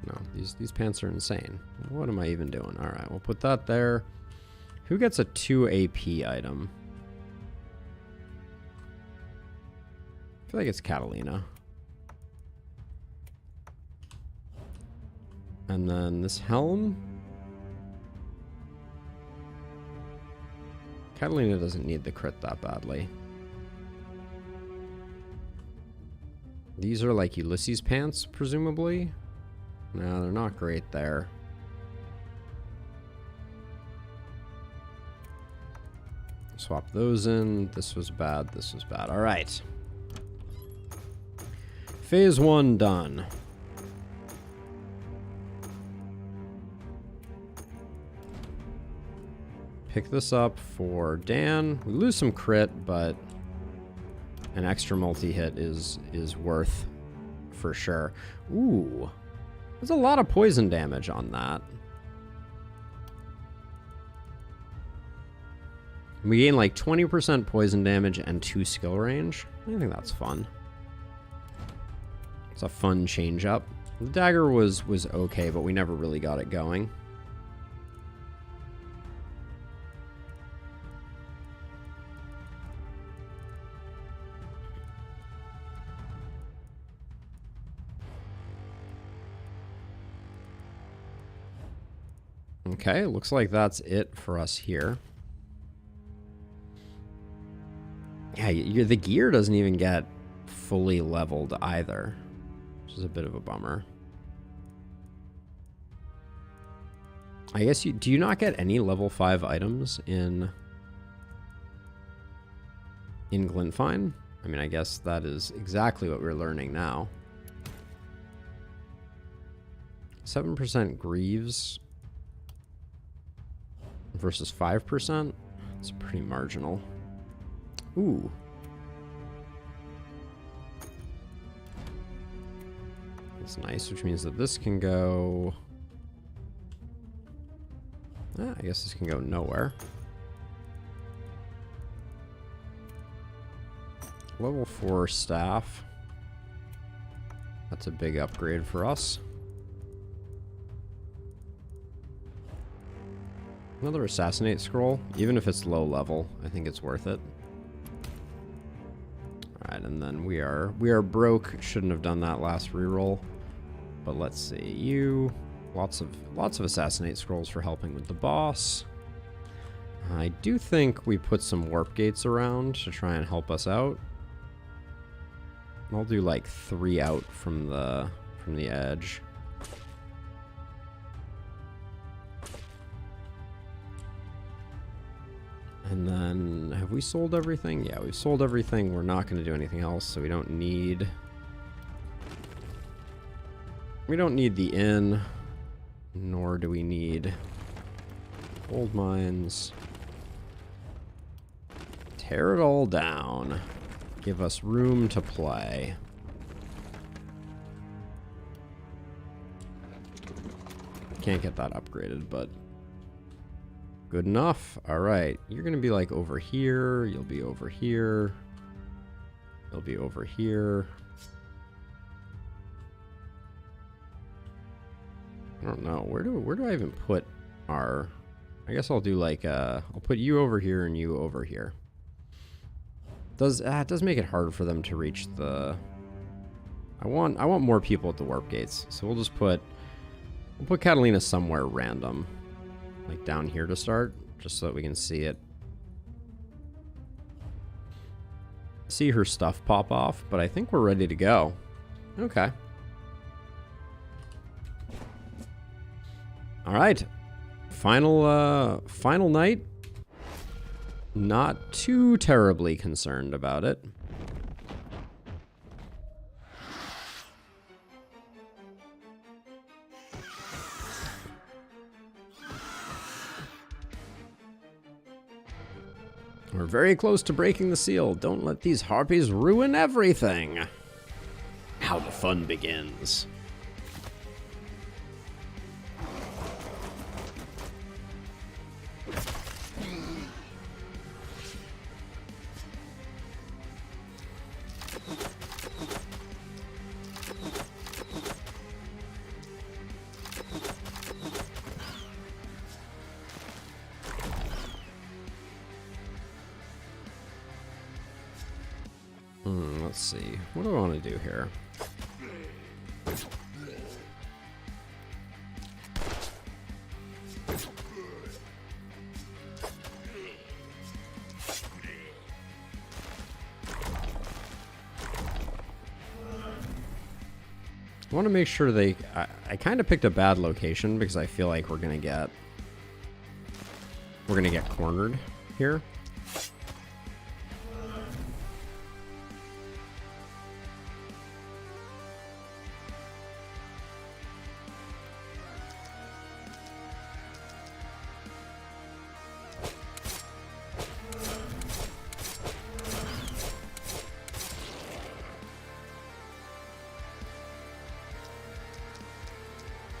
No, these pants are insane. What am I even doing? All right, we'll put that there. Who gets a 2 AP item? I feel like it's Catalina. And then this helm. Catalina doesn't need the crit that badly. These are like Ulysses pants, presumably. No, they're not great there. Swap those in. This was bad. This was bad. All right. Phase 1 done. Pick this up for Dan. We lose some crit, but an extra multi-hit is worth for sure. Ooh. There's a lot of poison damage on that. We gain like 20% poison damage and 2 skill range. I think that's fun. It's a fun change up. The dagger was okay, but we never really got it going. Okay, looks like that's it for us here. Yeah, the gear doesn't even get fully leveled either, which is a bit of a bummer. I guess do you not get any level 5 items in Glenfine? I mean, I guess that is exactly what we're learning now. 7% Greaves versus 5%. It's pretty marginal. Ooh. That's nice, which means that this can go... I guess this can go nowhere. Level 4 staff. That's a big upgrade for us. Another assassinate scroll. Even if it's low level, I think it's worth it. Alright, and then we are broke. Shouldn't have done that last reroll. But let's see. You... Lots of assassinate scrolls for helping with the boss. I do think we put some warp gates around to try and help us out. I'll do like 3 out from the edge. And then, have we sold everything? Yeah, we've sold everything. We're not going to do anything else, so we don't need... We don't need the inn, nor do we need gold mines. Tear it all down. Give us room to play. Can't get that upgraded, but good enough. All right, you're gonna be like over here. You'll be over here. You'll be over here. I don't know. Where do I even put our... I guess I'll do like I'll put you over here and you over here. It does make it hard for them to reach the... I want more people at the warp gates. So we'll put Catalina somewhere random. Like down here to start, just so that we can see it. See her stuff pop off, but I think we're ready to go. Okay. All right. Final night. Not too terribly concerned about it. We're very close to breaking the seal. Don't let these harpies ruin everything. Now the fun begins. Let's see. What do I want to do here? I want to make sure they... I kind of picked a bad location because I feel like we're gonna get cornered here.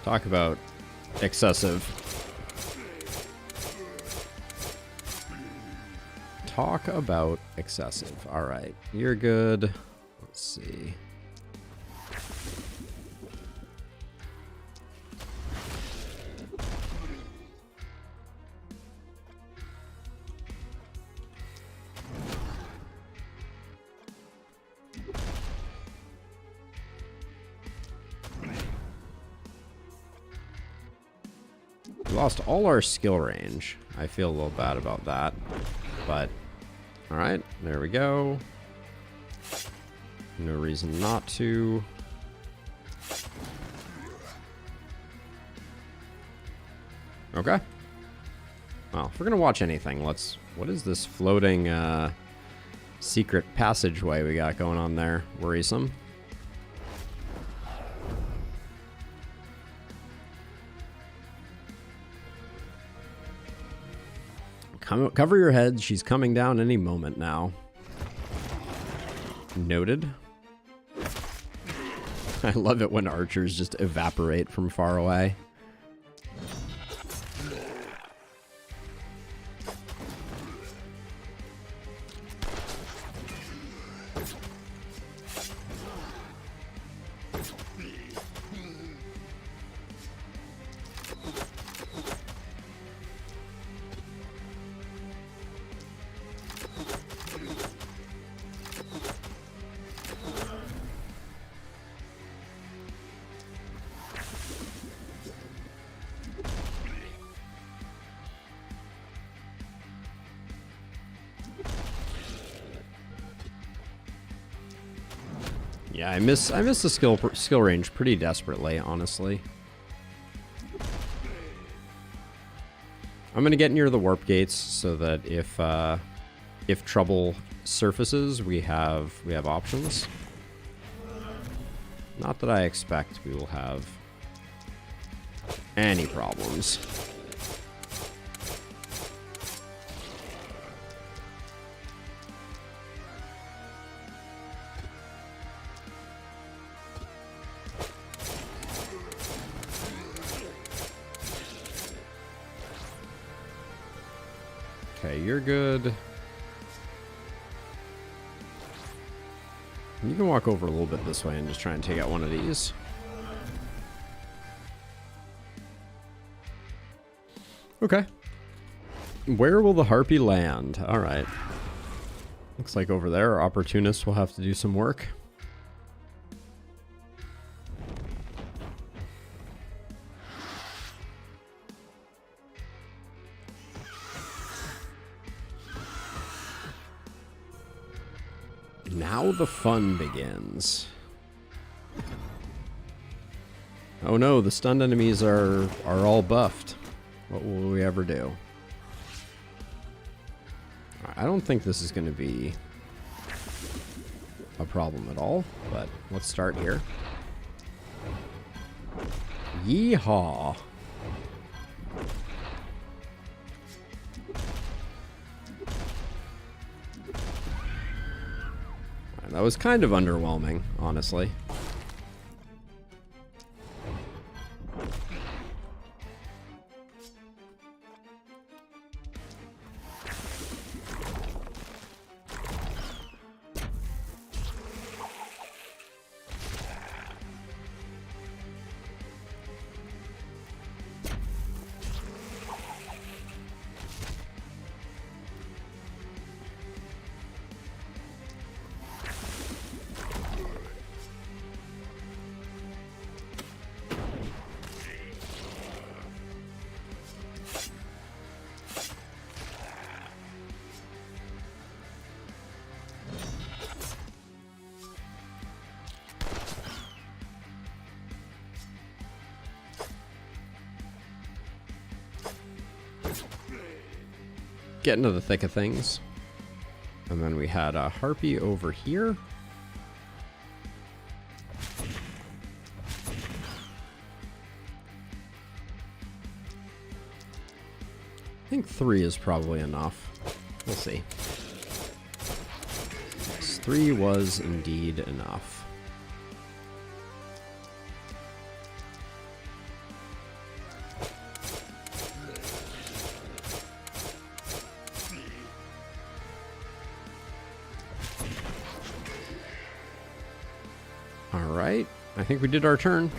Talk about excessive. Talk about excessive. All right, you're good. Let's see. We lost all our skill range. I feel a little bad about that, but all right, there we go. No reason not to. Okay. Well, if we're gonna watch anything, let's... What is this floating secret passageway we got going on there? Worrisome. Cover your head. She's coming down any moment now. Noted. I love it when archers just evaporate from far away. Yeah, I miss the skill range pretty desperately, honestly. I'm gonna get near the warp gates so that if trouble surfaces, we have options. Not that I expect we will have any problems. Okay, you're good. You can walk over a little bit this way and just try and take out one of these. Okay. Where will the harpy land? All right. Looks like over there, our opportunists will have to do some work. Now the fun begins. Oh no, the stunned enemies are all buffed. What will we ever do? I don't think this is going to be a problem at all, but let's start here. Yeehaw! That was kind of underwhelming, honestly. Get into the thick of things. And then we had a harpy over here. I think 3 is probably enough. We'll see. Yes, 3 was indeed enough. Alright, I think we did our turn.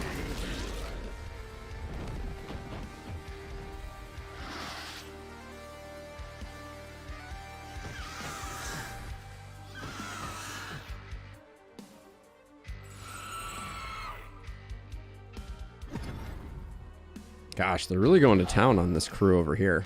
Gosh, they're really going to town on this crew over here.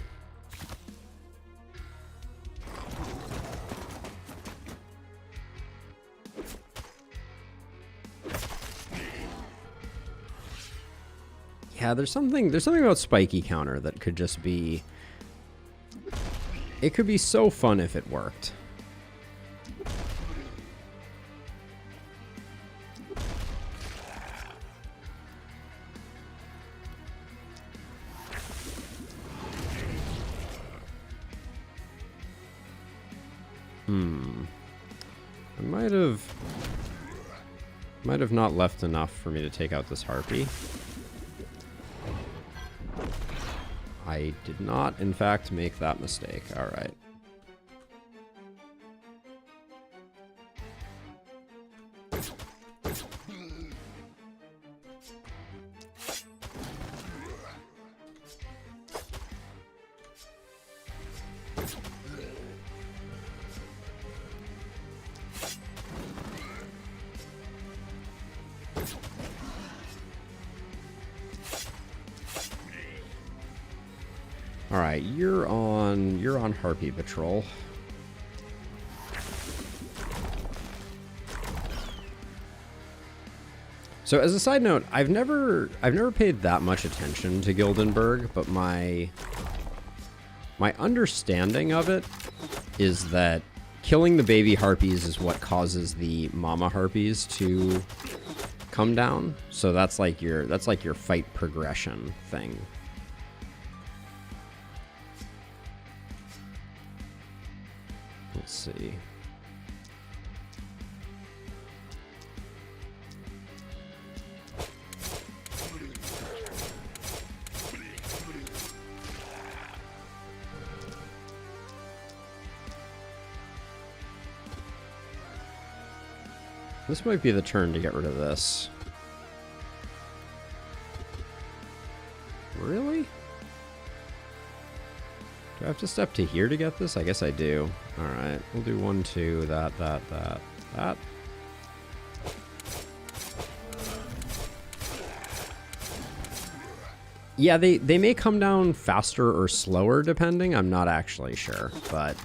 Yeah, there's something about spiky counter that could just be... It could be so fun if it worked. I might have not left enough for me to take out this harpy. I did not, in fact, make that mistake. All right. All right, you're on Harpy Patrol. So as a side note, I've never paid that much attention to Gildenberg, but my understanding of it is that killing the baby harpies is what causes the mama harpies to come down. So that's like your fight progression thing. Let's see. This might be the turn to get rid of this. Really? Do I have to step to here to get this? I guess I do. Alright, we'll do 1, 2, that. Yeah, they may come down faster or slower depending. I'm not actually sure, but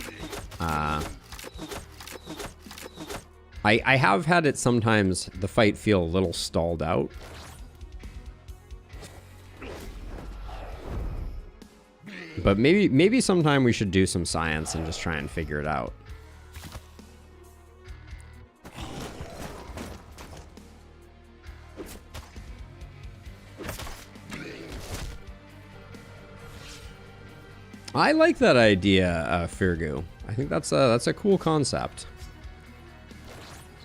I have had it sometimes the fight feel a little stalled out. But maybe sometime we should do some science and just try and figure it out. I like that idea, Firgu. I think that's a cool concept.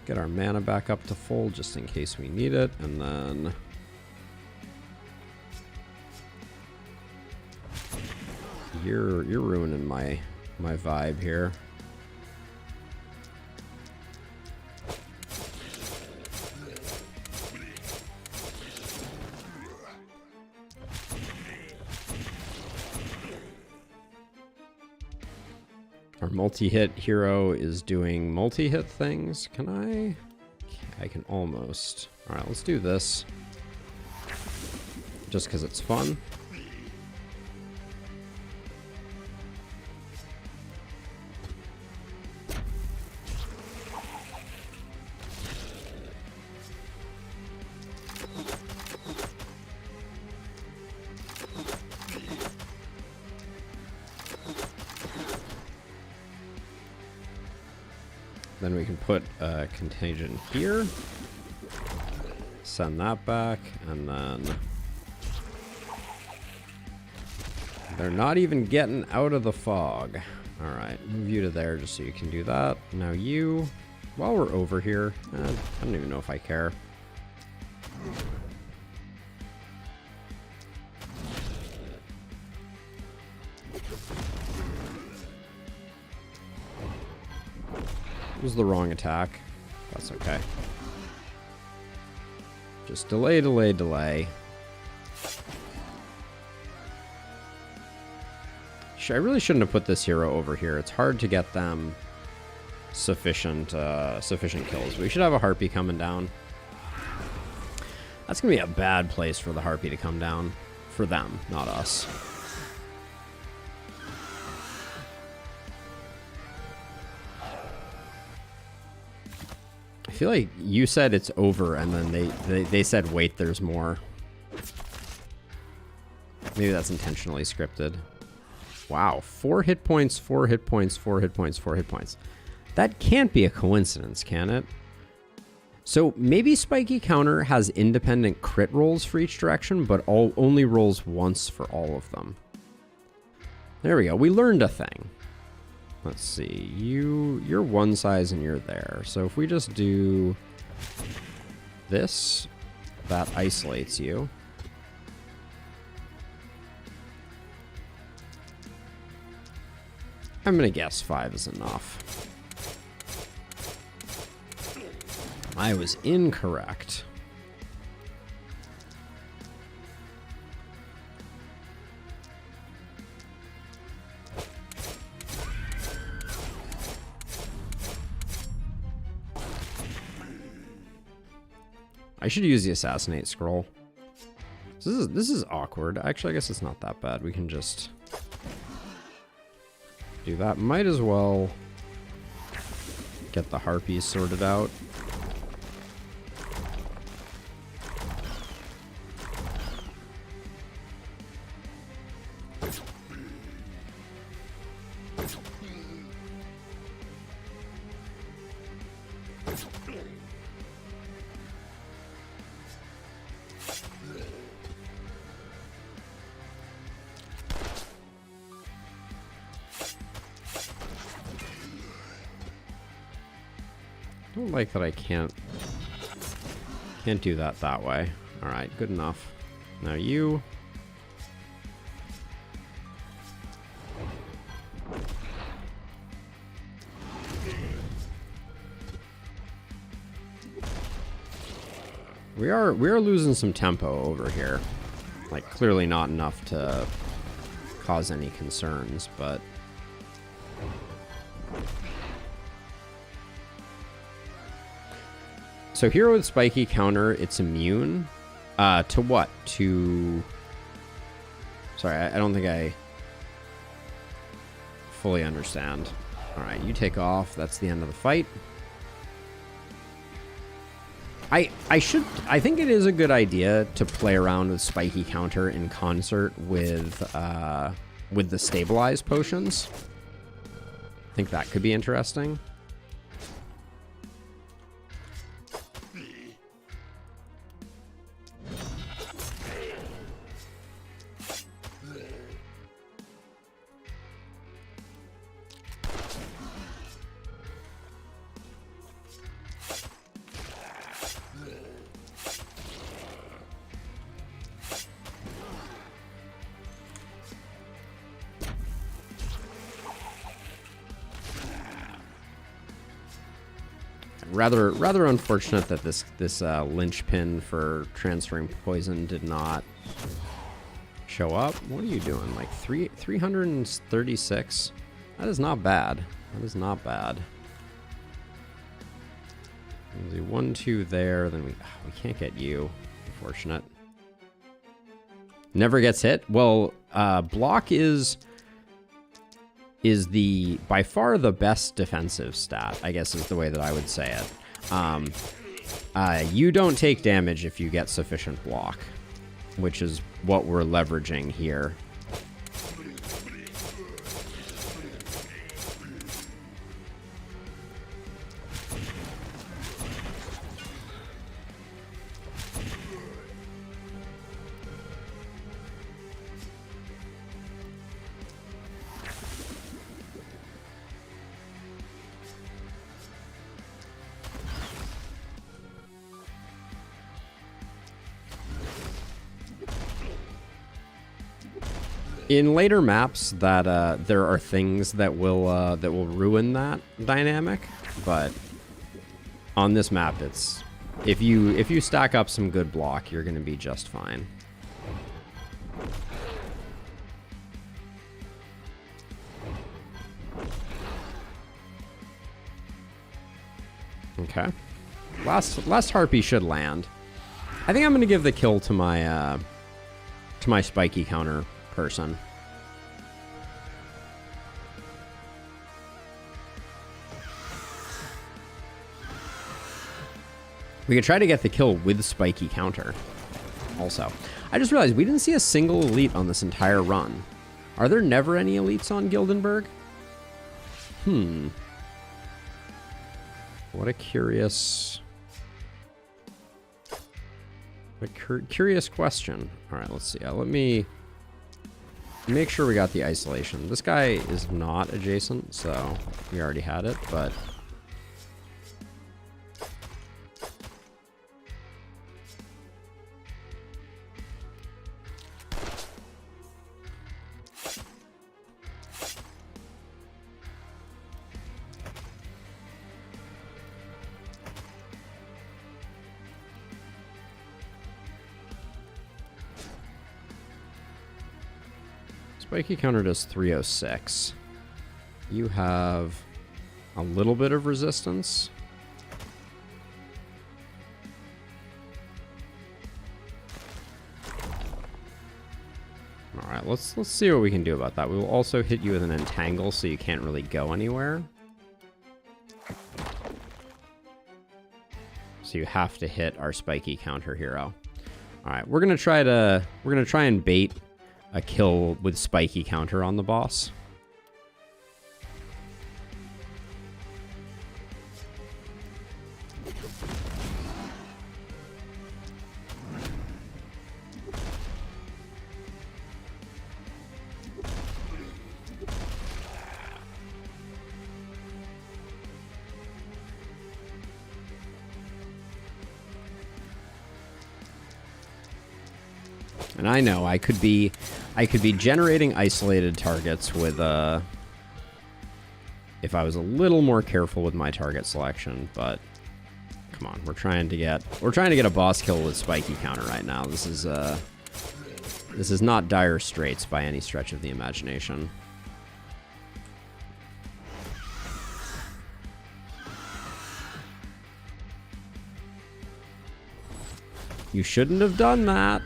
Get our mana back up to full just in case we need it, and then you're ruining my vibe here. Our multi-hit hero is doing multi-hit things. Can I? I can almost. All right, let's do this. Just because it's fun. Then we can put a contagion here, send that back, and then they're not even getting out of the fog. All right, move you to there just so you can do that. Now you, while we're over here, I don't even know if I care. It was the wrong attack. That's okay. Just delay, delay, delay. I really shouldn't have put this hero over here. It's hard to get them sufficient kills. We should have a harpy coming down. That's gonna be a bad place for the harpy to come down. For them, not us. I feel like you said it's over, and then they said, wait, there's more. Maybe that's intentionally scripted. Wow, 4 hit points, 4 hit points, 4 hit points, 4 hit points. That can't be a coincidence, can it? So maybe Spiky Counter has independent crit rolls for each direction, but only rolls once for all of them. There we go. We learned a thing. Let's see. You're one size and you're there. So if we just do this, that isolates you. I'm gonna guess 5 is enough. I was incorrect. I should use the assassinate scroll. So this is awkward. Actually, I guess it's not that bad. We can just do that. Might as well get the harpies sorted out. I don't like that I can't do that way. All right, good enough. Now you. We are losing some tempo over here. Like, clearly not enough to cause any concerns, but so hero with spiky counter, it's immune to what? To... Sorry, I don't think I fully understand. All right, you take off. That's the end of the fight. I think it is a good idea to play around with spiky counter in concert with the stabilized potions. I think that could be interesting. rather unfortunate that this linchpin for transferring poison did not show up. What are you doing? Like 336? That is not bad. That is not bad. We'll do 1, 2 there, then we can't get you. Unfortunate. Never gets hit. Well, block is the by far the best defensive stat, I guess is the way that I would say it. You don't take damage if you get sufficient block, which is what we're leveraging here. In later maps, that there are things that will ruin that dynamic, but on this map, it's if you stack up some good block, you're going to be just fine. Okay, last harpy should land. I think I'm going to give the kill to my spiky counter person. We could try to get the kill with spiky counter also. I just realized we didn't see a single elite on this entire run. Are there never any elites on Gildenberg? What a curious question. All right, let's see. Let me make sure we got the isolation. This guy is not adjacent, so we already had it, but spiky counter does 306. You have a little bit of resistance. All right, let's see what we can do about that. We will also hit you with an entangle, so you can't really go anywhere. So you have to hit our spiky counter hero. All right, we're gonna try and bait a kill with spiky counter on the boss. And I know I could be generating isolated targets with if I was a little more careful with my target selection, but come on, we're trying to get a boss kill with spiky counter right now. This is not dire straits by any stretch of the imagination. You shouldn't have done that.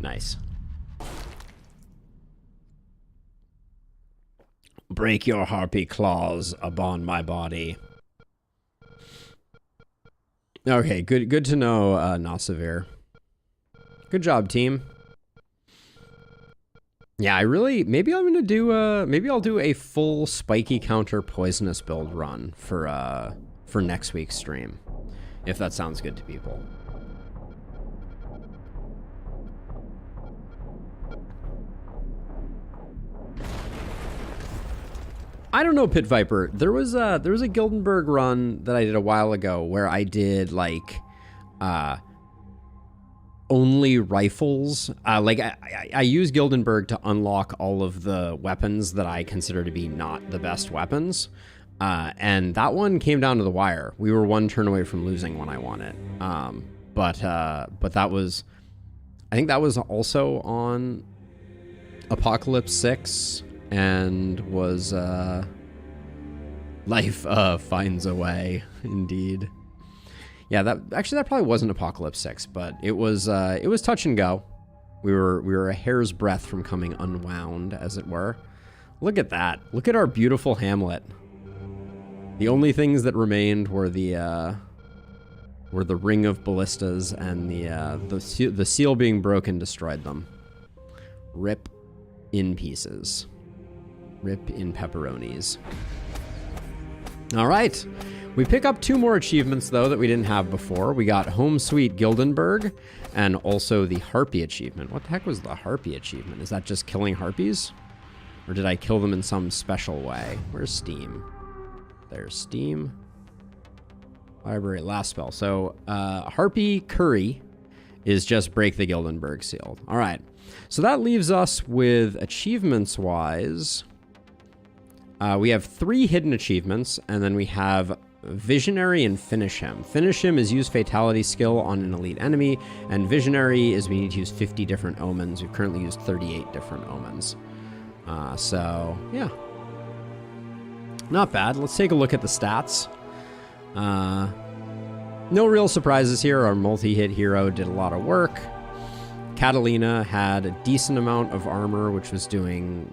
Nice. Break your harpy claws upon my body. Okay, good to know, Nasavir. Good job, team. Yeah, maybe I'm gonna do maybe I'll do a full spiky counter poisonous build run for next week's stream, if that sounds good to people. I don't know, Pit Viper. There was a Gildenberg run that I did a while ago where I did like only rifles. Like I use Gildenberg to unlock all of the weapons that I consider to be not the best weapons. And that one came down to the wire. We were one turn away from losing when I won it. But that was, I think that was also on Apocalypse 6 and was, Life finds a way, indeed. Yeah, that probably wasn't Apocalypse 6, but it was touch and go. We were a hair's breadth from coming unwound, as it were. Look at that. Look at our beautiful hamlet. The only things that remained were the ring of ballistas, and the seal being broken destroyed them. Rip in pieces. Rip in pepperonis. All right. We pick up 2 more achievements, though, that we didn't have before. We got Home Sweet Gildenberg and also the Harpy achievement. What the heck was the Harpy achievement? Is that just killing harpies? Or did I kill them in some special way? Where's Steam? There's Steam. Library, last spell. So, Harpy Curry is just break the Gildenberg seal. All right. So that leaves us with achievements-wise. We have 3 hidden achievements, and then we have Visionary and Finish Him. Finish Him is use Fatality skill on an elite enemy, and Visionary is we need to use 50 different omens. We've currently used 38 different omens. So, yeah. Not bad. Let's take a look at the stats. No real surprises here. Our multi-hit hero did a lot of work. Catalina had a decent amount of armor, which was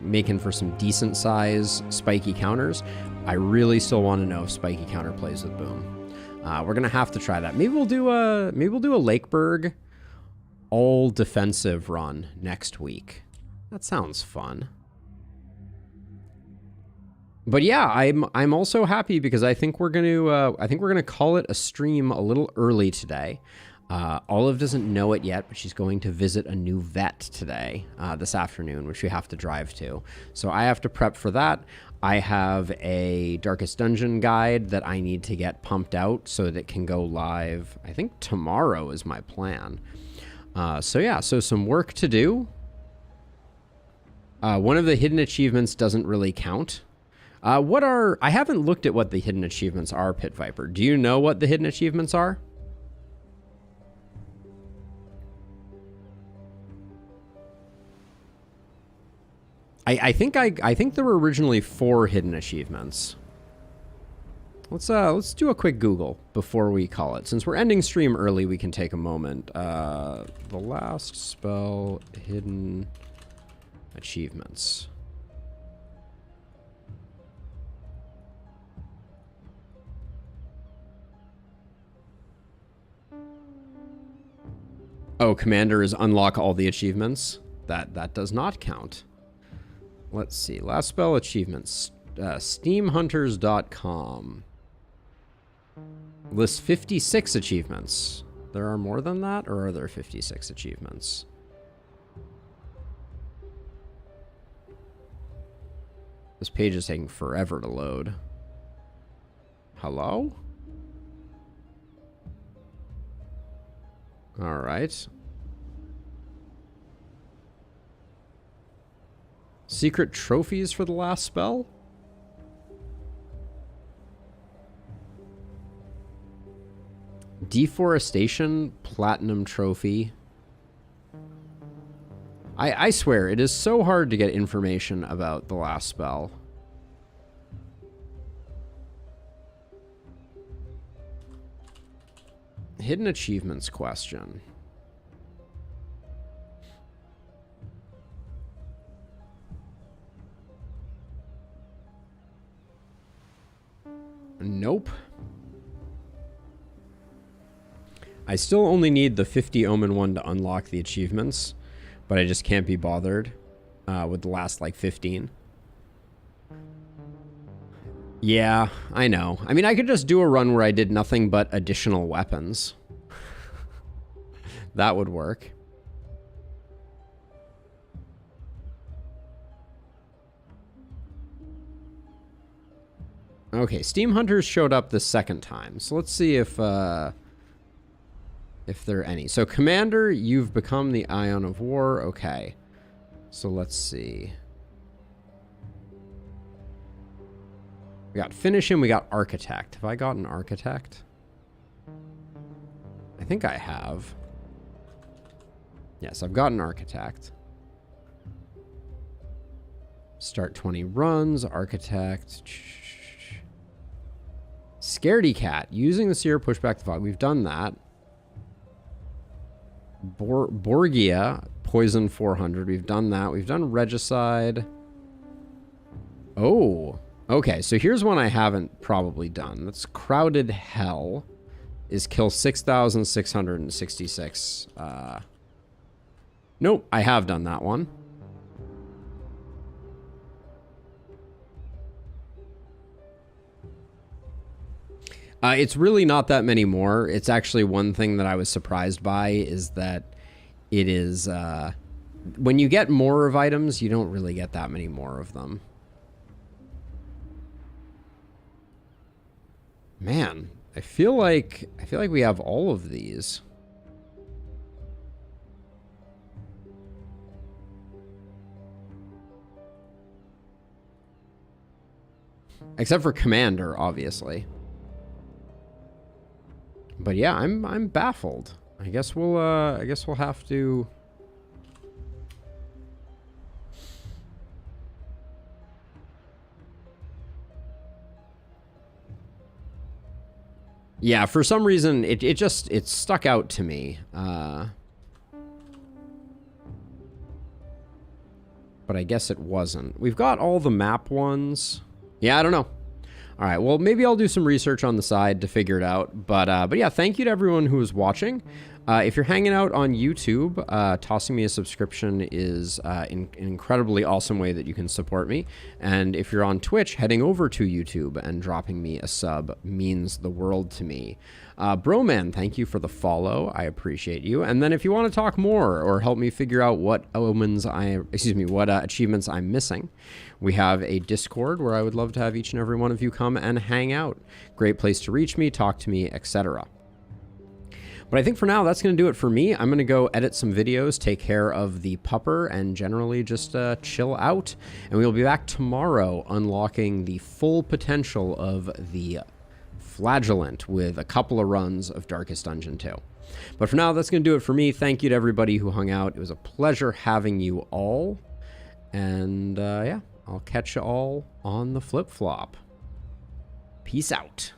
making for some decent size spiky counters. I really still want to know if spiky counter plays with boom. We're gonna have to try that. Maybe we'll do a Lakeburg all defensive run next week. That sounds fun. But yeah, I'm also happy because I think we're gonna call it a stream a little early today. Olive doesn't know it yet, but she's going to visit a new vet today, this afternoon, which we have to drive to. So I have to prep for that. I have a Darkest Dungeon guide that I need to get pumped out so that it can go live. I think tomorrow is my plan. So yeah, so some work to do. One of the hidden achievements doesn't really count. I haven't looked at what the hidden achievements are, Pit Viper. Do you know what the hidden achievements are? I think there were originally 4 hidden achievements. Let's do a quick Google before we call it. Since we're ending stream early, we can take a moment. The last spell hidden achievements. Oh, Commander is unlock all the achievements. That does not count. Let's see. Last spell achievements. Steamhunters.com lists 56 achievements. There are more than that, or are there 56 achievements? This page is taking forever to load. Hello? All right. Secret trophies for the last spell? Deforestation platinum trophy. I swear, it is so hard to get information about the last spell. Hidden achievements question. Nope. I still only need the 50 Omen one to unlock the achievements, but I just can't be bothered with the last, like, 15. Yeah, I know. I mean, I could just do a run where I did nothing but additional weapons. That would work. Okay, Steam Hunters showed up the second time, so let's see if there are any. So, Commander, you've become the Ion of War. Okay, so let's see. We got finish and we got architect. Have I got an architect? I think I have. Yes, I've got an architect. Start 20 runs, architect. Scaredy cat. Using the seer, push back the fog. We've done that. Borgia, poison 400. We've done that. We've done regicide. Oh, okay. So here's one I haven't probably done. That's crowded hell. Is kill 6,666. Nope, I have done that one. It's really not that many more. It's actually one thing that I was surprised by is that it is, when you get more of items, you don't really get that many more of them. Man, I feel like we have all of these. Except for Commander, obviously. But yeah, I'm baffled. I guess we'll have to. Yeah, for some reason it stuck out to me. But I guess it wasn't. We've got all the map ones. Yeah, I don't know. All right, well, maybe I'll do some research on the side to figure it out. But yeah, thank you to everyone who is watching. If you're hanging out on YouTube, tossing me a subscription is an incredibly awesome way that you can support me. And if you're on Twitch, heading over to YouTube and dropping me a sub means the world to me. Broman, thank you for the follow. I appreciate you. And then if you want to talk more or help me figure out what what achievements I'm missing, we have a Discord where I would love to have each and every one of you come and hang out. Great place to reach me, talk to me, etc. But I think for now, that's going to do it for me. I'm going to go edit some videos, take care of the pupper, and generally just chill out. And we'll be back tomorrow unlocking the full potential of the Flagellant with a couple of runs of Darkest Dungeon 2. But for now, that's going to do it for me. Thank you to everybody who hung out. It was a pleasure having you all. And yeah, I'll catch you all on the flip-flop. Peace out.